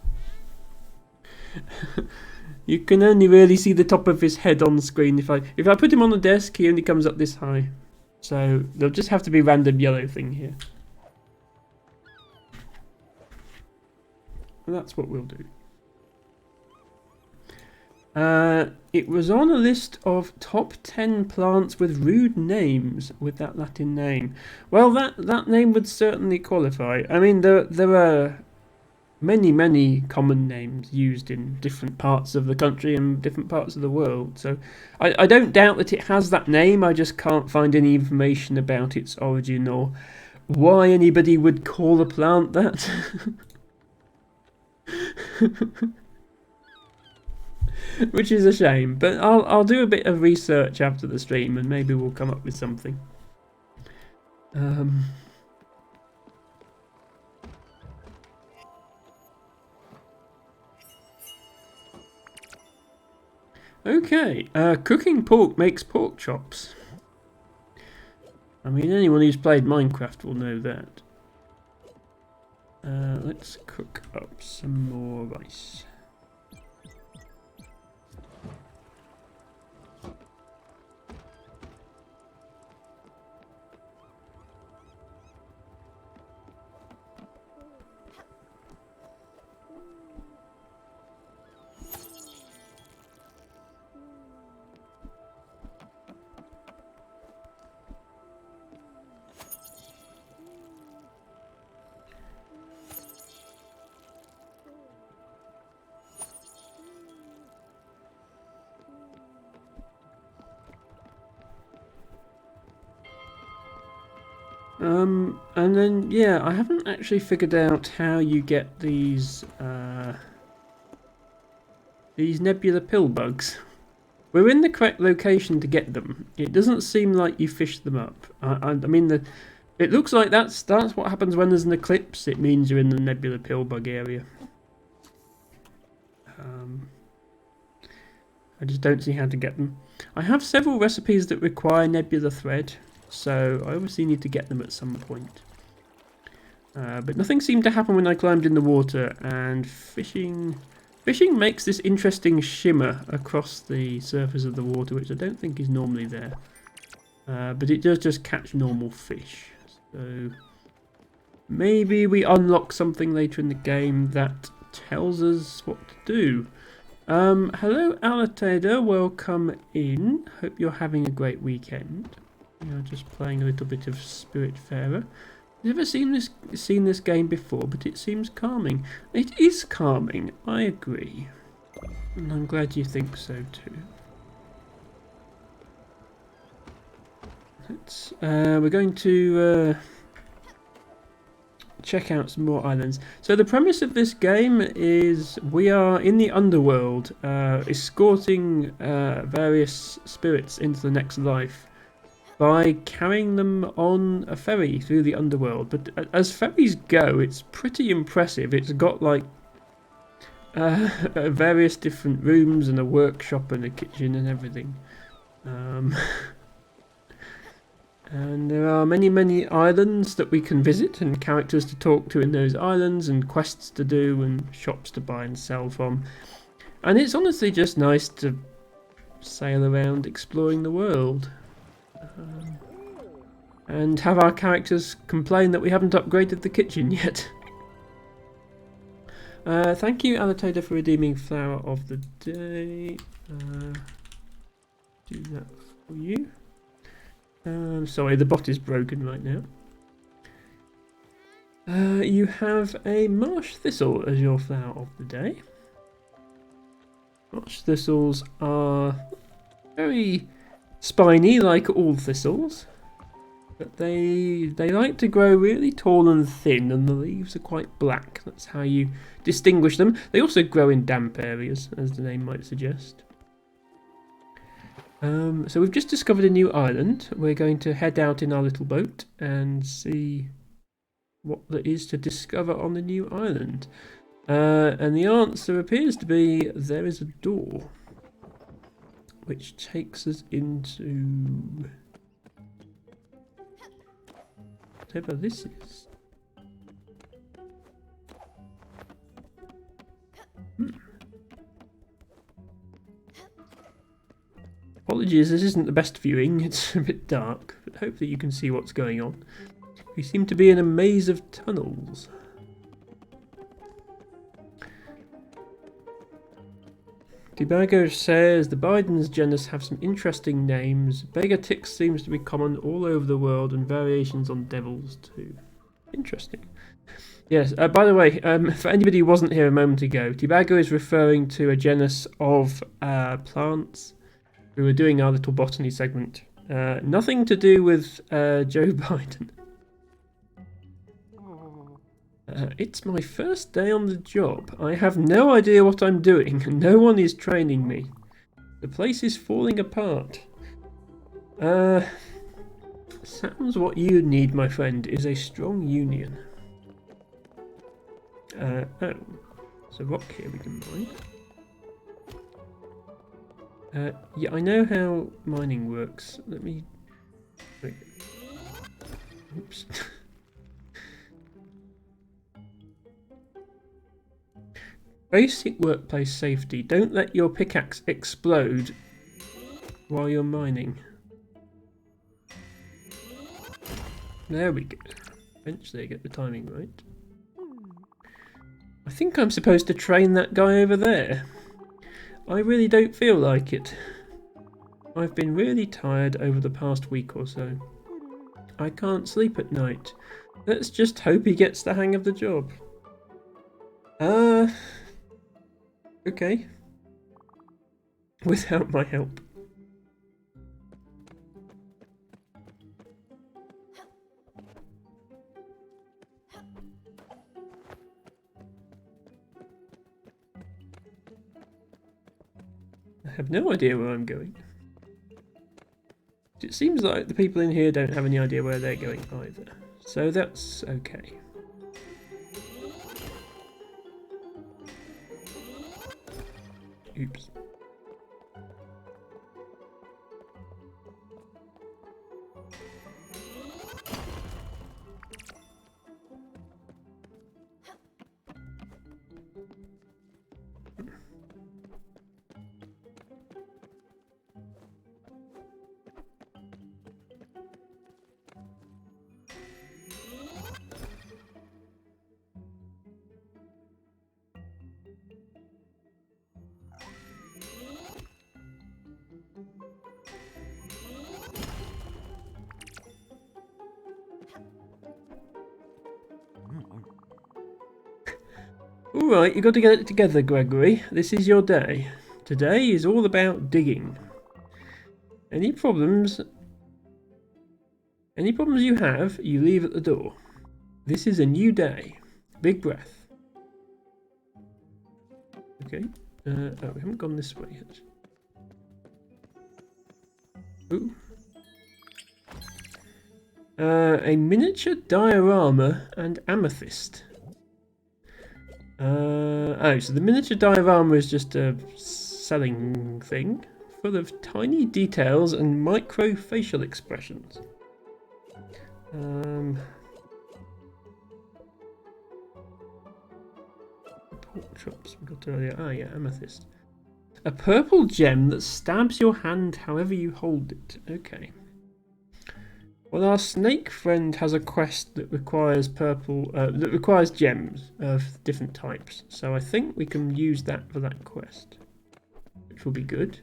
you can only really see the top of his head on screen. If I put him on the desk, he only comes up this high. So there'll just have to be a random yellow thing here. And that's what we'll do. It was on a list of top 10 plants with rude names with that Latin name. Well, that name would certainly qualify. I mean, there are many common names used in different parts of the country and different parts of the world. So I don't doubt that it has that name. I just can't find any information about its origin or why anybody would call a plant that. Which is a shame, but I'll do a bit of research after the stream and maybe we'll come up with something. Okay, cooking pork makes pork chops. I mean, anyone who's played Minecraft will know that. Let's cook up some more rice. And then, yeah, I haven't actually figured out how you get these nebula pill bugs. We're in the correct location to get them. It doesn't seem like you fish them up. I mean, it looks like that's what happens when there's an eclipse. It means you're in the nebula pill bug area. I just don't see how to get them. I have several recipes that require nebula thread, so I obviously need to get them at some point. But nothing seemed to happen when I climbed in the water, and fishing makes this interesting shimmer across the surface of the water, which I don't think is normally there. But it does just catch normal fish. So maybe we unlock something later in the game that tells us what to do. Hello Alatada, welcome in. Hope you're having a great weekend. You're just playing a little bit of Spiritfarer. Never seen this game before, but it seems calming. It is calming, I agree. And I'm glad you think so too. We're going to check out some more islands. So the premise of this game is we are in the underworld, escorting various spirits into the next life by carrying them on a ferry through the underworld. But as ferries go, it's pretty impressive. It's got like various different rooms and a workshop and a kitchen and everything. And there are many islands that we can visit and characters to talk to in those islands and quests to do and shops to buy and sell from. And it's honestly just nice to sail around exploring the world. And have our characters complain that we haven't upgraded the kitchen yet. Thank you, Alatada, for redeeming Flower of the Day. Do that for you. Sorry, the bot is broken right now. You have a marsh thistle as your flower of the day. Marsh thistles are very spiny, like all thistles, but they like to grow really tall and thin, and the leaves are quite black. That's how you distinguish them. They also grow in damp areas, as the name might suggest. So we've just discovered a new island. We're going to head out in our little boat and see what there is to discover on the new island. And the answer appears to be there is a door, which takes us into whatever this is. Apologies, this isn't the best viewing, it's a bit dark, but hopefully you can see what's going on. We seem to be in a maze of tunnels. Debago says the Biden's genus have some interesting names. Begotix seems to be common all over the world and variations on devils too. Interesting. Yes, by the way, for anybody who wasn't here a moment ago, Debago is referring to a genus of plants. We were doing our little botany segment. Nothing to do with Joe Biden. It's my first day on the job. I have no idea what I'm doing, and no one is training me. The place is falling apart. Sounds what you need, my friend, is a strong union. Oh, there's a rock here we can mine. Yeah, I know how mining works. Let me... Wait. Oops. Basic workplace safety. Don't let your pickaxe explode while you're mining. There we go. Eventually I get the timing right. I think I'm supposed to train that guy over there. I really don't feel like it. I've been really tired over the past week or so. I can't sleep at night. Let's just hope he gets the hang of the job. Okay. Without my help. I have no idea where I'm going. It seems like the people in here don't have any idea where they're going either. So that's okay. Oops. Alright, you got to get it together, Gregory. This is your day. Today is all about digging. Any problems you have, you leave at the door. This is a new day. Big breath. Okay. Oh, we haven't gone this way yet. Ooh. A miniature diorama and amethyst. Oh, so the miniature diorama is just a selling thing full of tiny details and micro facial expressions. Pork chops we got earlier. Ah, yeah, amethyst. A purple gem that stabs your hand however you hold it. Okay. Well, our snake friend has a quest that requires gems of different types. So I think we can use that for that quest, which will be good.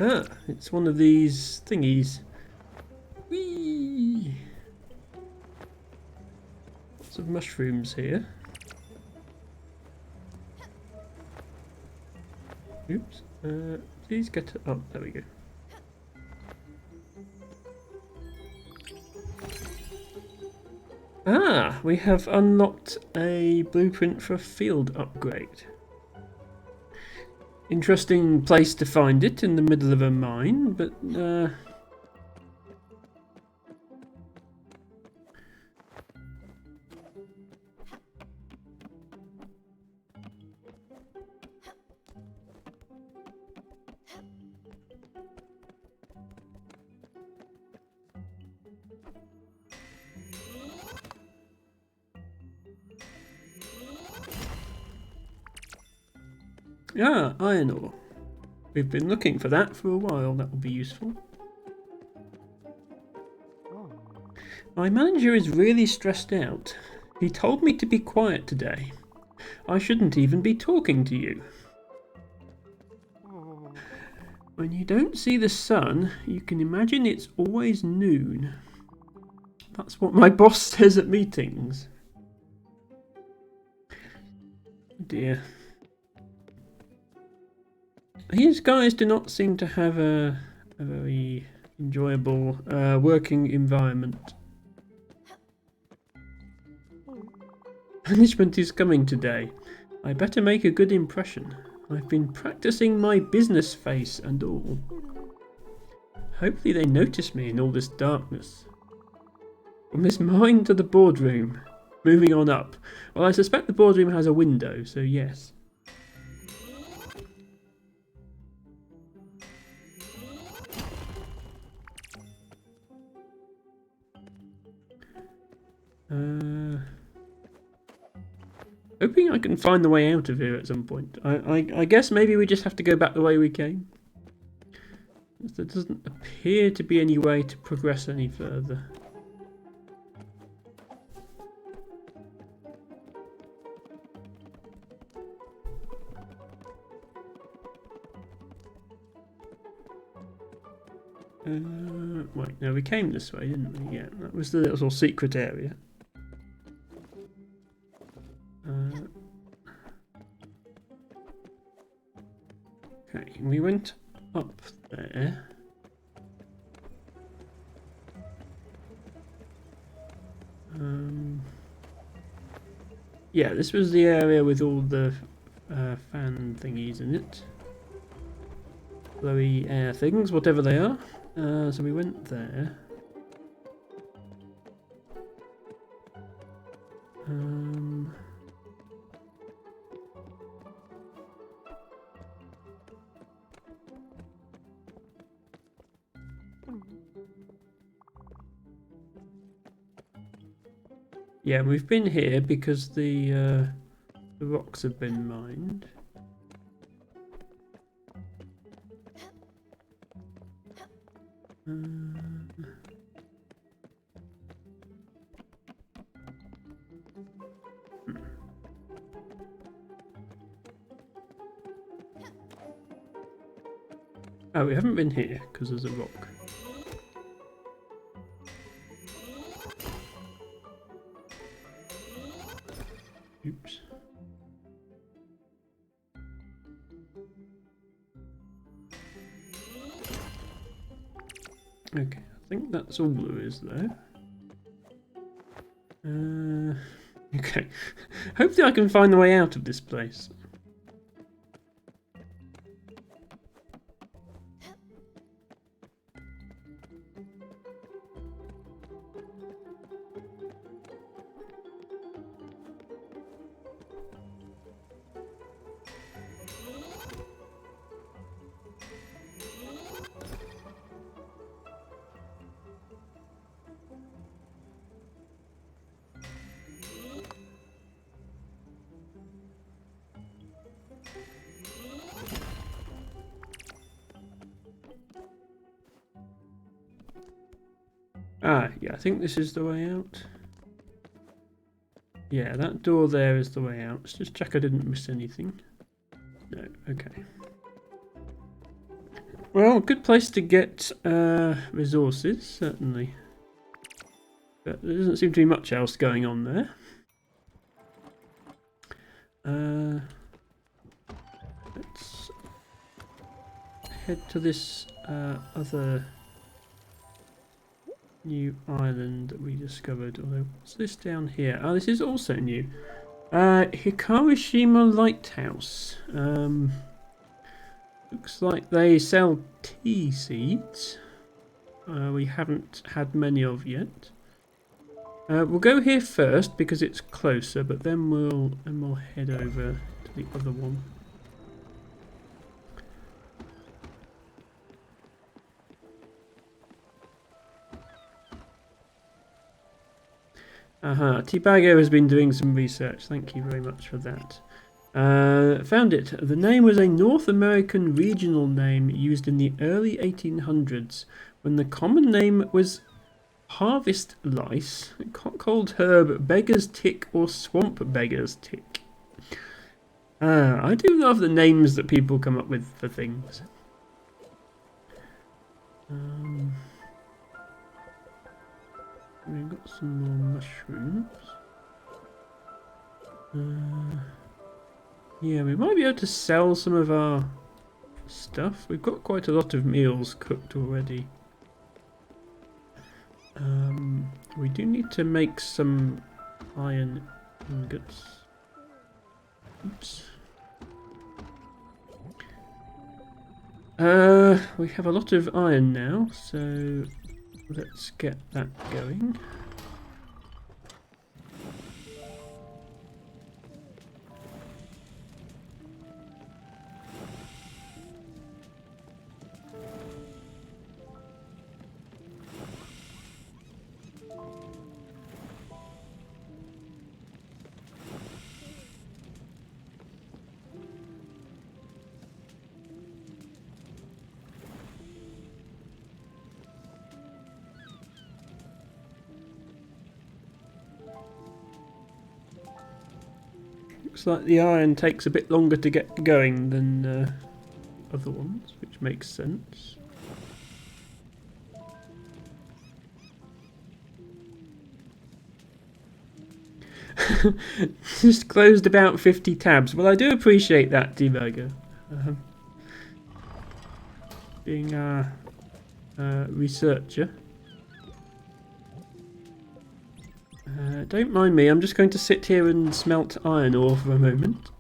Ah, it's one of these thingies. Whee! Lots of mushrooms here. Oops. Please get to... Oh, there we go. Ah, we have unlocked a blueprint for a field upgrade. Interesting place to find it in the middle of a mine, but yeah, iron ore. We've been looking for that for a while. That will be useful. My manager is really stressed out. He told me to be quiet today. I shouldn't even be talking to you. When you don't see the sun, you can imagine it's always noon. That's what my boss says at meetings. Dear. These guys do not seem to have a very enjoyable working environment. Punishment is coming today. I better make a good impression. I've been practicing my business face and all. Hopefully they notice me in all this darkness. From this mine to the boardroom. Moving on up. Well, I suspect the boardroom has a window, so yes. Hoping I can find the way out of here at some point. I guess maybe we just have to go back the way we came. There doesn't appear to be any way to progress any further. Wait, no, we came this way, didn't we? Yeah, that was the little secret area. Okay, we went up there. Yeah, this was the area with all the fan thingies in it. Blowy air things, whatever they are. So we went there. Yeah, we've been here because the rocks have been mined. Oh, we haven't been here because there's a rock. Oops. Okay, I think that's all there is there. Okay. Hopefully I can find the way out of this place. Ah, yeah, I think this is the way out. Yeah, that door there is the way out. Let's just check I didn't miss anything. No, okay. Well, good place to get resources, certainly. But there doesn't seem to be much else going on there. Let's head to this other new island that we discovered. Although, what's this down here? Oh, this is also new. Hikarishima Lighthouse. Looks like they sell tea seeds. We haven't had many of yet. We'll go here first because it's closer, but then we'll head over to the other one. Aha, Teabago has been doing some research. Thank you very much for that. Found it. The name was a North American regional name used in the early 1800s when the common name was harvest lice, cockcrolled herb, beggar's tick, or swamp beggar's tick. I do love the names that people come up with for things. We've got some more mushrooms. Yeah, we might be able to sell some of our stuff. We've got quite a lot of meals cooked already. We do need to make some iron ingots. Oops. We have a lot of iron now, so let's get that going. Looks like the iron takes a bit longer to get going than other ones, which makes sense. Just closed about 50 tabs. Well, I do appreciate that, Deburger. Being a researcher. Don't mind me, I'm just going to sit here and smelt iron ore for a moment.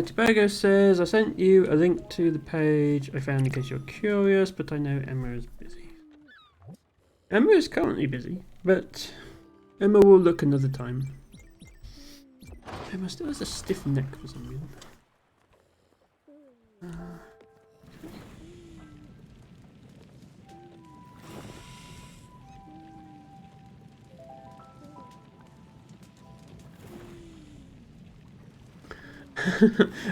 Tobago says, I sent you a link to the page I found in case you're curious, but I know Emma is busy. Emma is currently busy, but Emma will look another time. Emma still has a stiff neck for some reason.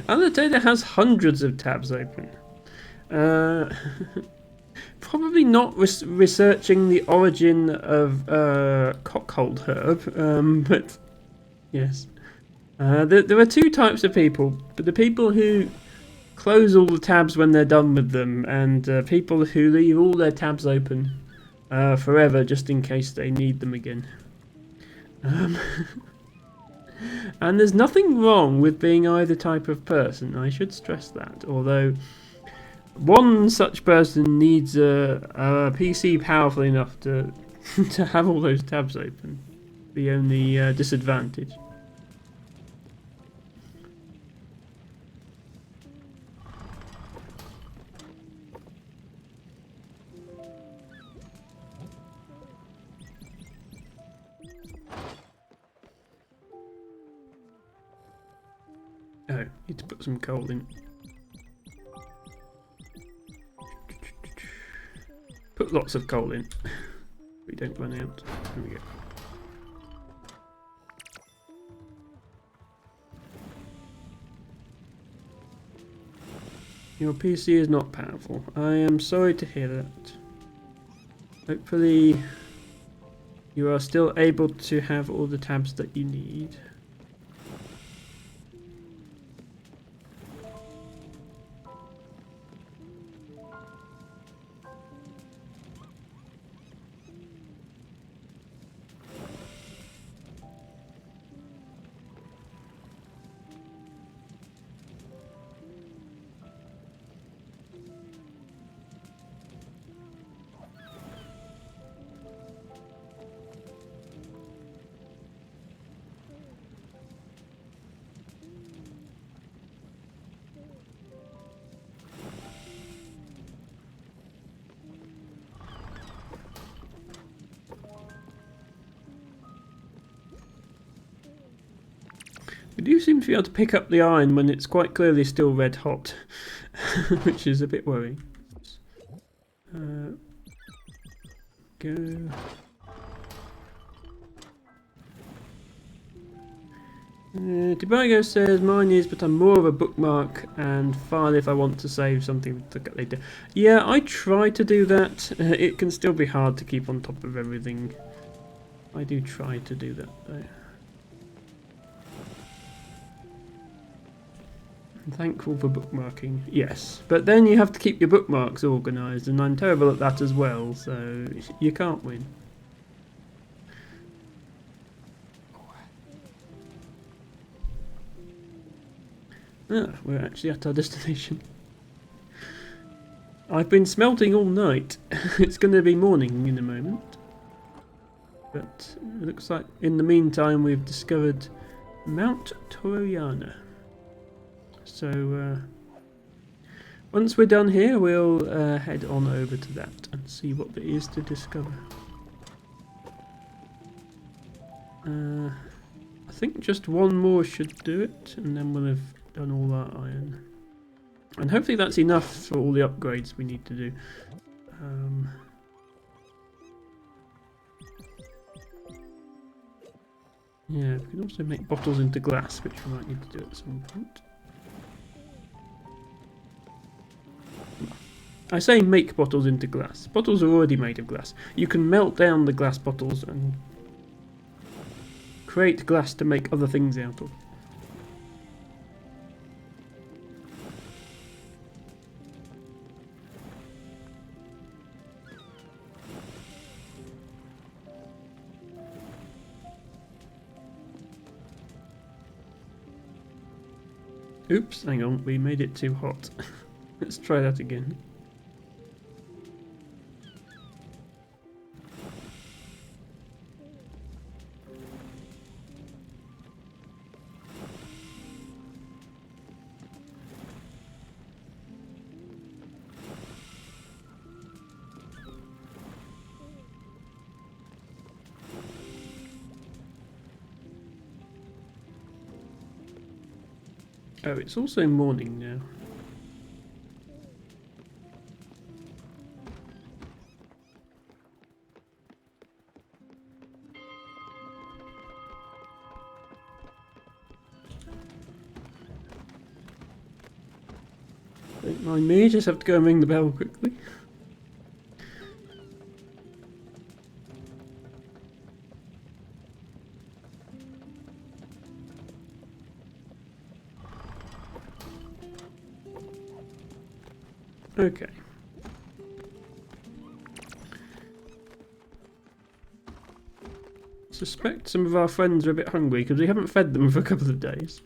Undertale has hundreds of tabs open. Probably not researching the origin of Cockhold Herb, but yes. There are two types of people. The people who close all the tabs when they're done with them, and people who leave all their tabs open forever just in case they need them again. And there's nothing wrong with being either type of person, I should stress that, although one such person needs a PC powerful enough to to have all those tabs open. The only disadvantage. Oh, need to put some coal in. Put lots of coal in. We don't run out. There we go. Your PC is not powerful. I am sorry to hear that. Hopefully you are still able to have all the tabs that you need. We do seem to be able to pick up the iron when it's quite clearly still red hot, which is a bit worrying. Go. Debago says, mine is, but I'm more of a bookmark and file if I want to save something to look at later. Yeah, I try to do that. It can still be hard to keep on top of everything. I do try to do that though. I'm thankful for bookmarking, yes. But then you have to keep your bookmarks organised, and I'm terrible at that as well, so you can't win. Ah, we're actually at our destination. I've been smelting all night. It's going to be morning in a moment. But it looks like in the meantime we've discovered Mount Toroyana. So once we're done here, we'll head on over to that and see what there is to discover. I think just one more should do it, and then we'll have done all our iron. And hopefully that's enough for all the upgrades we need to do. Yeah, we can also make bottles into glass, which we might need to do at some point. I say make bottles into glass. Bottles are already made of glass. You can melt down the glass bottles and create glass to make other things out of. Oops, hang on, we made it too hot. Let's try that again. Oh, it's also morning now. Don't mind me, just have to go and ring the bell quickly. Okay. Suspect some of our friends are a bit hungry because we haven't fed them for a couple of days.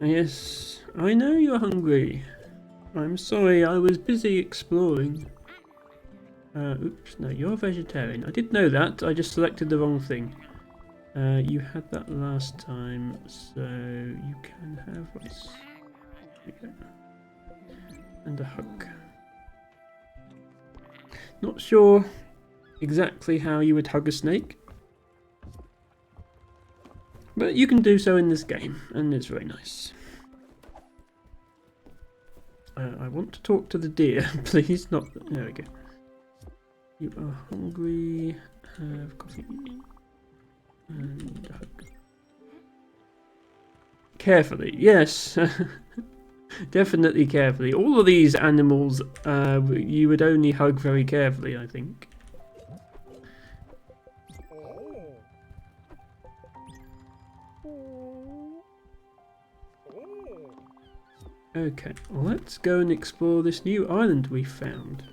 Yes, I know you're hungry. I'm sorry, I was busy exploring. Oops, no, you're a vegetarian. I did know that, I just selected the wrong thing. You had that last time, so you can have rice. There you go. And a hook. Not sure exactly how you would hug a snake, but you can do so in this game, and it's very nice. I want to talk to the deer, please. Not there we go. You are hungry. Have coffee and a hug. Carefully, yes. Definitely carefully. All of these animals, you would only hug very carefully, I think. Okay, well, let's go and explore this new island we found.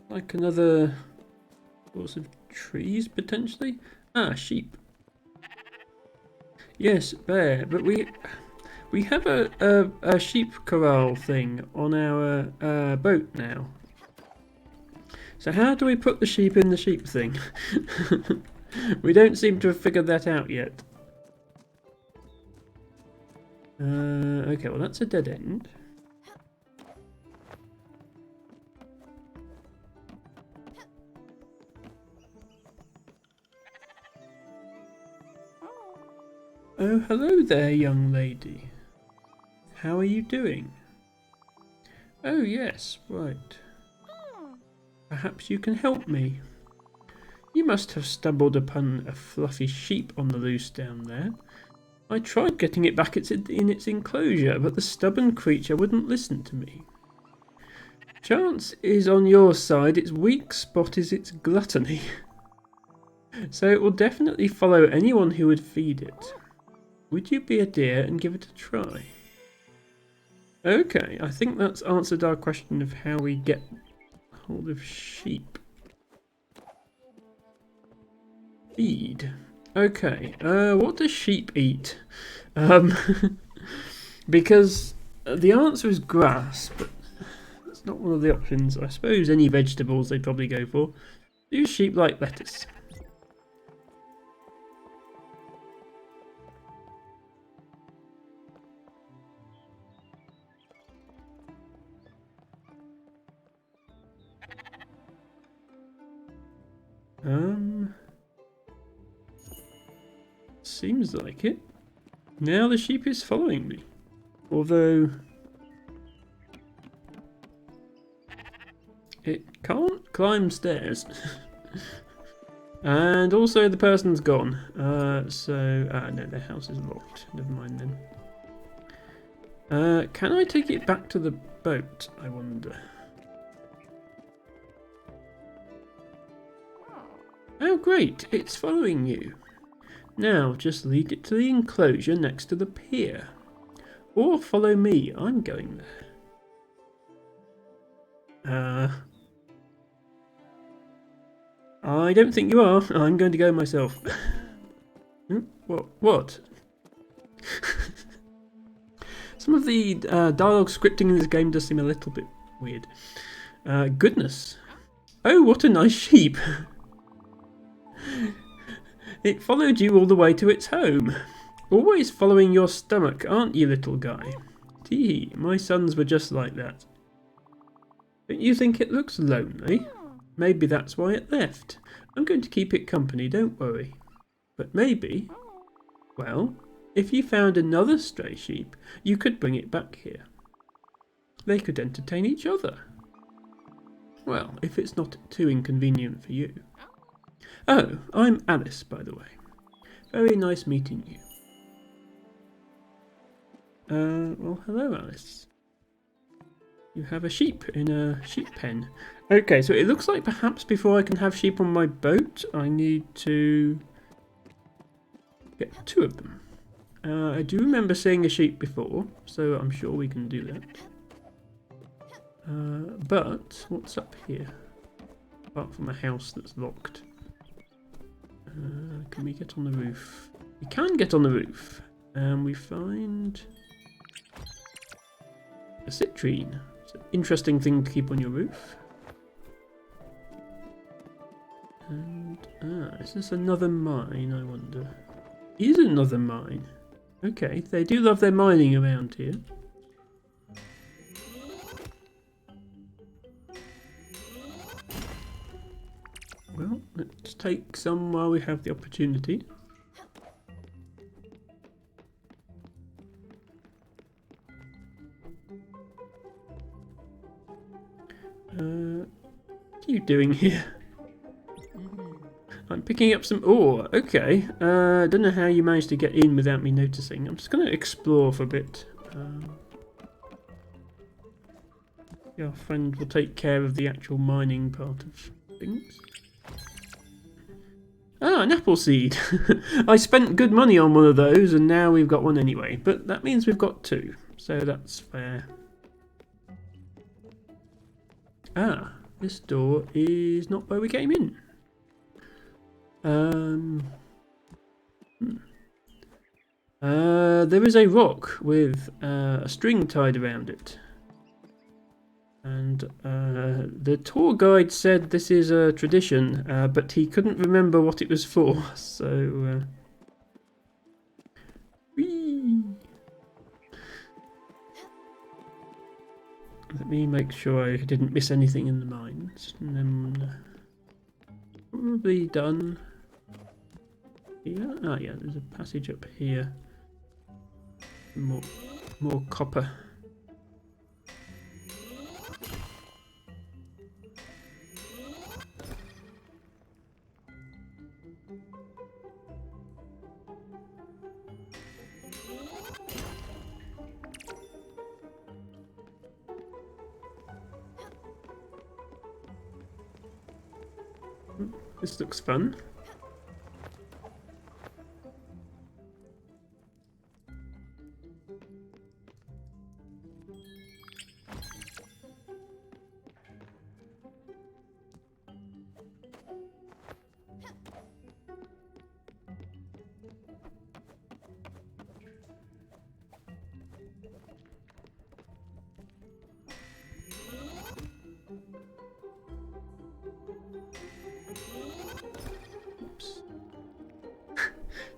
Like another sorts of trees potentially. Ah, sheep. Yes, bear. But we have a sheep corral thing on our boat now. So how do we put the sheep in the sheep thing? We don't seem to have figured that out yet. Okay, well that's a dead end. Oh, hello there, young lady. How are you doing? Oh, yes, right. Perhaps you can help me. You must have stumbled upon a fluffy sheep on the loose down there. I tried getting it back in its enclosure, but the stubborn creature wouldn't listen to me. Chance is on your side, its weak spot is its gluttony. So it will definitely follow anyone who would feed it. Would you be a dear and give it a try? Okay, I think that's answered our question of how we get hold of sheep. Feed. Okay, what does sheep eat? Because the answer is grass, but that's not one of the options. I suppose any vegetables they'd probably go for. Do sheep like lettuce? Seems like it. Now the sheep is following me. Although it can't climb stairs. And also the person's gone. No, their house is locked. Never mind then. Can I take it back to the boat, I wonder? Oh great, it's following you. Now just lead it to the enclosure next to the pier. Or follow me, I'm going there. I don't think you are. I'm going to go myself. What? Some of the dialogue scripting in this game does seem a little bit weird. Goodness. Oh, what a nice sheep. It followed you all the way to its home. Always following your stomach, aren't you, little guy? Tee, my sons were just like that. Don't you think it looks lonely? Maybe that's why it left. I'm going to keep it company, don't worry. But maybe, well, if you found another stray sheep, you could bring it back here. They could entertain each other. Well, if it's not too inconvenient for you. Oh, I'm Alice, by the way. Very nice meeting you. Well, hello, Alice. You have a sheep in a sheep pen. Okay, so it looks like perhaps before I can have sheep on my boat, I need to get 2 of them. I do remember seeing a sheep before, so I'm sure we can do that. But what's up here? Apart from a house that's locked. Can we get on the roof? We can get on the roof. And we find a citrine. It's an interesting thing to keep on your roof. And is this another mine, I wonder? Is another mine? Okay, they do love their mining around here. Well, let's take some while we have the opportunity. What are you doing here? I'm picking up some ore. Okay. Don't know how you managed to get in without me noticing. I'm just going to explore for a bit. Your friend will take care of the actual mining part of things. Ah, an apple seed. I spent good money on one of those and now we've got one anyway. But that means we've got 2. So that's fair. Ah, this door is not where we came in. There is a rock with a string tied around it. And the tour guide said this is a tradition, but he couldn't remember what it was for, so... whee! Let me make sure I didn't miss anything in the mines. And then probably done here. Ah yeah, there's a passage up here. More copper. This looks fun.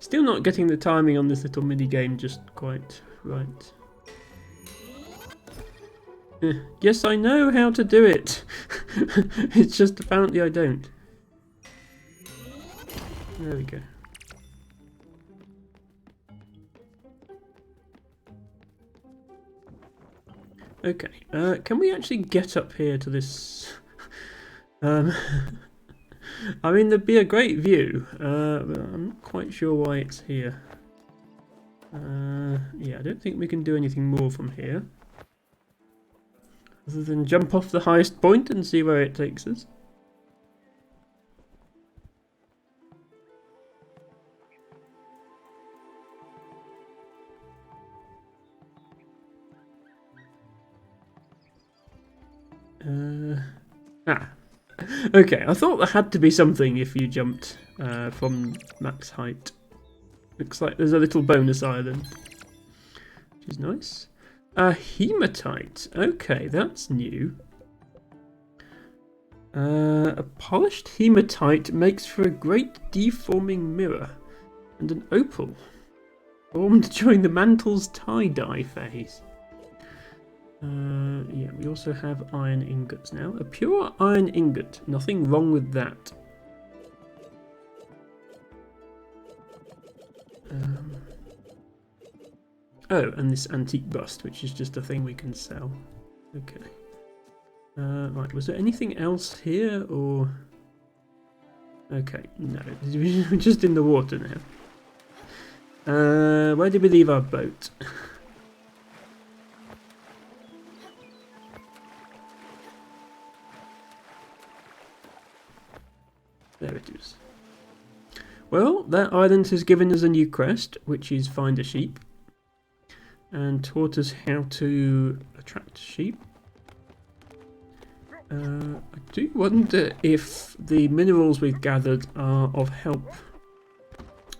Still not getting the timing on this little mini game just quite right. Yes, I know how to do it. It's just apparently I don't. There we go. Okay, can we actually get up here to this? I mean, there'd be a great view, but I'm not quite sure why it's here. Yeah, I don't think we can do anything more from here. Other than jump off the highest point and see where it takes us. Okay, I thought there had to be something if you jumped from max height. Looks like there's a little bonus island, which is nice. Hematite. Okay, that's new. A polished hematite makes for a great deforming mirror and an opal, formed during the mantle's tie-dye phase. Yeah, we also have iron ingots now. A pure iron ingot. Nothing wrong with that. Oh, and this antique bust, which is just a thing we can sell. Okay. Right, was there anything else here, or... Okay, no. We're just in the water now. Where did we leave our boat? There it is. Well, that island has given us a new quest, which is find a sheep, and taught us how to attract sheep. I do wonder if the minerals we've gathered are of help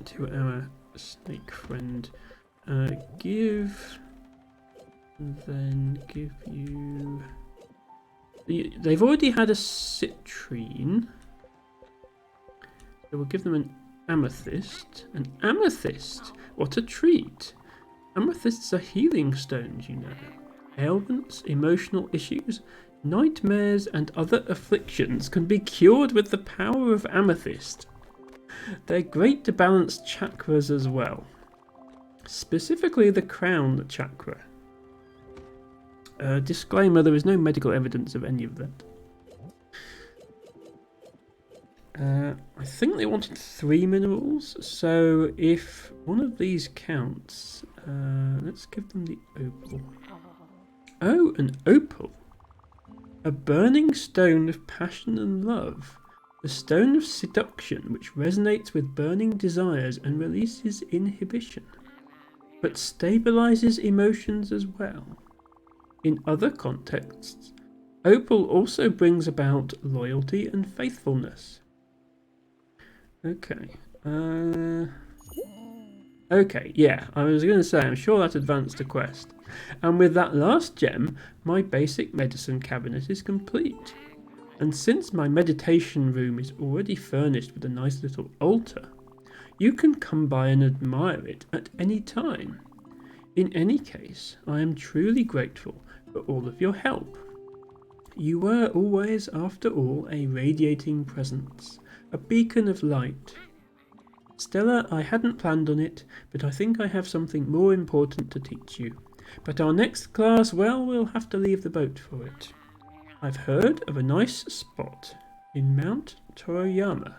to our snake friend. Give you... Theyve already had a citrine. So we'll give them an amethyst. An amethyst? What a treat! Amethysts are healing stones, you know. Ailments, emotional issues, nightmares and other afflictions can be cured with the power of amethyst. They're great to balance chakras as well. Specifically the crown chakra. Disclaimer, there is no medical evidence of any of that. I think they wanted 3 minerals, so if one of these counts, let's give them the opal. Oh, an opal. A burning stone of passion and love. The stone of seduction which resonates with burning desires and releases inhibition, but stabilizes emotions as well. In other contexts, opal also brings about loyalty and faithfulness. Okay. Okay, yeah, I was going to say, I'm sure that advanced a quest. And with that last gem, my basic medicine cabinet is complete. And since my meditation room is already furnished with a nice little altar, you can come by and admire it at any time. In any case, I am truly grateful for all of your help. You were always, after all, a radiating presence. A beacon of light. Stella, I hadn't planned on it, but I think I have something more important to teach you. But our next class, well, we'll have to leave the boat for it. I've heard of a nice spot in Mount Toroyama,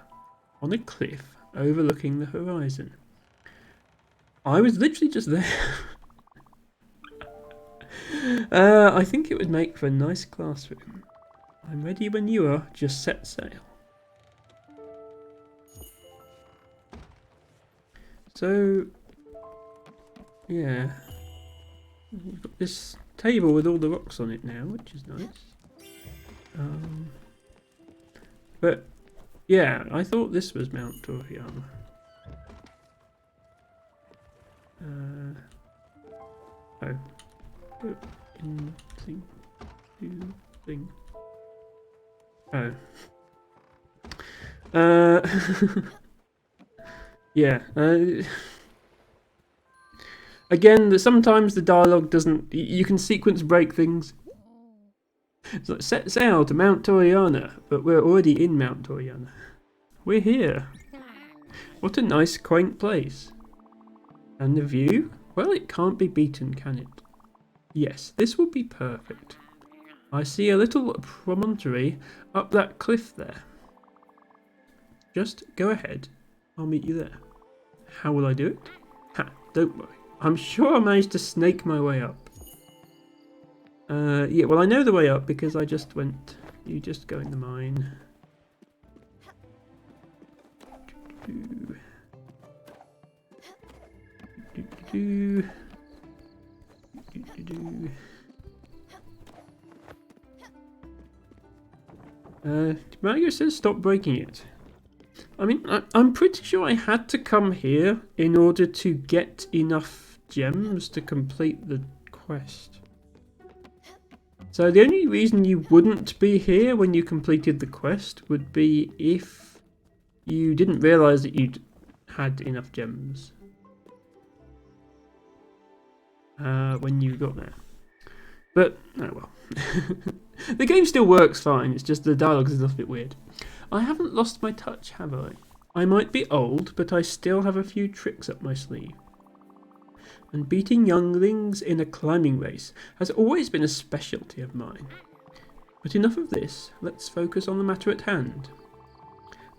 on a cliff overlooking the horizon. I was literally just there. I think it would make for a nice classroom. I'm ready when you are, just set sail. So, yeah. We've got this table with all the rocks on it now, which is nice. But, yeah, I thought this was Mount Toriyama. In thing. Do thing. Oh. Yeah. Again, sometimes the dialogue doesn't. You can sequence break things. So set sail to Mount Toriyama, but we're already in Mount Toriyama. We're here. What a nice, quaint place. And the view? Well, it can't be beaten, can it? Yes, this will be perfect. I see a little promontory up that cliff there. Just go ahead. I'll meet you there. How will I do it? Ha, don't worry. I'm sure I managed to snake my way up. Yeah, well I know the way up because I just went... You just go in the mine. Mario says stop breaking it. I mean, I'm pretty sure I had to come here in order to get enough gems to complete the quest. So the only reason you wouldn't be here when you completed the quest would be if you didn't realise that you'd had enough gems when you got there. But, oh well. The game still works fine, it's just the dialogue is a little bit weird. I haven't lost my touch, have I? I might be old, but I still have a few tricks up my sleeve. And beating younglings in a climbing race has always been a specialty of mine. But enough of this, let's focus on the matter at hand.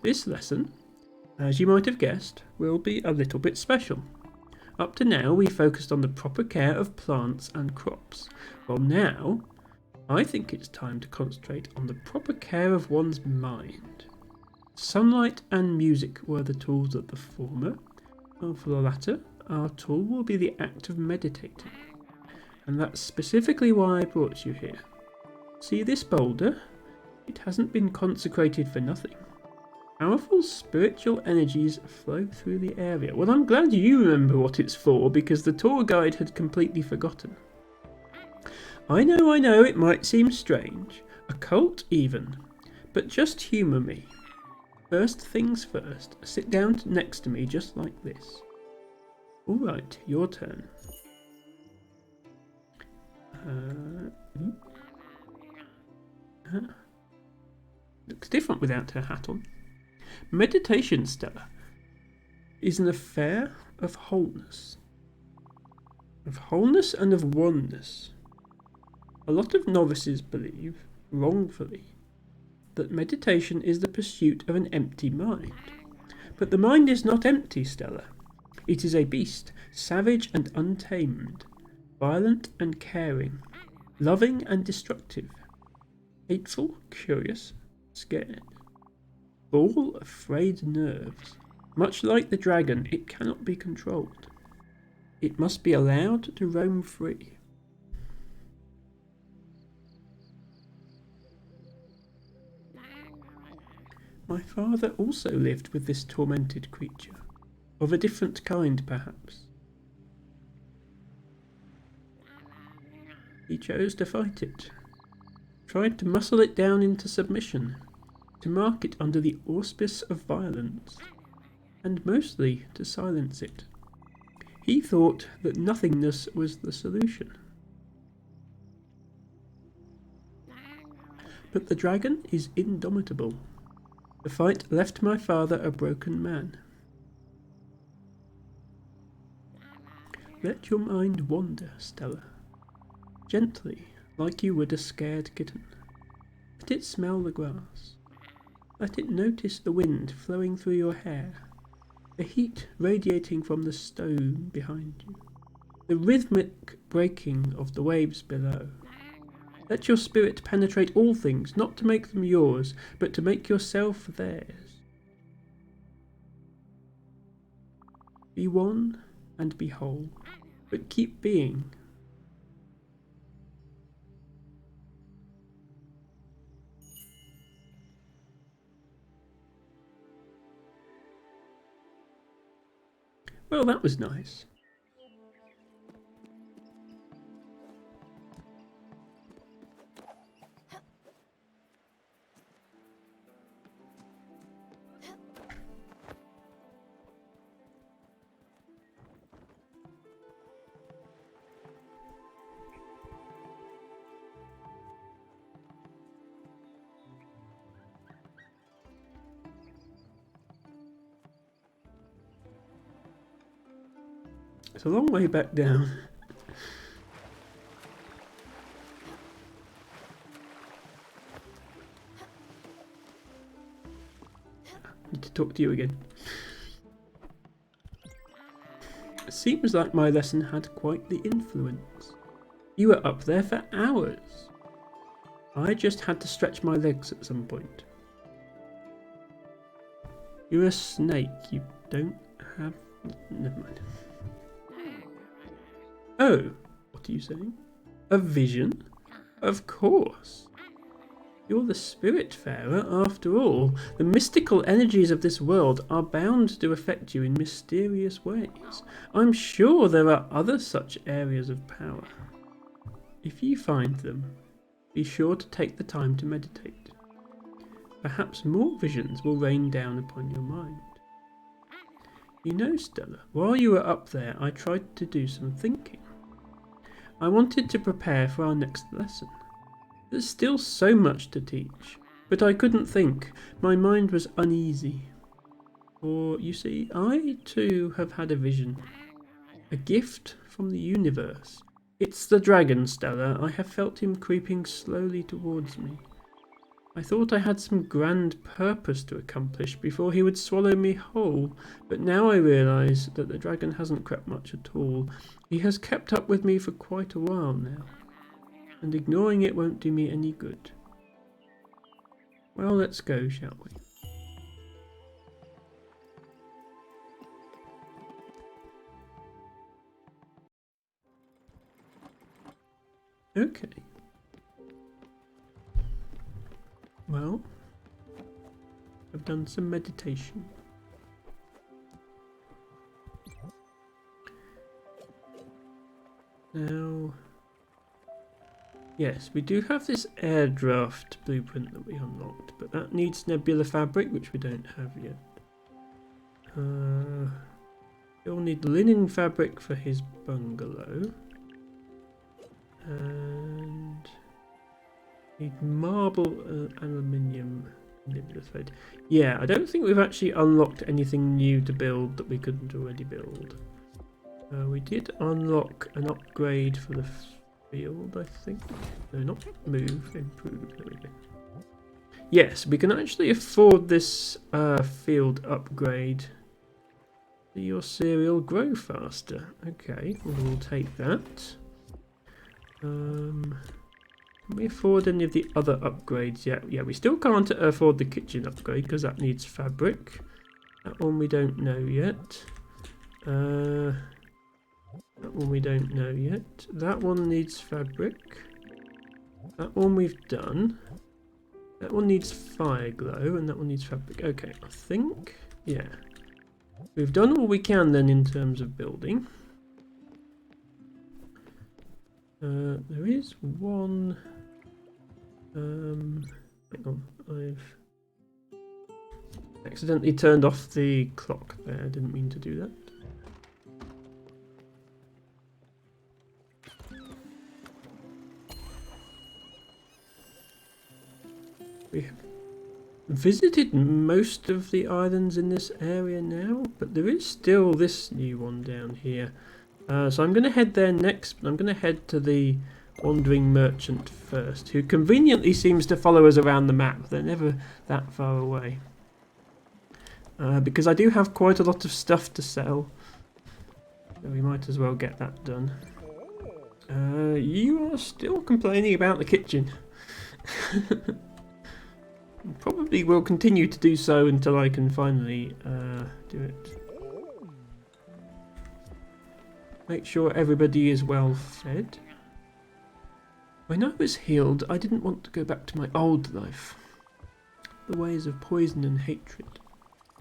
This lesson, as you might have guessed, will be a little bit special. Up to now, we focused on the proper care of plants and crops. Well now, I think it's time to concentrate on the proper care of one's mind. Sunlight and music were the tools of the former, and for the latter, our tool will be the act of meditating. And that's specifically why I brought you here. See this boulder? It hasn't been consecrated for nothing. Powerful spiritual energies flow through the area. Well, I'm glad you remember what it's for, because the tour guide had completely forgotten. I know, it might seem strange, occult even, but just humour me. First things first, sit down next to me just like this. Alright, your turn. Looks different without her hat on. Meditation, Stella, is an affair of wholeness. Of wholeness and of oneness. A lot of novices believe, wrongfully, that meditation is the pursuit of an empty mind. But the mind is not empty, Stella. It is a beast, savage and untamed, violent and caring, loving and destructive, hateful, curious, scared. All frayed nerves. Much like the dragon, it cannot be controlled. It must be allowed to roam free. My father also lived with this tormented creature, of a different kind perhaps. He chose to fight it, tried to muscle it down into submission, to mark it under the auspice of violence, and mostly to silence it. He thought that nothingness was the solution. But the dragon is indomitable. The fight left my father a broken man. Let your mind wander, Stella. Gently, like you would a scared kitten. Let it smell the grass. Let it notice the wind flowing through your hair, the heat radiating from the stone behind you, the rhythmic breaking of the waves below. Let your spirit penetrate all things, not to make them yours, but to make yourself theirs. Be one and be whole, but keep being. Well, that was nice. It's a long way back down. Need to talk to you again. It seems like my lesson had quite the influence. You were up there for hours. I just had to stretch my legs at some point. You're a snake. You don't have... Never mind. Oh, what are you saying? A vision? Of course. You're the Spiritfarer after all. The mystical energies of this world are bound to affect you in mysterious ways. I'm sure there are other such areas of power. If you find them, be sure to take the time to meditate. Perhaps more visions will rain down upon your mind. You know, Stella, while you were up there, I tried to do some thinking. I wanted to prepare for our next lesson. There's still so much to teach, but I couldn't think. My mind was uneasy. For, you see, I too have had a vision. A gift from the universe. It's the dragon, Stella. I have felt him creeping slowly towards me. I thought I had some grand purpose to accomplish before he would swallow me whole, but now I realise that the dragon hasn't crept much at all. He has kept up with me for quite a while now, and ignoring it won't do me any good. Well, let's go, shall we? Okay. Well, I've done some meditation. Now, yes, we do have this air draft blueprint that we unlocked, but that needs nebula fabric, which we don't have yet. You'll need linen fabric for his bungalow. And need marble, aluminium, nebula thread. Yeah, I don't think we've actually unlocked anything new to build that we couldn't already build. We did unlock an upgrade for the field, I think. No, not move, improve. There we go. Yes, we can actually afford this field upgrade. Your cereal grow faster. Okay, we'll take that. Can we afford any of the other upgrades yet? Yeah, we still can't afford the kitchen upgrade because that needs fabric. That one we don't know yet. That one we don't know yet. That one needs fabric. That one we've done. That one needs fire glow and that one needs fabric. Okay, I think, yeah. We've done all we can then in terms of building. There is one... hang on, I've accidentally turned off the clock there, I didn't mean to do that. We have visited most of the islands in this area now, but there is still this new one down here. So I'm going to head there next, but I'm going to head to the Wandering Merchant first, who conveniently seems to follow us around the map. They're never that far away. Because I do have quite a lot of stuff to sell, so we might as well get that done. You are still complaining about the kitchen. Probably will continue to do so until I can finally do it. Make sure everybody is well fed. When I was healed, I didn't want to go back to my old life. The ways of poison and hatred.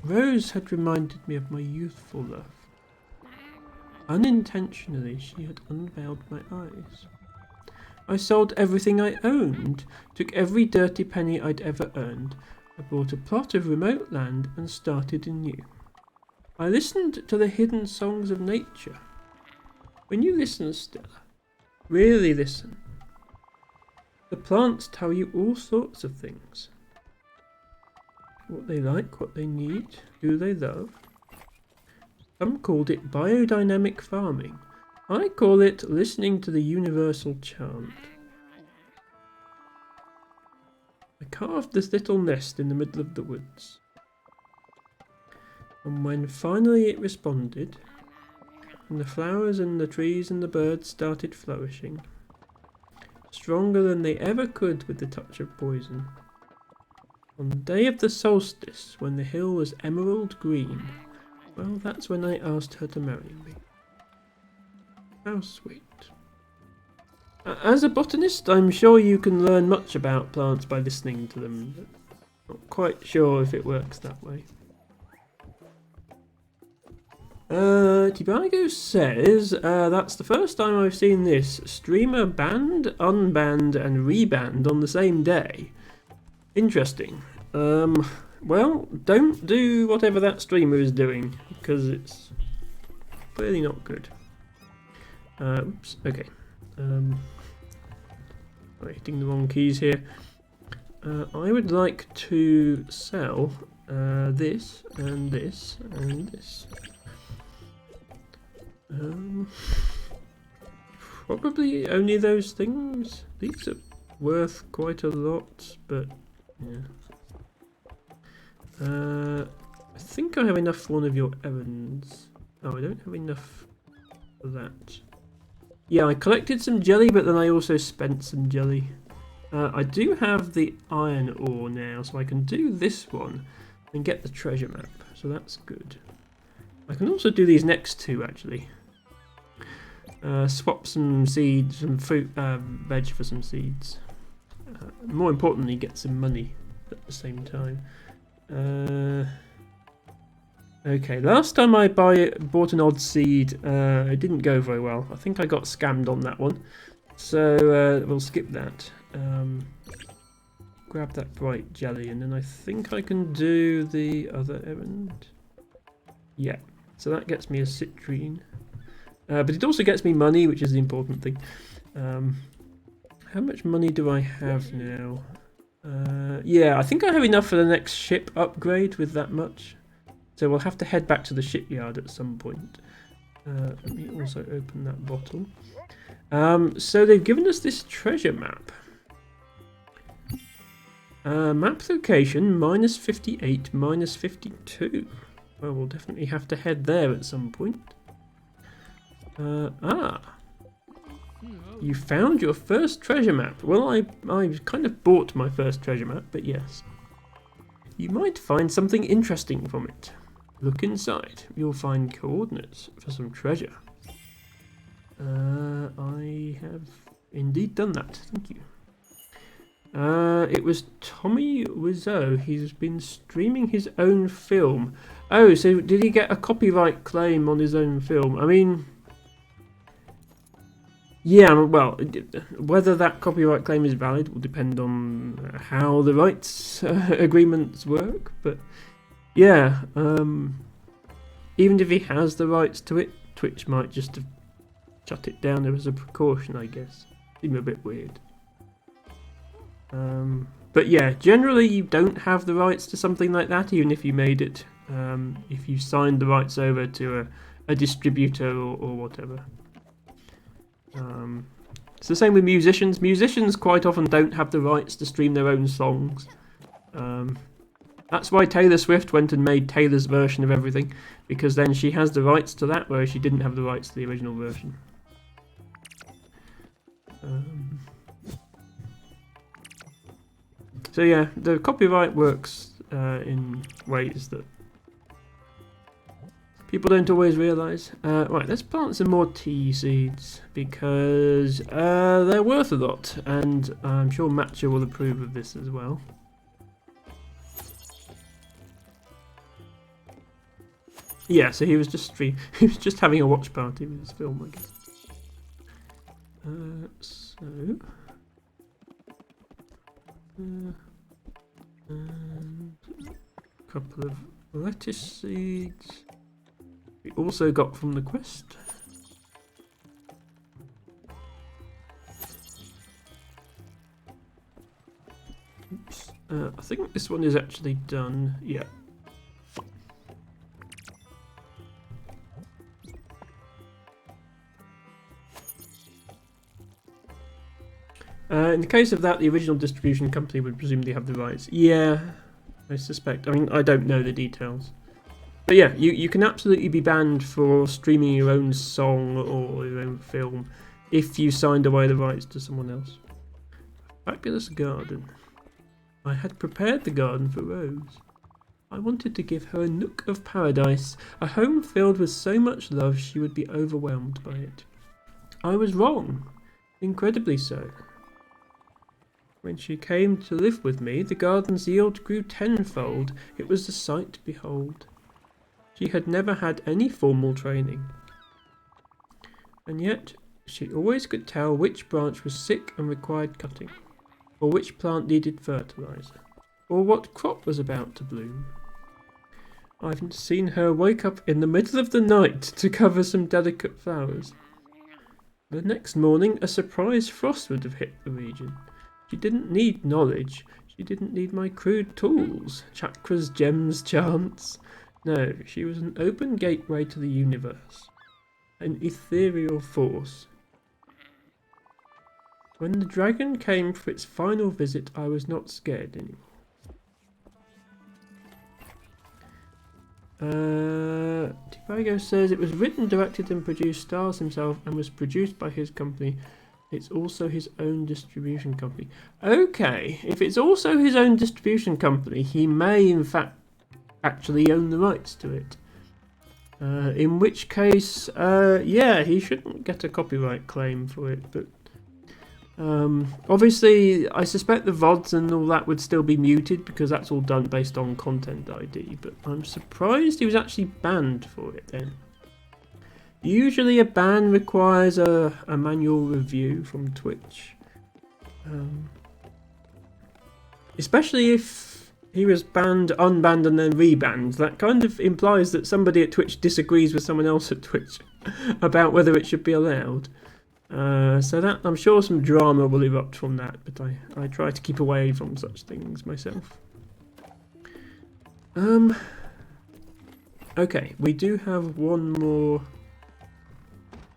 Rose had reminded me of my youthful love. Unintentionally, she had unveiled my eyes. I sold everything I owned, took every dirty penny I'd ever earned. I bought a plot of remote land and started anew. I listened to the hidden songs of nature. When you listen, Stella, really listen. The plants tell you all sorts of things. What they like, what they need, who they love. Some called it biodynamic farming. I call it listening to the universal chant. I carved this little nest in the middle of the woods. And when finally it responded, and the flowers and the trees and the birds started flourishing, stronger than they ever could with the touch of poison, on the day of the solstice, when the hill was emerald green, well, that's when I asked her to marry me. How sweet. As a botanist, I'm sure you can learn much about plants by listening to them, but not quite sure if it works that way. Tibago says, that's the first time I've seen this. Streamer banned, unbanned and rebanned on the same day. Interesting. Well, don't do whatever that streamer is doing, because it's clearly not good. Oops, okay. I'm hitting the wrong keys here. I would like to sell this and this and this. Probably only those things. These are worth quite a lot, but yeah. I think I have enough for one of your errands. Oh, I don't have enough for that. Yeah, I collected some jelly, but then I also spent some jelly. I do have the iron ore now, so I can do this one and get the treasure map. So that's good. I can also do these next two, actually. Swap some seeds, some fruit, veg for some seeds. More importantly, get some money at the same time. Okay, last time I bought an odd seed, it didn't go very well. I think I got scammed on that one. So we'll skip that. Grab that bright jelly, and then I think I can do the other errand. Yeah, so that gets me a citrine. But it also gets me money, which is the important thing. How much money do I have now? Yeah, I think I have enough for the next ship upgrade with that much. So we'll have to head back to the shipyard at some point. Let me also open that bottle. So they've given us this treasure map. Map location, -58, -52. Well, we'll definitely have to head there at some point. You found your first treasure map. Well, I kind of bought my first treasure map, but yes. You might find something interesting from it. Look inside. You'll find coordinates for some treasure. I have indeed done that. Thank you. It was Tommy Wiseau. He's been streaming his own film. Oh, so did he get a copyright claim on his own film? I mean... yeah, well, whether that copyright claim is valid will depend on how the rights agreements work, but yeah, even if he has the rights to it, Twitch might just have shut it down as a precaution, I guess. Seems a bit weird. But yeah, generally you don't have the rights to something like that, even if you made it, if you signed the rights over to a distributor or whatever. It's the same with musicians. Musicians quite often don't have the rights to stream their own songs. That's why Taylor Swift went and made Taylor's version of everything, because then she has the rights to that, whereas she didn't have the rights to the original version. So yeah, the copyright works in ways that people don't always realise. Right, let's plant some more tea seeds because they're worth a lot, and I'm sure Matcha will approve of this as well. Yeah, so he was just having a watch party with his film, I guess. And a couple of lettuce seeds. We also got from the quest. Oops. I think this one is actually done. Yeah. In the case of that, the original distribution company would presumably have the rights. Yeah, I suspect. I mean, I don't know the details. But yeah, you can absolutely be banned for streaming your own song or your own film if you signed away the rights to someone else. Fabulous garden. I had prepared the garden for Rose. I wanted to give her a nook of paradise, a home filled with so much love she would be overwhelmed by it. I was wrong, incredibly so. When she came to live with me, the garden's yield grew tenfold. It was a sight to behold. She had never had any formal training. And yet, she always could tell which branch was sick and required cutting, or which plant needed fertilizer, or what crop was about to bloom. I've seen her wake up in the middle of the night to cover some delicate flowers. The next morning, a surprise frost would have hit the region. She didn't need knowledge. She didn't need my crude tools, chakras, gems, chants. No, she was an open gateway to the universe. An ethereal force. When the dragon came for its final visit, I was not scared anymore. Tibago says it was written, directed and produced, stars himself, and was produced by his company. It's also his own distribution company. Okay, if it's also his own distribution company, he may in fact actually own the rights to it. In which case, yeah, he shouldn't get a copyright claim for it, but obviously I suspect the VODs and all that would still be muted because that's all done based on content ID, but I'm surprised he was actually banned for it then. Usually a ban requires a manual review from Twitch. Especially if he was banned, unbanned and then rebanned. That kind of implies that somebody at Twitch disagrees with someone else at Twitch about whether it should be allowed. So that I'm sure some drama will erupt from that, but I try to keep away from such things myself. Okay, we do have one more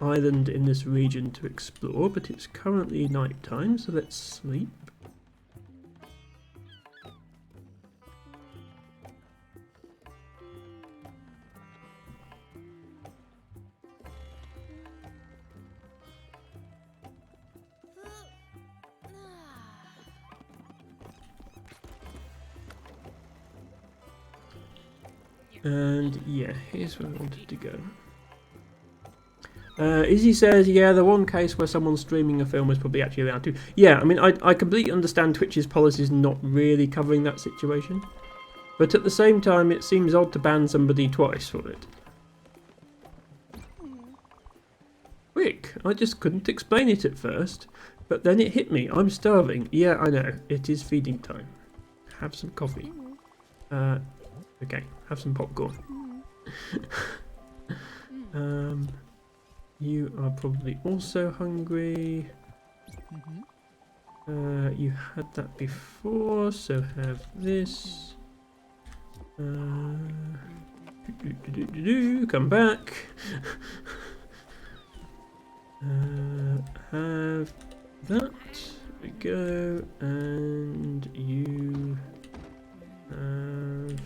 island in this region to explore, but it's currently night time, so let's sleep. And yeah, here's where I wanted to go. Izzy says, yeah, the one case where someone's streaming a film is probably actually allowed to. Yeah, I mean, I completely understand Twitch's policies not really covering that situation. But at the same time, it seems odd to ban somebody twice for it. Quick, I just couldn't explain it at first. But then it hit me, I'm starving. Yeah, I know, it is feeding time. Have some coffee. Okay, have some popcorn. You are probably also hungry. You had that before, so have this. Come back. Have that. There we go. And you have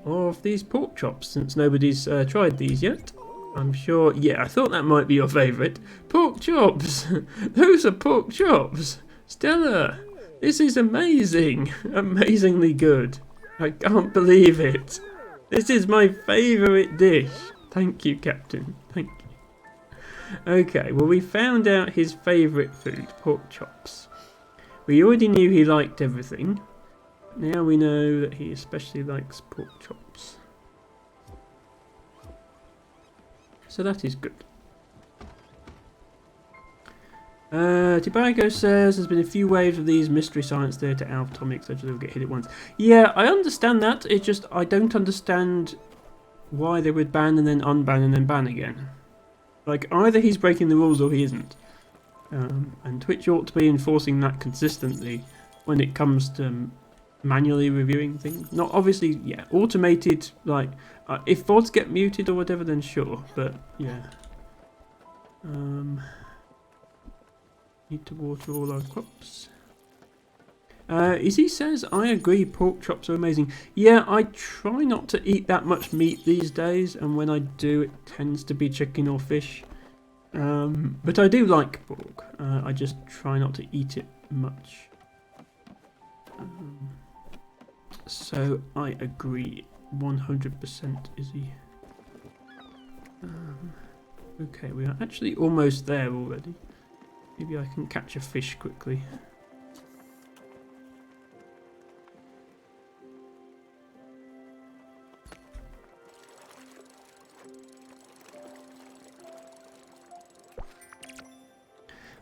all of these pork chops, since nobody's tried these yet. I'm sure, yeah, I thought that might be your favourite. Pork chops! Those are pork chops! Stella, this is amazing! Amazingly good. I can't believe it. This is my favourite dish. Thank you, Captain. Thank you. Okay, well, we found out his favourite food, pork chops. We already knew he liked everything. Now we know that he especially likes pork chops. So that is good. Tibago says there's been a few waves of these mystery science theatre alptomics, so they'll get hit at once. Yeah, I understand that. It's just I don't understand why they would ban and then unban and then ban again. Like, either he's breaking the rules or he isn't. And Twitch ought to be enforcing that consistently when it comes to manually reviewing things. Not obviously, yeah, automated, like, if VODs get muted or whatever, then sure, but yeah. Need to water all our crops. Izzy says, I agree, pork chops are amazing. Yeah, I try not to eat that much meat these days, and when I do, it tends to be chicken or fish. But I do like pork. I just try not to eat it much. So I agree 100%, Izzy. Okay, we are actually almost there already. Maybe I can catch a fish quickly.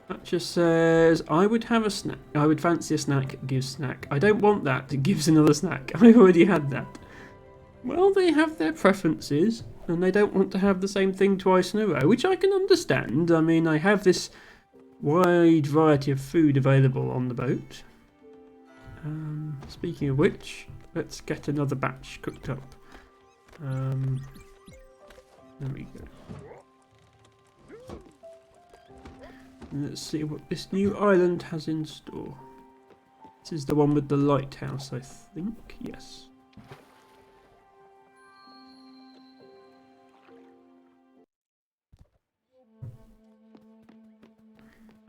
That just says, I would have a snack. I would fancy a snack, gives snack. I don't want that, it gives another snack. I've already had that. Well, they have their preferences, and they don't want to have the same thing twice in a row, which I can understand. I mean, I have this wide variety of food available on the boat. Speaking of which, let's get another batch cooked up. There we go. Let's see what this new island has in store. This is the one with the lighthouse, I think. Yes.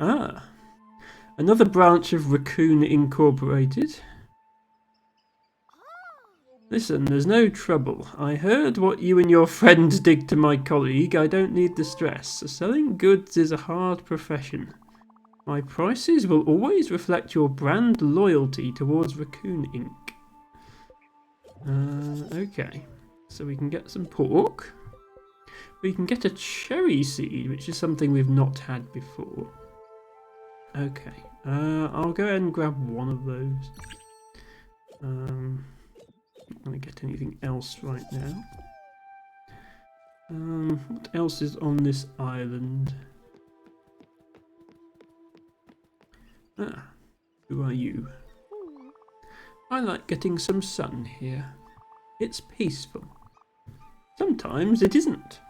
Ah, another branch of Raccoon Incorporated. Listen, there's no trouble. I heard what you and your friend did to my colleague. I don't need the stress. Selling goods is a hard profession. My prices will always reflect your brand loyalty towards Raccoon Inc. Okay, so we can get some pork. We can get a cherry seed, which is something we've not had before. Okay, I'll go ahead and grab one of those. Not going to get anything else right now. What else is on this island? Ah, who are you? I like getting some sun here. It's peaceful. Sometimes it isn't.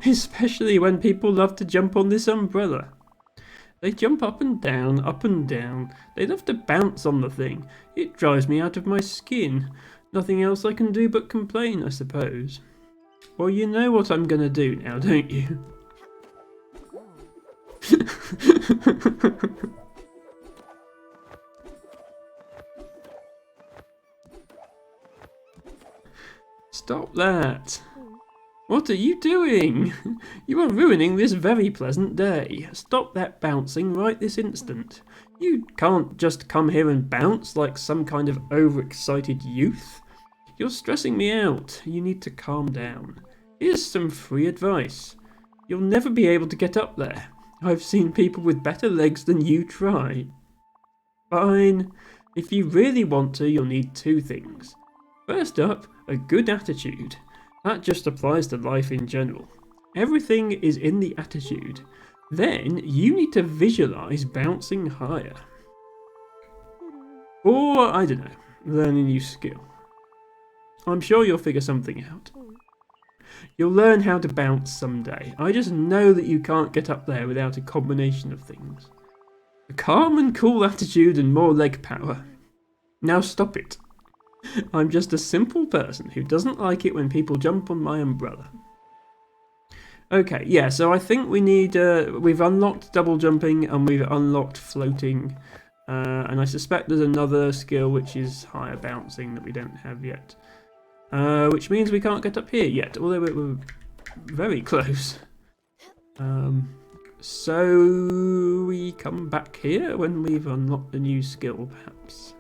Especially when people love to jump on this umbrella. They jump up and down, up and down. They love to bounce on the thing. It drives me out of my skin. Nothing else I can do but complain, I suppose. Well, you know what I'm gonna do now, don't you? Stop that. What are you doing? You are ruining this very pleasant day. Stop that bouncing right this instant. You can't just come here and bounce like some kind of overexcited youth. You're stressing me out. You need to calm down. Here's some free advice. You'll never be able to get up there. I've seen people with better legs than you try. Fine. If you really want to, you'll need two things. First up, a good attitude. That just applies to life in general. Everything is in the attitude. Then you need to visualize bouncing higher. Or, I don't know, learn a new skill. I'm sure you'll figure something out. You'll learn how to bounce someday. I just know that you can't get up there without a combination of things. A calm and cool attitude and more leg power. Now stop it. I'm just a simple person who doesn't like it when people jump on my umbrella. Okay, yeah, so I think we need, we've unlocked double jumping and we've unlocked floating. And I suspect there's another skill which is higher bouncing that we don't have yet. which means we can't get up here yet, although we're very close. So we come back here when we've unlocked a new skill, perhaps.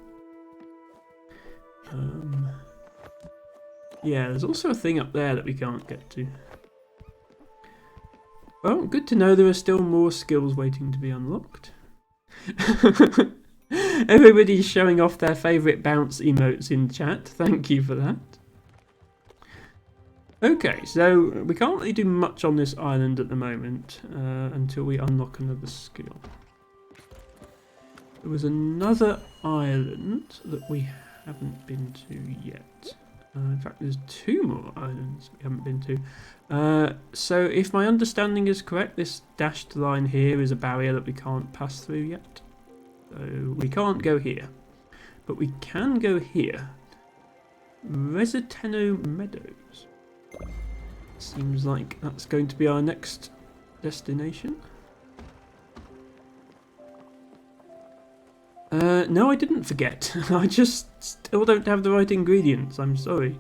Yeah, there's also a thing up there that we can't get to. Well, good to know there are still more skills waiting to be unlocked. Everybody's showing off their favourite bounce emotes in chat. Thank you for that. Okay, so we can't really do much on this island at the moment until we unlock another skill. There was another island that we haven't been to yet. In fact, there's 2 more islands we haven't been to. So if my understanding is correct, this dashed line here is a barrier that we can't pass through yet. So we can't go here. But we can go here. Reseteno Meadows. Seems like that's going to be our next destination. No, I didn't forget. I just still don't have the right ingredients. I'm sorry.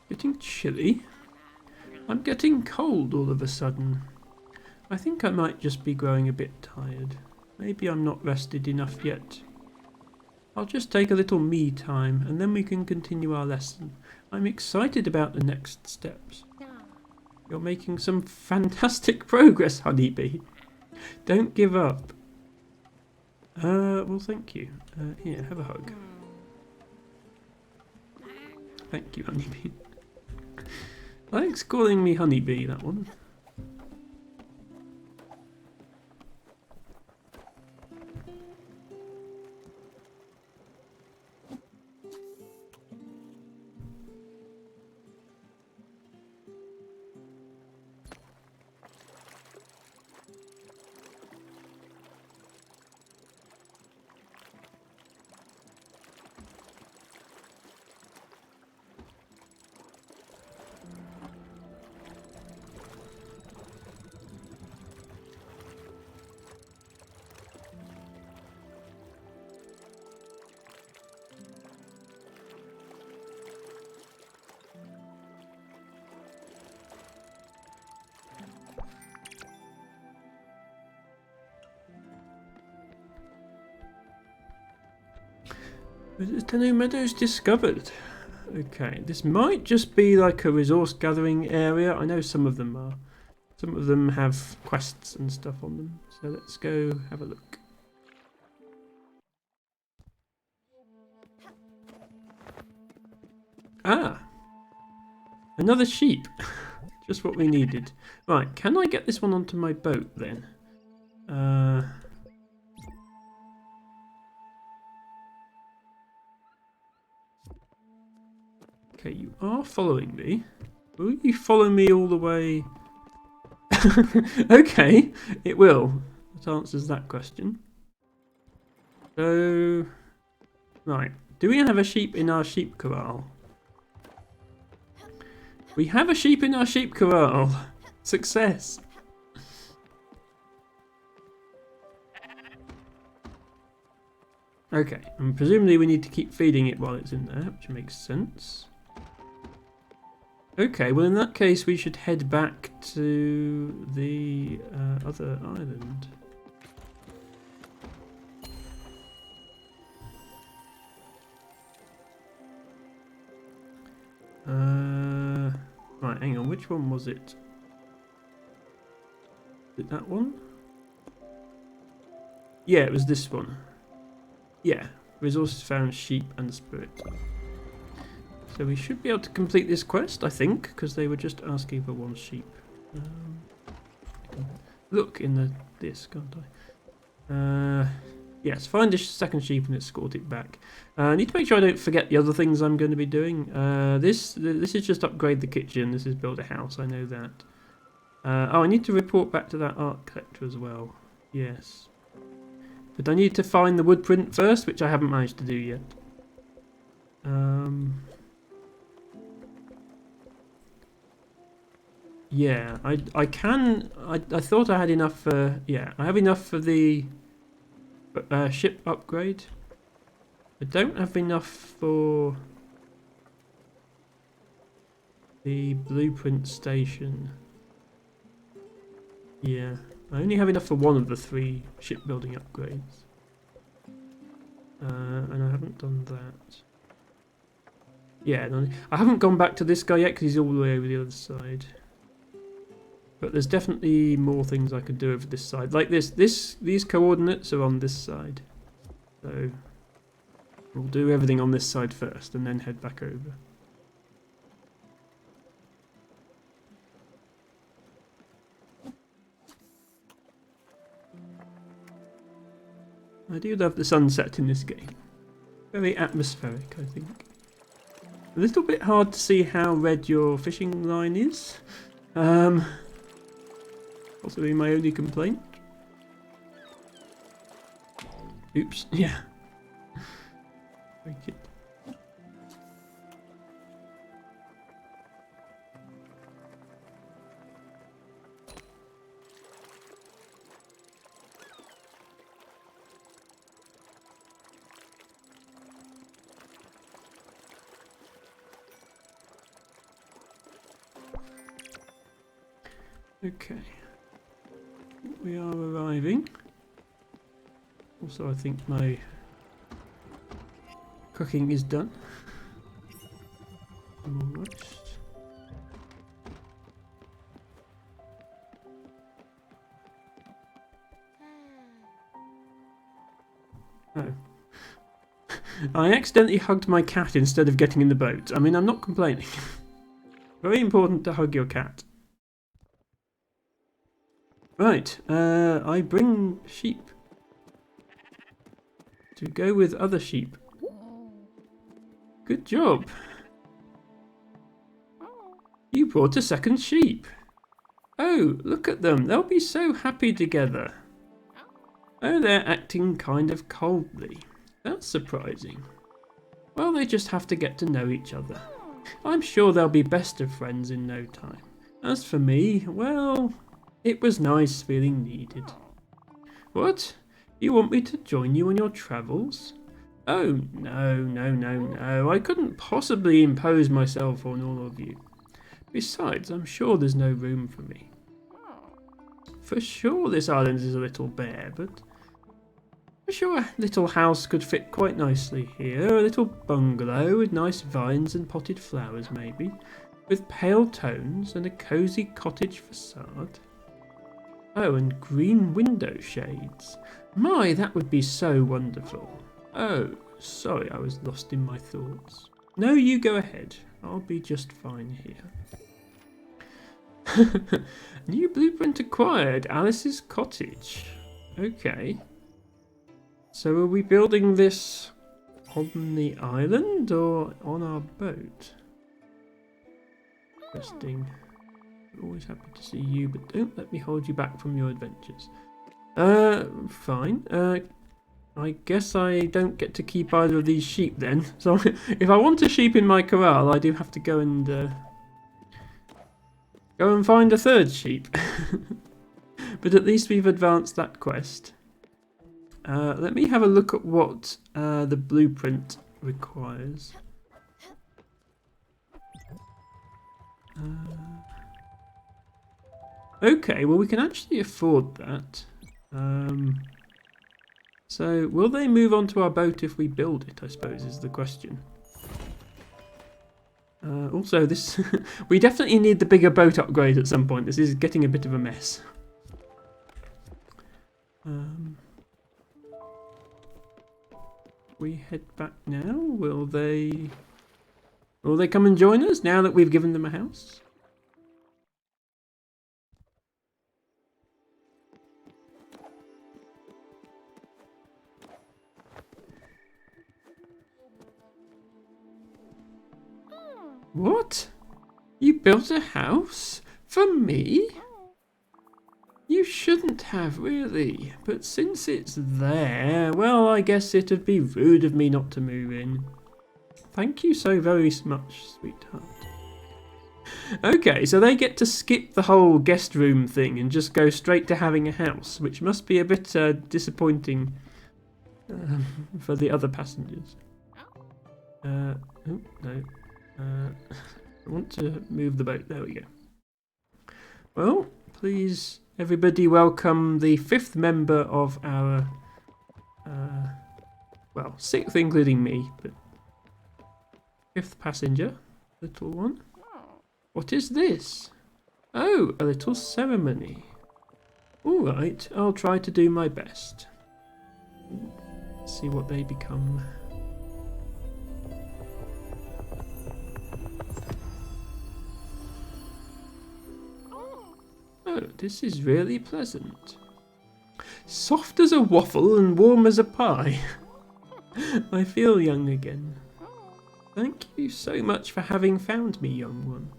Getting chilly. I'm getting cold all of a sudden. I think I might just be growing a bit tired. Maybe I'm not rested enough yet. I'll just take a little me time and then we can continue our lesson. I'm excited about the next steps. You're making some fantastic progress, Honeybee. Don't give up. Well, thank you. Here, have a hug. Thank you, Honeybee. Thanks for calling me Honeybee, that one. Reseteno Meadows discovered. Okay, this might just be like a resource gathering area. I know some of them are. Some of them have quests and stuff on them. So let's go have a look. Ah! Another sheep. Just what we needed. Right, can I get this one onto my boat then? Okay, you are following me. Will you follow me all the way? Okay, it will. That answers that question. So, right. Do we have a sheep in our sheep corral? We have a sheep in our sheep corral. Success. Okay, and presumably we need to keep feeding it while it's in there, which makes sense. Okay, well in that case we should head back to the other island. Right, hang on, which one was it? Is it that one? Yeah, it was this one. Yeah, resources found, sheep and spirit. So we should be able to complete this quest, I think, because they were just asking for 1 sheep. I can look in the this, can't I? Yes, find a second sheep and escort it back. I need to make sure I don't forget the other things I'm going to be doing. This is just upgrade the kitchen. This is build a house. I know that. Oh, I need to report back to that art collector as well. Yes. But I need to find the wood print first, which I haven't managed to do yet. Yeah, I can. I thought I had enough for. Yeah, I have enough for the ship upgrade. I don't have enough for the blueprint station. Yeah, I only have enough for one of the 3 shipbuilding upgrades. And I haven't done that. Yeah, no, I haven't gone back to this guy yet because he's all the way over the other side. But there's definitely more things I could do over this side. Like these coordinates are on this side. So we'll do everything on this side first and then head back over. I do love the sunset in this game. Very atmospheric, I think. A little bit hard to see how red your fishing line is. Possibly my only complaint. Oops, yeah. Break it. Okay. We are arriving. Also, I think my cooking is done. Almost. Oh. I accidentally hugged my cat instead of getting in the boat. I mean, I'm not complaining. Very important to hug your cat. Right, I bring sheep to go with other sheep. Good job. You brought a second sheep. Oh, look at them. They'll be so happy together. Oh, they're acting kind of coldly. That's surprising. Well, they just have to get to know each other. I'm sure they'll be best of friends in no time. As for me, well... It was nice feeling needed. What? You want me to join you on your travels? Oh, no. I couldn't possibly impose myself on all of you. Besides, I'm sure there's no room for me. For sure this island is a little bare, but I'm sure a little house could fit quite nicely here. A little bungalow with nice vines and potted flowers, maybe, with pale tones and a cosy cottage facade. Oh, and green window shades. My, that would be so wonderful. Oh, sorry, I was lost in my thoughts. No, you go ahead. I'll be just fine here. New blueprint acquired. Alice's cottage. Okay. So are we building this on the island or on our boat? Interesting. Always happy to see you, but don't let me hold you back from your adventures. Fine. I guess I don't get to keep either of these sheep then. So if I want a sheep in my corral, I do have to go and find a third sheep. But at least we've advanced that quest. Let me have a look at what the blueprint requires. Okay, well we can actually afford that. So will they move onto our boat if we build it, I suppose, is the question. Also, this we definitely need the bigger boat upgrade at some point. This is getting a bit of a mess. We head back now. Will they come and join us now that we've given them a house? What? You built a house? For me? You shouldn't have, really. But since it's there, well, I guess it'd be rude of me not to move in. Thank you so very much, sweetheart. Okay, so they get to skip the whole guest room thing and just go straight to having a house, which must be a bit disappointing for the other passengers. Oh, no. I want to move the boat. There we go. Well, please, everybody welcome the 5th member of our... well, 6th including me, but 5th passenger, little one. What is this? Oh, a little ceremony. Alright, I'll try to do my best. Let's see what they become. Oh, this is really pleasant. Soft as a waffle and warm as a pie. I feel young again. Thank you so much for having found me, young one.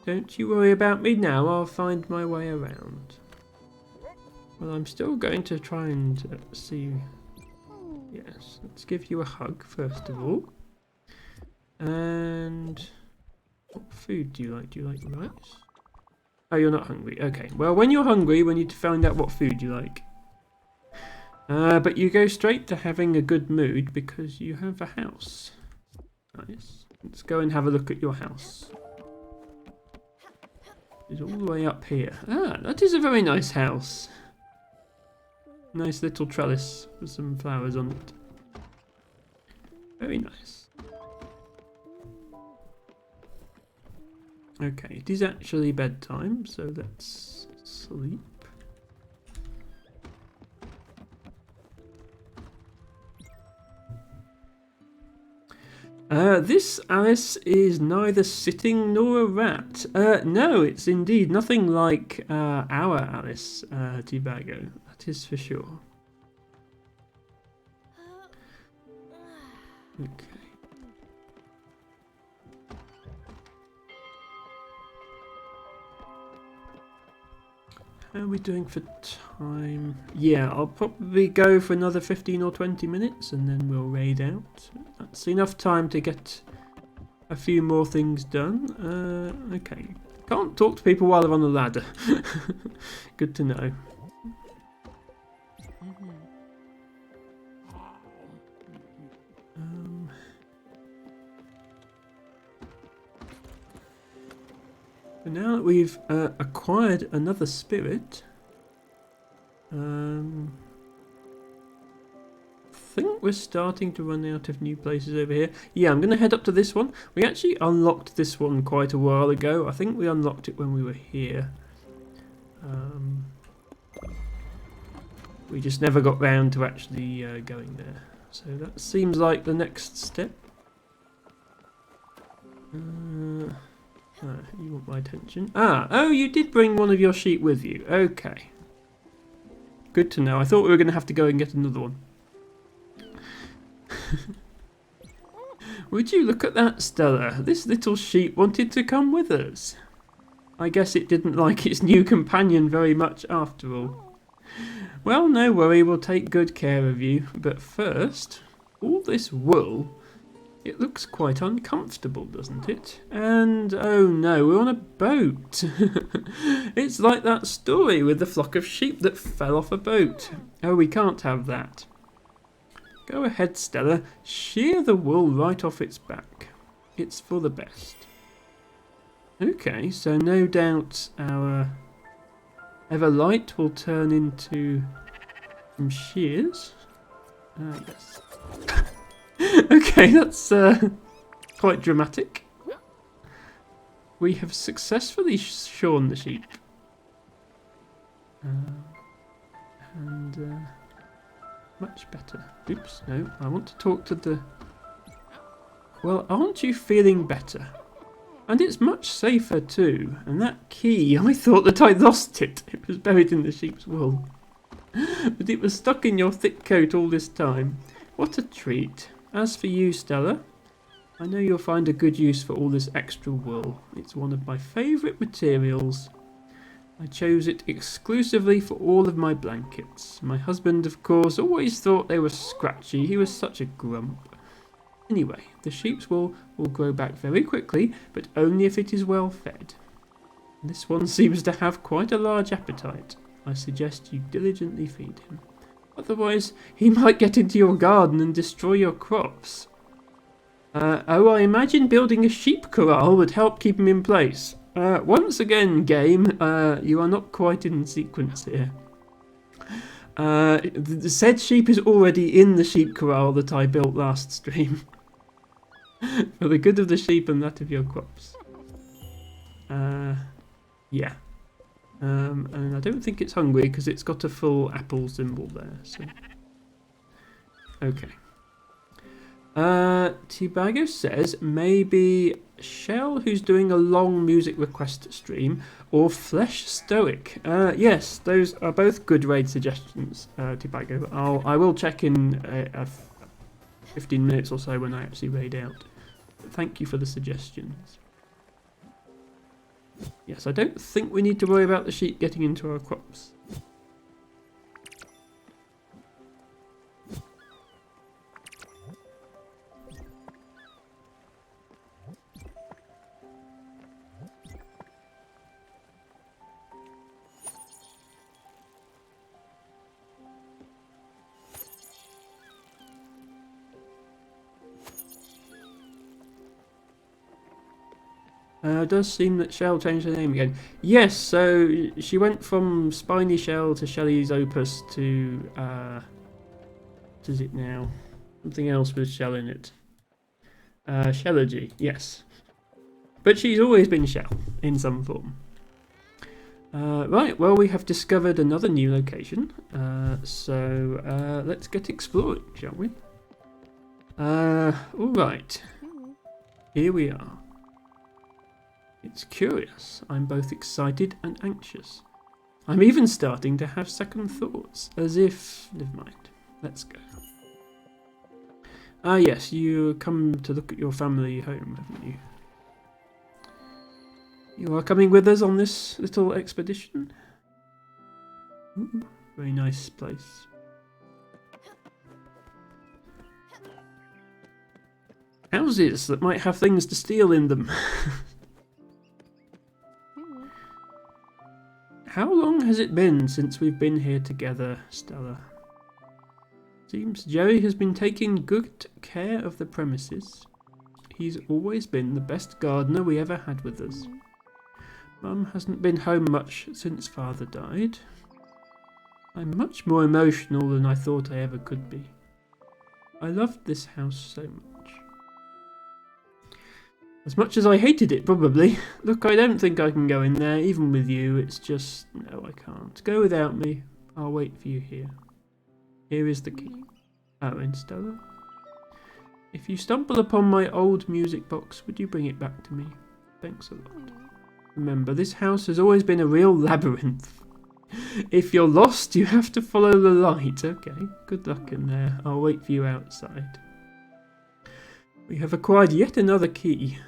Don't you worry about me now, I'll find my way around. Well, I'm still going to try and see... Yes, let's give you a hug first of all. And... what food do you like? Do you like rice? Oh, you're not hungry. Okay, well, when you're hungry, we need to find out what food you like. But you go straight to having a good mood because you have a house. Nice. Let's go and have a look at your house. It's all the way up here. Ah, that is a very nice house. Nice little trellis with some flowers on it. Very nice. Okay, it is actually bedtime, so let's sleep. This Alice is neither sitting nor a rat. No, it's indeed nothing like our Alice, Tibago. That is for sure. Okay. How are we doing for time? Yeah, I'll probably go for another 15 or 20 minutes and then we'll raid out. That's enough time to get a few more things done. Okay. Can't talk to people while they're on the ladder. Good to know. So now that we've acquired another spirit, I think we're starting to run out of new places over here. Yeah, I'm going to head up to this one. We actually unlocked this one quite a while ago. I think we unlocked it when we were here. We just never got round to actually going there. So that seems like the next step. You want my attention? Oh, you did bring one of your sheep with you. Okay. Good to know. I thought we were going to have to go and get another one. Would you look at that, Stella? This little sheep wanted to come with us. I guess it didn't like its new companion very much after all. Well, no worry, we'll take good care of you. But first, all this wool... It looks quite uncomfortable, doesn't it? And, oh no, we're on a boat. It's like that story with the flock of sheep that fell off a boat. Oh, we can't have that. Go ahead, Stella. Shear the wool right off its back. It's for the best. Okay, so no doubt our Everlight will turn into some shears. Yes. Okay, that's quite dramatic. We have successfully shorn the sheep. Much better. Oops, no, I want to talk to the... Well, aren't you feeling better? And it's much safer too. And that key, I thought that I lost it. It was buried in the sheep's wool. But it was stuck in your thick coat all this time. What a treat. As for you, Stella, I know you'll find a good use for all this extra wool. It's one of my favourite materials. I chose it exclusively for all of my blankets. My husband, of course, always thought they were scratchy. He was such a grump. Anyway, the sheep will grow back very quickly, but only if it is well fed. This one seems to have quite a large appetite. I suggest you diligently feed him. Otherwise, he might get into your garden and destroy your crops. Oh, I imagine building a sheep corral would help keep him in place. Once again, game, you are not quite in sequence here. The said sheep is already in the sheep corral that I built last stream. For the good of the sheep and that of your crops. Yeah. And I don't think it's hungry because it's got a full apple symbol there. So. Okay. Tibago says maybe Shell, who's doing a long music request stream, or Flesh Stoic. Yes, those are both good raid suggestions, Tibago. I will check in 15 minutes or so when I actually raid out. But thank you for the suggestions. Yes, I don't think we need to worry about the sheep getting into our crops. It does seem that Shell changed her name again. Yes, so she went from Spiny Shell to Shelley's Opus to, what is it now? Something else with Shell in it. Shellogy, yes. But she's always been Shell, in some form. Right, well, we have discovered another new location. So let's get exploring, shall we? Alright. Here we are. It's curious. I'm both excited and anxious. I'm even starting to have second thoughts, as if... Never mind. Let's go. Ah, yes, you come to look at your family home, haven't you? You are coming with us on this little expedition? Ooh, very nice place. Houses that might have things to steal in them. How long has it been since we've been here together, Stella? Seems Jerry has been taking good care of the premises. He's always been the best gardener we ever had with us. Mum hasn't been home much since Father died. I'm much more emotional than I thought I ever could be. I loved this house so much. As much as I hated it, probably. Look, I don't think I can go in there, even with you. It's just... No, I can't. Go without me. I'll wait for you here. Here is the key. Oh, and Stella? If you stumble upon my old music box, would you bring it back to me? Thanks a lot. Remember, this house has always been a real labyrinth. If you're lost, you have to follow the light. Okay, good luck in there. I'll wait for you outside. We have acquired yet another key.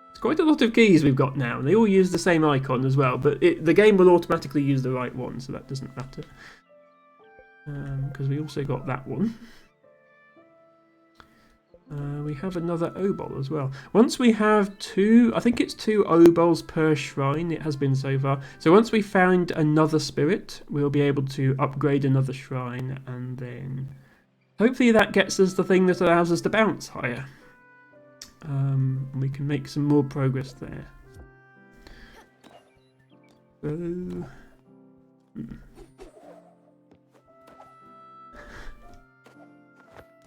It's quite a lot of keys we've got now. They all use the same icon as well, but the game will automatically use the right one, so that doesn't matter. Because we also got that one. We have another obol as well. Once we have two, I think it's 2 obols per shrine, it has been so far. So once we found another spirit, we'll be able to upgrade another shrine, and then hopefully that gets us the thing that allows us to bounce higher. We can make some more progress there. So...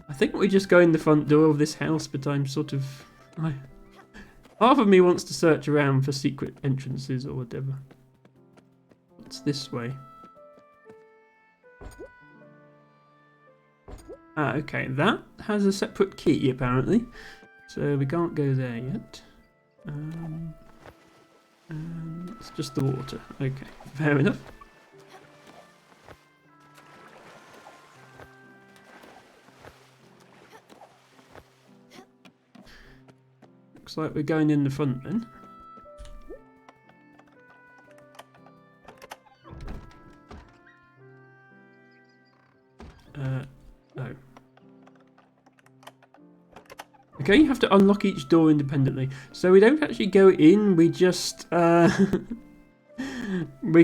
I think we just go in the front door of this house, but I'm sort of... half of me wants to search around for secret entrances or whatever. What's this way? Ah, okay, that has a separate key apparently, so we can't go there yet. And it's just the water. Okay, fair enough. Looks like we're going in the front then. Oh. Okay, you have to unlock each door independently. So we don't actually go in, we just... we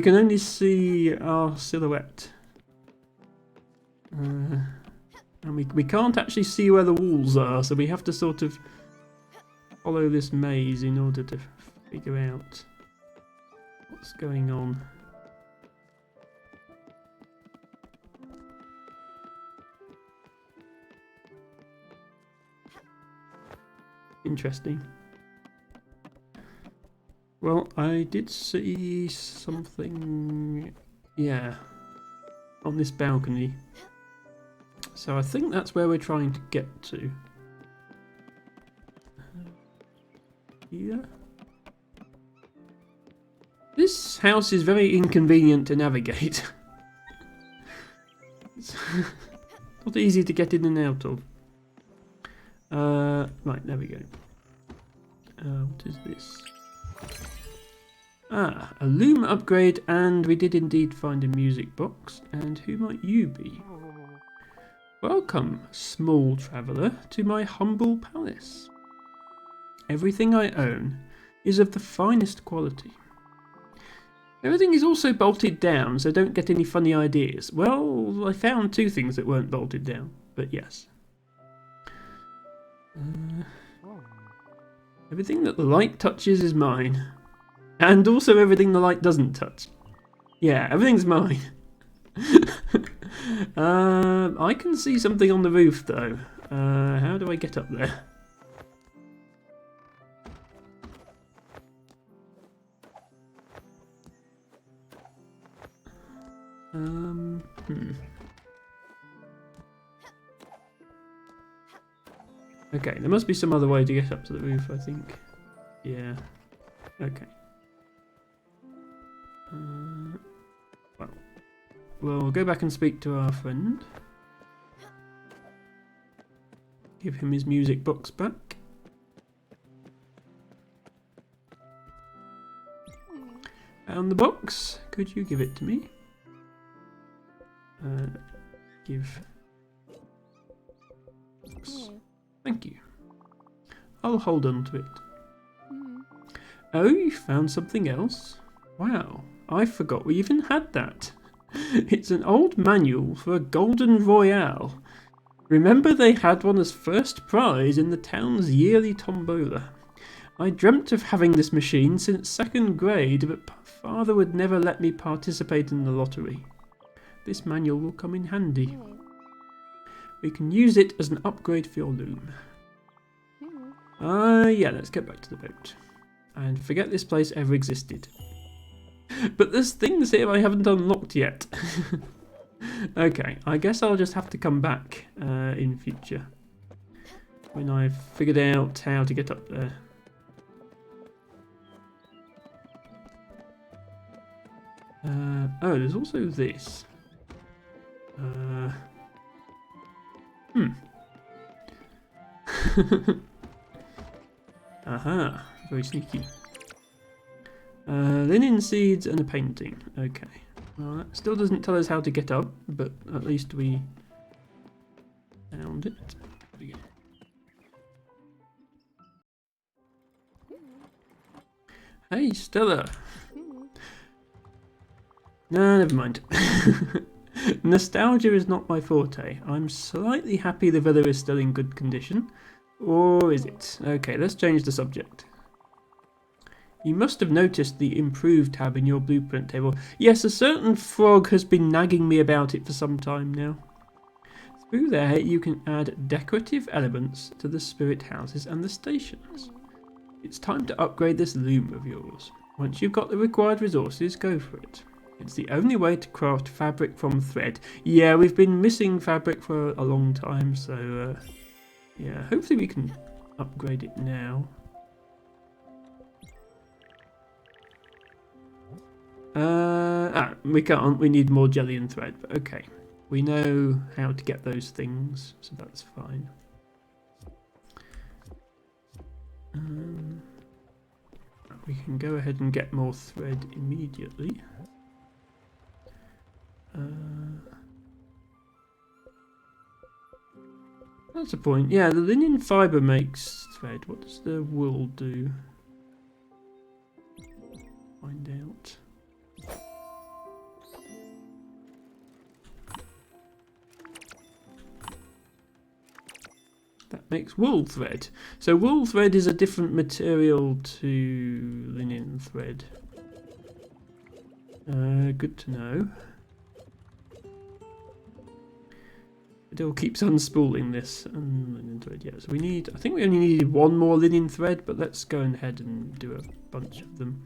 can only see our silhouette. And we can't actually see where the walls are, so we have to sort of follow this maze in order to figure out what's going on. Interesting. Well, I did see something, yeah, on this balcony. So I think that's where we're trying to get to. Here. This house is very inconvenient to navigate. It's not easy to get in and out of. Right, there we go. What is this? Ah, a loom upgrade, and we did indeed find a music box. And who might you be? Welcome, small traveller, to my humble palace. Everything I own is of the finest quality. Everything is also bolted down, so don't get any funny ideas. Well, I found two things that weren't bolted down, but yes. Everything that the light touches is mine. And also everything the light doesn't touch. Yeah, everything's mine. I can see something on the roof though. How do I get up there? Okay, there must be some other way to get up to the roof, I think. Yeah. Okay. Well, we'll go back and speak to our friend. Give him his music box back. Found the box. Could you give it to me? Give. Box. Thank you. I'll hold on to it. Oh, you found something else? Wow, I forgot we even had that. It's an old manual for a Golden Royale. Remember they had one as first prize in the town's yearly tombola. I dreamt of having this machine since second grade, but father would never let me participate in the lottery. This manual will come in handy. We can use it as an upgrade for your loom. Yeah, let's get back to the boat. And forget this place ever existed. But there's things here I haven't unlocked yet. Okay, I guess I'll just have to come back in future. When I've figured out how to get up there. Oh, there's also this. Aha, very sneaky. Linen seeds and a painting. Okay. Well, that still doesn't tell us how to get up, but at least we found it. There we go. Hey, Stella. No, never mind. Nostalgia is not my forte. I'm slightly happy the villa is still in good condition. Or is it? Okay, let's change the subject. You must have noticed the improved tab in your blueprint table. Yes, a certain frog has been nagging me about it for some time now. Through there, you can add decorative elements to the spirit houses and the stations. It's time to upgrade this loom of yours. Once you've got the required resources, go for it. It's the only way to craft fabric from thread. Yeah, we've been missing fabric for a long time, so yeah, hopefully we can upgrade it now. We can't. We need more jelly and thread, but okay. We know how to get those things, so that's fine. We can go ahead and get more thread immediately. That's a point. Yeah, the linen fibre makes thread. What does the wool do? Find out. That makes wool thread. So wool thread is a different material to linen thread. Good to know. It all keeps unspooling this and linen thread. Yeah, so we need. I think we only needed one more linen thread, but let's go ahead and do a bunch of them.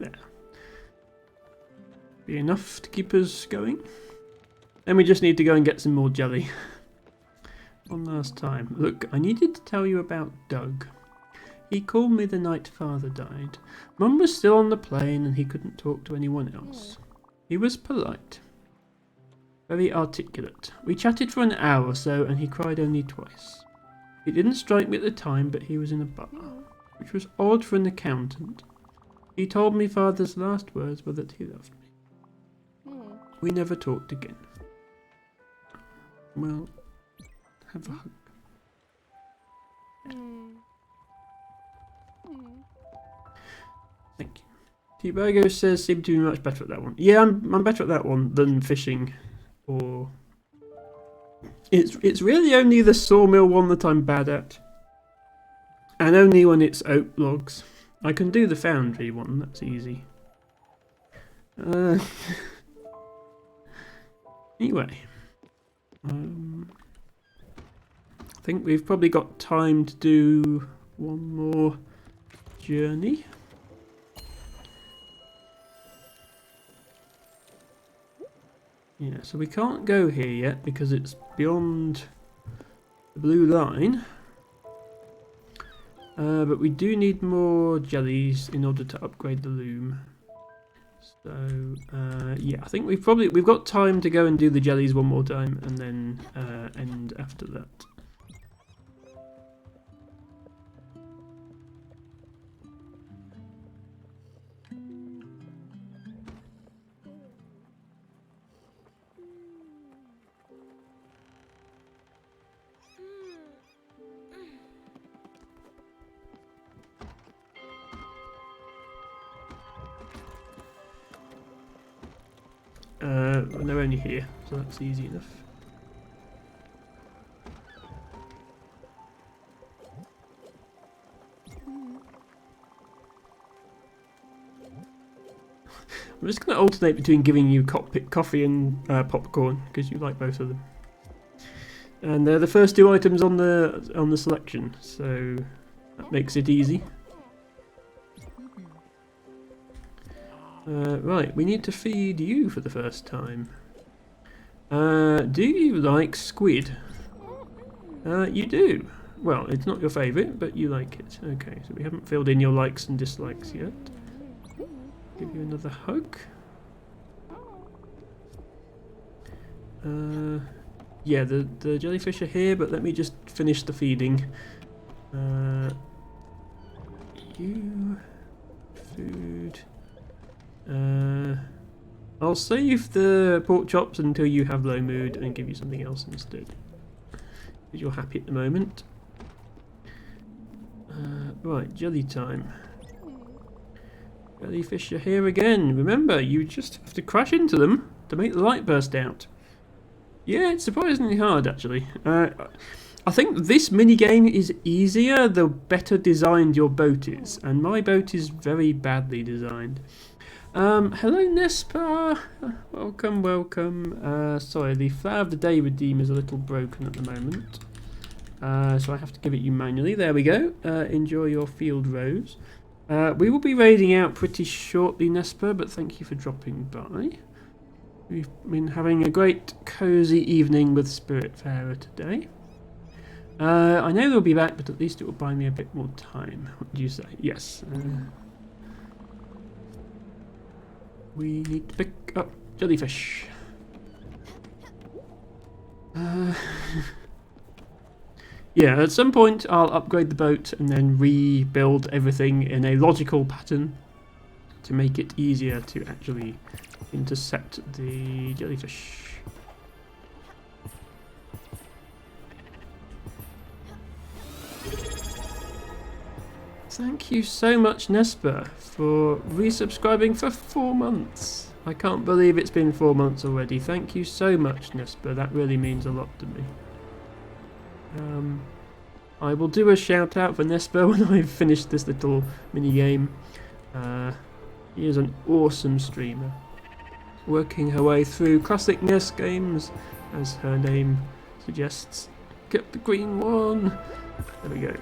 There. Be enough to keep us going. Then we just need to go and get some more jelly. One last time. Look, I needed to tell you about Doug. He called me the night Father died. Mum was still on the plane and he couldn't talk to anyone else. He was polite. Very articulate. We chatted for an hour or so and he cried only twice. It didn't strike me at the time, but he was in a bar, which was odd for an accountant. He told me Father's last words were that he loved me. We never talked again. Well, have a hug. Thank you. T-Bago says seem to be much better at that one. Yeah, I'm better at that one than fishing. Or it's really only the sawmill one that I'm bad at. And only when it's oak logs. I can do the foundry one, that's easy. Anyway. I think we've probably got time to do one more journey. Yeah, so we can't go here yet because it's beyond the blue line. But we do need more jellies in order to upgrade the loom. So yeah, I think we've got time to go and do the jellies one more time and then end after that. And they're only here, so that's easy enough. I'm just going to alternate between giving you coffee and popcorn because you like both of them. And they're the first two items on the selection, so that makes it easy. Right, we need to feed you for the first time. Do you like squid? You do. Well, it's not your favourite, but you like it. Okay, so we haven't filled in your likes and dislikes yet. Give you another hug. Yeah, the jellyfish are here, but let me just finish the feeding. You... food... I'll save the pork chops until you have low mood and give you something else instead. Because you're happy at the moment. Right, jelly time. Jellyfish are here again. Remember, you just have to crash into them to make the light burst out. Yeah, it's surprisingly hard actually. I think this mini-game is easier the better designed your boat is. And my boat is very badly designed. Hello Nespa, welcome. Sorry, the Flower of the Day redeem is a little broken at the moment. So I have to give it you manually. There we go. Enjoy your field rose. We will be raiding out pretty shortly, Nesper, but thank you for dropping by. We've been having a great cosy evening with Spiritfarer today. I know they'll be back, but at least it will buy me a bit more time. What do you say? Yes. We need to pick up jellyfish. Yeah, at some point I'll upgrade the boat and then rebuild everything in a logical pattern to make it easier to actually intercept the jellyfish. Thank you so much, Nesper, for resubscribing for 4 months. I can't believe it's been 4 months already. Thank you so much, Nesper. That really means a lot to me. I will do a shout out for Nesper when I've finished this little mini game. He is an awesome streamer, working her way through classic NES games, as her name suggests. Get the green one. There we go.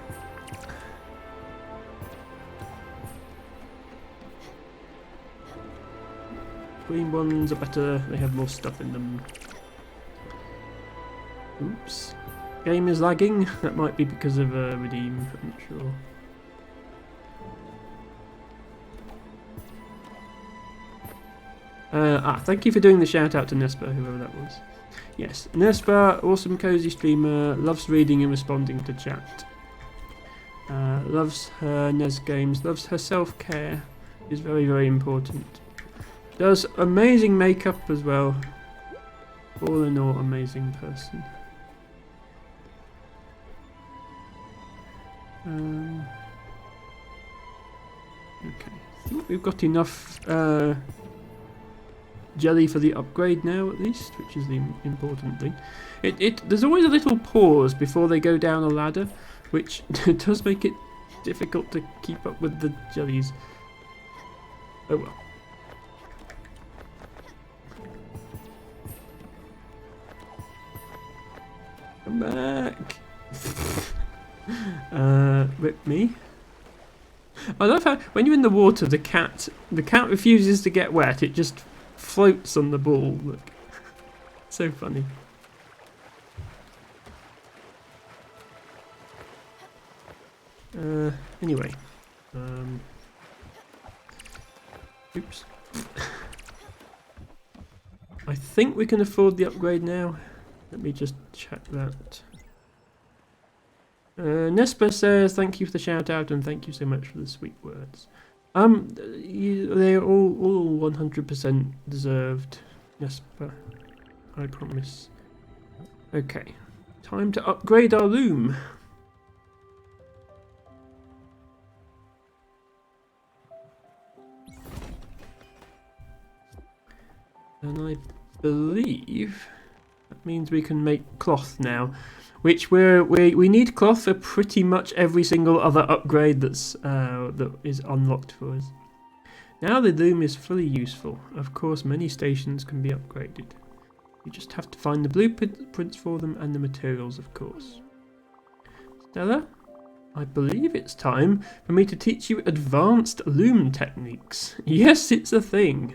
Green ones are better. They have more stuff in them. Oops. Game is lagging. That might be because of redeem. I'm not sure. Thank you for doing the shout out to Nesper, whoever that was. Yes, Nesper, awesome cozy streamer, loves reading and responding to chat. Loves her NES games, loves her self-care, is very, very important. Does amazing makeup as well. All in all, amazing person. Okay, I think we've got enough jelly for the upgrade now, at least, which is the important thing. There's always a little pause before they go down a ladder, which does make it difficult to keep up with the jellies. Oh well. Come back. Rip me. I love how when you're in the water, the cat refuses to get wet. It just floats on the ball. Look, so funny. Anyway, oops. I think we can afford the upgrade now. Let me just check that. Nesper says, thank you for the shout out and thank you so much for the sweet words. They're all 100% deserved, Nesper. I promise. Okay, time to upgrade our loom. And I believe that means we can make cloth now. Which we need cloth for pretty much every single other upgrade that is unlocked for us. Now the loom is fully useful. Of course, many stations can be upgraded. You just have to find the blueprints for them and the materials, of course. Stella, I believe it's time for me to teach you advanced loom techniques. Yes, it's a thing.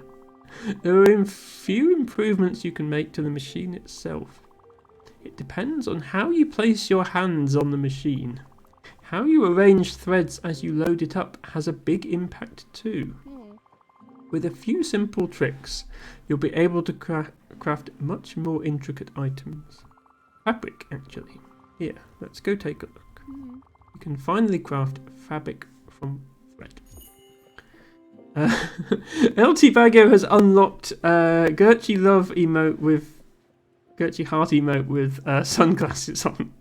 There are few improvements you can make to the machine itself. It depends on how you place your hands on the machine. How you arrange threads as you load it up has a big impact too. With a few simple tricks, you'll be able to craft much more intricate items. Fabric, actually. Here, let's go take a look. You can finally craft fabric from thread. LT Bago has unlocked Gertchie Love emote with Gertchie Heart emote with sunglasses on.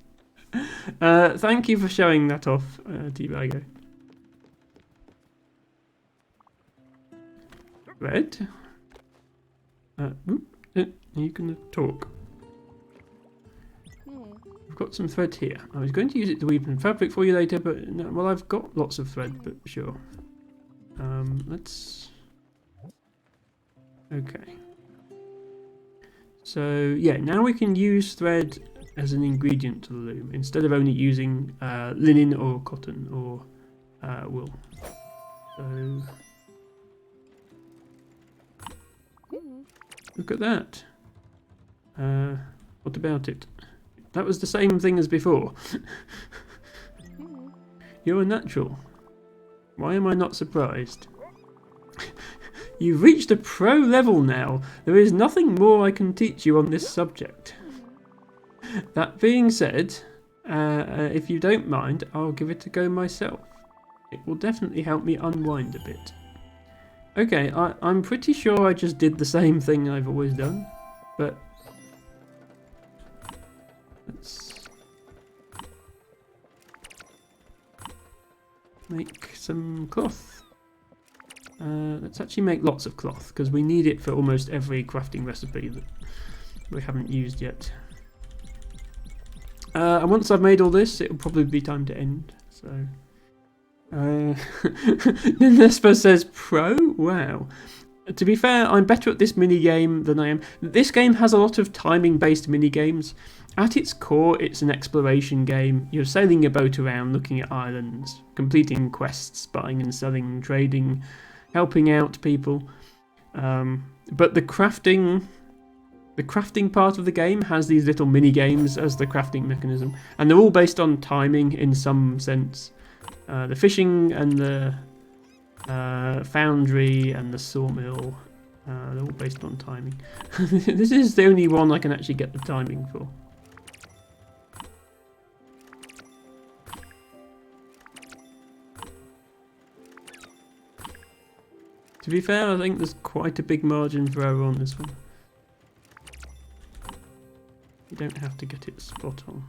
Thank you for showing that off, T-Bago. Red? You can talk. I've got some thread here. I was going to use it to weave in fabric for you later, but no, well, I've got lots of thread, but sure. Let's... Okay. So, yeah, now we can use thread as an ingredient to the loom, instead of only using linen or cotton or wool. So look at that. What about it? That was the same thing as before. You're a natural. Why am I not surprised? You've reached a pro level now. There is nothing more I can teach you on this subject. That being said, if you don't mind, I'll give it a go myself. It will definitely help me unwind a bit. Okay, I'm pretty sure I just did the same thing I've always done, but let's make some cloth. Let's actually make lots of cloth, because we need it for almost every crafting recipe that we haven't used yet. And once I've made all this, it'll probably be time to end. So, Nespa says pro. Wow. To be fair, I'm better at this mini game than I am. This game has a lot of timing-based mini games. At its core, it's an exploration game. You're sailing your boat around, looking at islands, completing quests, buying and selling, trading, helping out people. But the crafting part of the game has these little mini games as the crafting mechanism, and they're all based on timing in some sense. The fishing and the foundry and the sawmill, they're all based on timing. This is the only one I can actually get the timing for. To be fair, I think there's quite a big margin for error on this one. You don't have to get it spot on.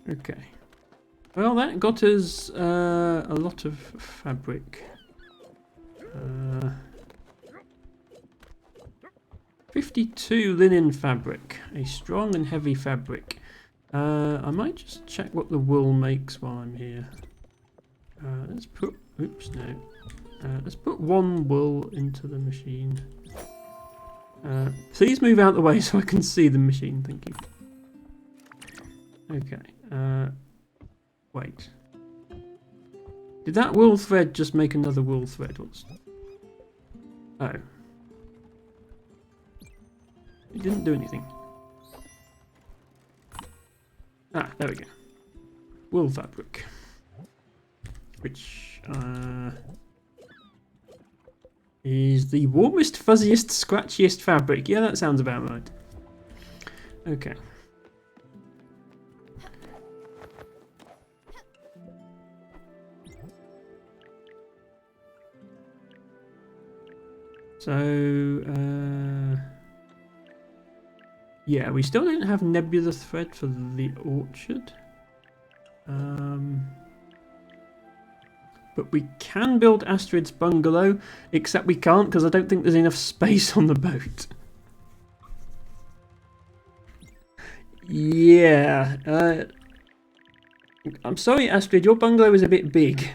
Okay. Well, that got us a lot of fabric. 52 linen fabric, a strong and heavy fabric. I might just check what the wool makes while I'm here. Let's put, oops, no. Let's put one wool into the machine. Please move out the way so I can see the machine, thank you. Okay, wait. Did that wool thread just make another wool thread? Oh. It didn't do anything. Ah, there we go. Wool fabric. Which, is the warmest, fuzziest, scratchiest fabric. Yeah, that sounds about right. Okay. So, yeah, we still don't have nebula thread for the orchard. But we can build Astrid's bungalow, except we can't because I don't think there's enough space on the boat. Yeah, I'm sorry, Astrid, your bungalow is a bit big.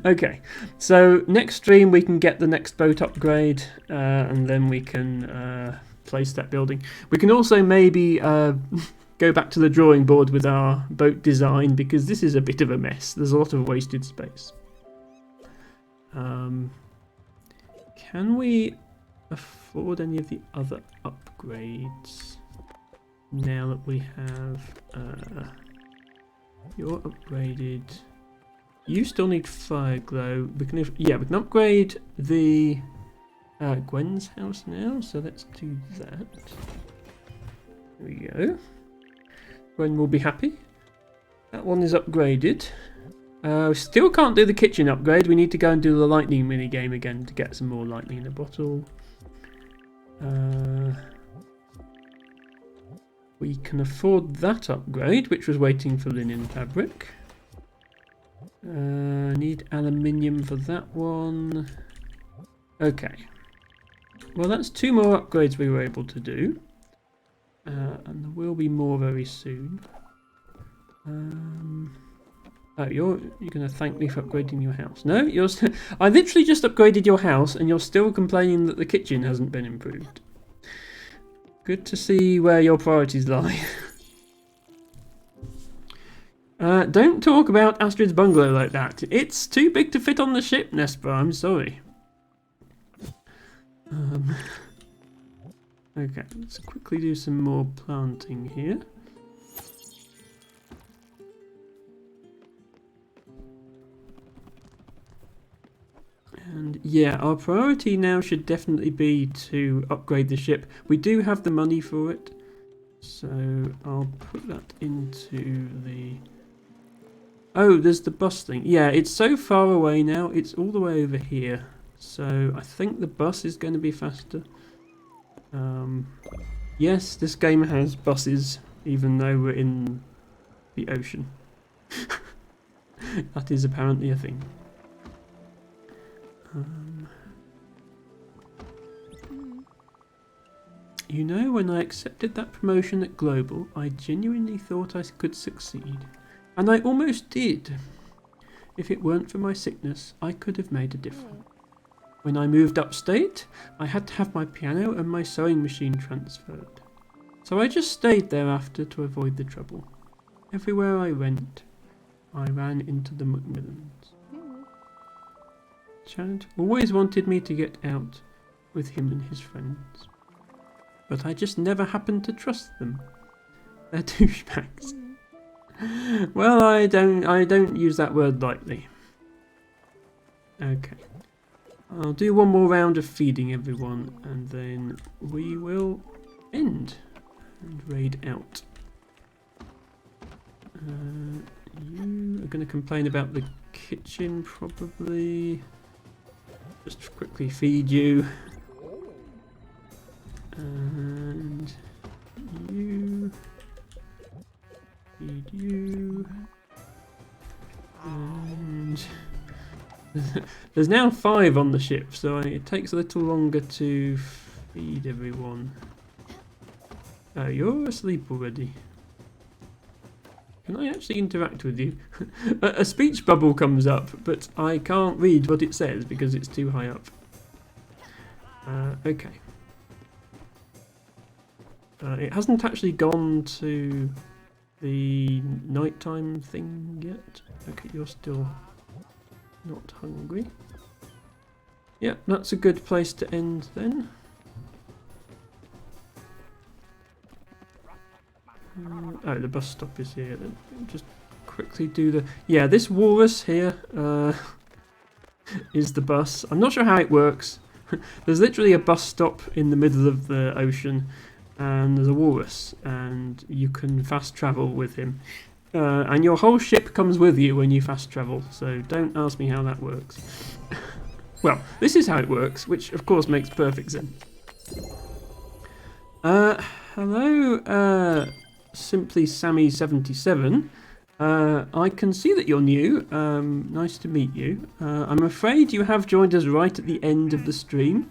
Okay, so next stream we can get the next boat upgrade, and then we can place that building. We can also maybe go back to the drawing board with our boat design, because this is a bit of a mess. There's a lot of wasted space. Can we afford any of the other upgrades now that we have you're upgraded? You still need fire glow. We can, yeah, we can upgrade the Gwen's house now, so let's do that. There we go. Gwen will be happy. That one is upgraded. We still can't do the kitchen upgrade. We need to go and do the lightning mini game again to get some more lightning in a bottle. We can afford that upgrade, which was waiting for linen fabric. Need aluminium for that one. Okay. Well, that's two more upgrades we were able to do. and there will be more very soon. Oh, you're going to thank me for upgrading your house. No, you're I literally just upgraded your house and you're still complaining that the kitchen hasn't been improved. Good to see where your priorities lie. Don't talk about Astrid's bungalow like that. It's too big to fit on the ship, Nespa. I'm sorry. Okay, let's quickly do some more planting here. And yeah, our priority now should definitely be to upgrade the ship. We do have the money for it, so I'll put that into the... Oh, there's the bus thing. Yeah, it's so far away now. It's all the way over here. So I think the bus is going to be faster. Yes, this game has buses, even though we're in the ocean. That is apparently a thing. You know, when I accepted that promotion at Global, I genuinely thought I could succeed. And I almost did. If it weren't for my sickness, I could have made a difference. When I moved upstate, I had to have my piano and my sewing machine transferred. So I just stayed there after to avoid the trouble. Everywhere I went, I ran into the Macmillans. Chad always wanted me to get out with him and his friends. But I just never happened to trust them. They're douchebags. Well, I don't use that word lightly. Okay. I'll do one more round of feeding everyone and then we will end and raid out. You are going to complain about the kitchen probably. Just quickly feed you. And you. Feed you. And there's now 5 on the ship, so it takes a little longer to feed everyone. Oh, you're asleep already. Can I actually interact with you? A speech bubble comes up, but I can't read what it says because it's too high up. Okay. It hasn't actually gone to the nighttime thing yet. Okay, you're still not hungry. Yeah, that's a good place to end then. Oh, the bus stop is here. Then just quickly do the... Yeah, this walrus here is the bus. I'm not sure how it works. There's literally a bus stop in the middle of the ocean and there's a walrus and you can fast travel with him. And your whole ship comes with you when you fast travel, so don't ask me how that works. Well, this is how it works, which of course makes perfect sense. Hello, Simply Sammy77. I can see that you're new. Nice to meet you. I'm afraid you have joined us right at the end of the stream.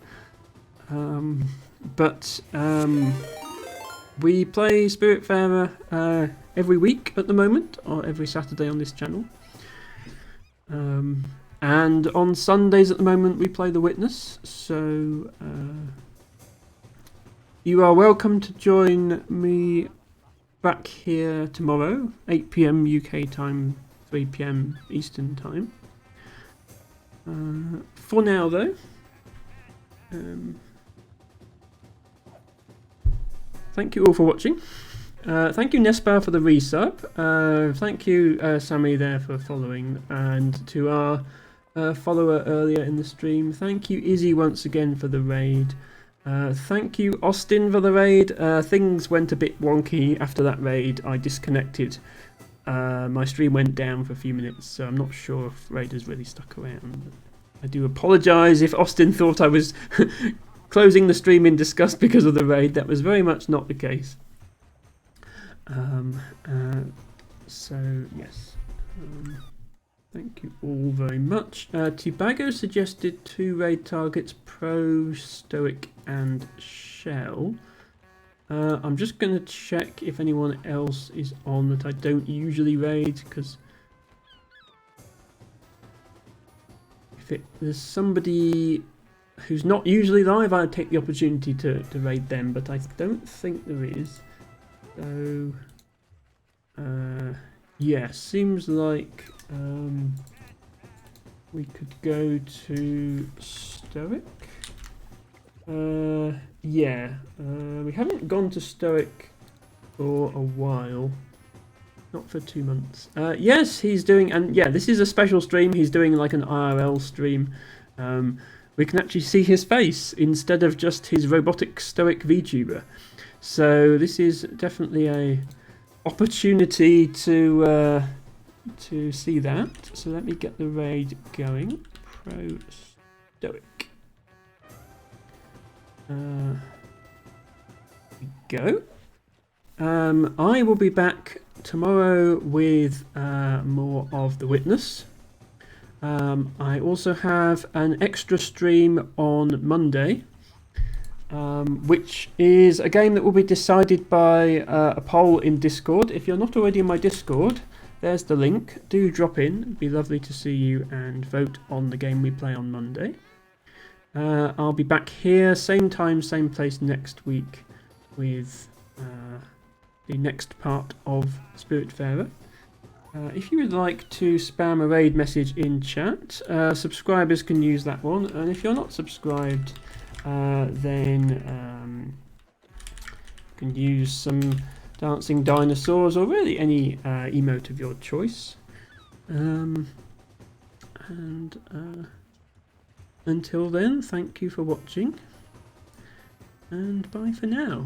But we play Spiritfarer every week at the moment, or every Saturday on this channel. And on Sundays at the moment we play The Witness, so you are welcome to join me back here tomorrow, 8 PM UK time, 3 PM Eastern time. For now though, thank you all for watching. Thank you Nespa for the resub. Thank you Sammy there for following, and to our follower earlier in the stream, thank you Izzy once again for the raid. Thank you Austin for the raid. Things went a bit wonky after that raid. I disconnected. My stream went down for a few minutes, so I'm not sure if raiders really stuck around. I do apologise if Austin thought I was closing the stream in disgust because of the raid. That was very much not the case. So yes, thank you all very much. Tibago suggested 2 raid targets, Pro, Stoic and Shell. I'm just going to check if anyone else is on that I don't usually raid, because if there's somebody who's not usually live, I'd take the opportunity to raid them, but I don't think there is. So, yeah, seems like we could go to Stoic. Yeah, we haven't gone to Stoic for a while. Not for 2 months. Yes, he's doing, and yeah, this is a special stream. He's doing like an IRL stream. We can actually see his face instead of just his robotic Stoic VTuber. So this is definitely a opportunity to see that. So let me get the raid going. Pro Stoic. There we go. I will be back tomorrow with more of The Witness. I also have an extra stream on Monday, which is a game that will be decided by a poll in Discord. If you're not already in my Discord, there's the link. Do drop in. It'd be lovely to see you and vote on the game we play on Monday. I'll be back here, same time, same place next week with the next part of Spiritfarer. If you would like to spam a raid message in chat, subscribers can use that one, and if you're not subscribed, then you can use some dancing dinosaurs or really any emote of your choice. Until then, thank you for watching, and bye for now.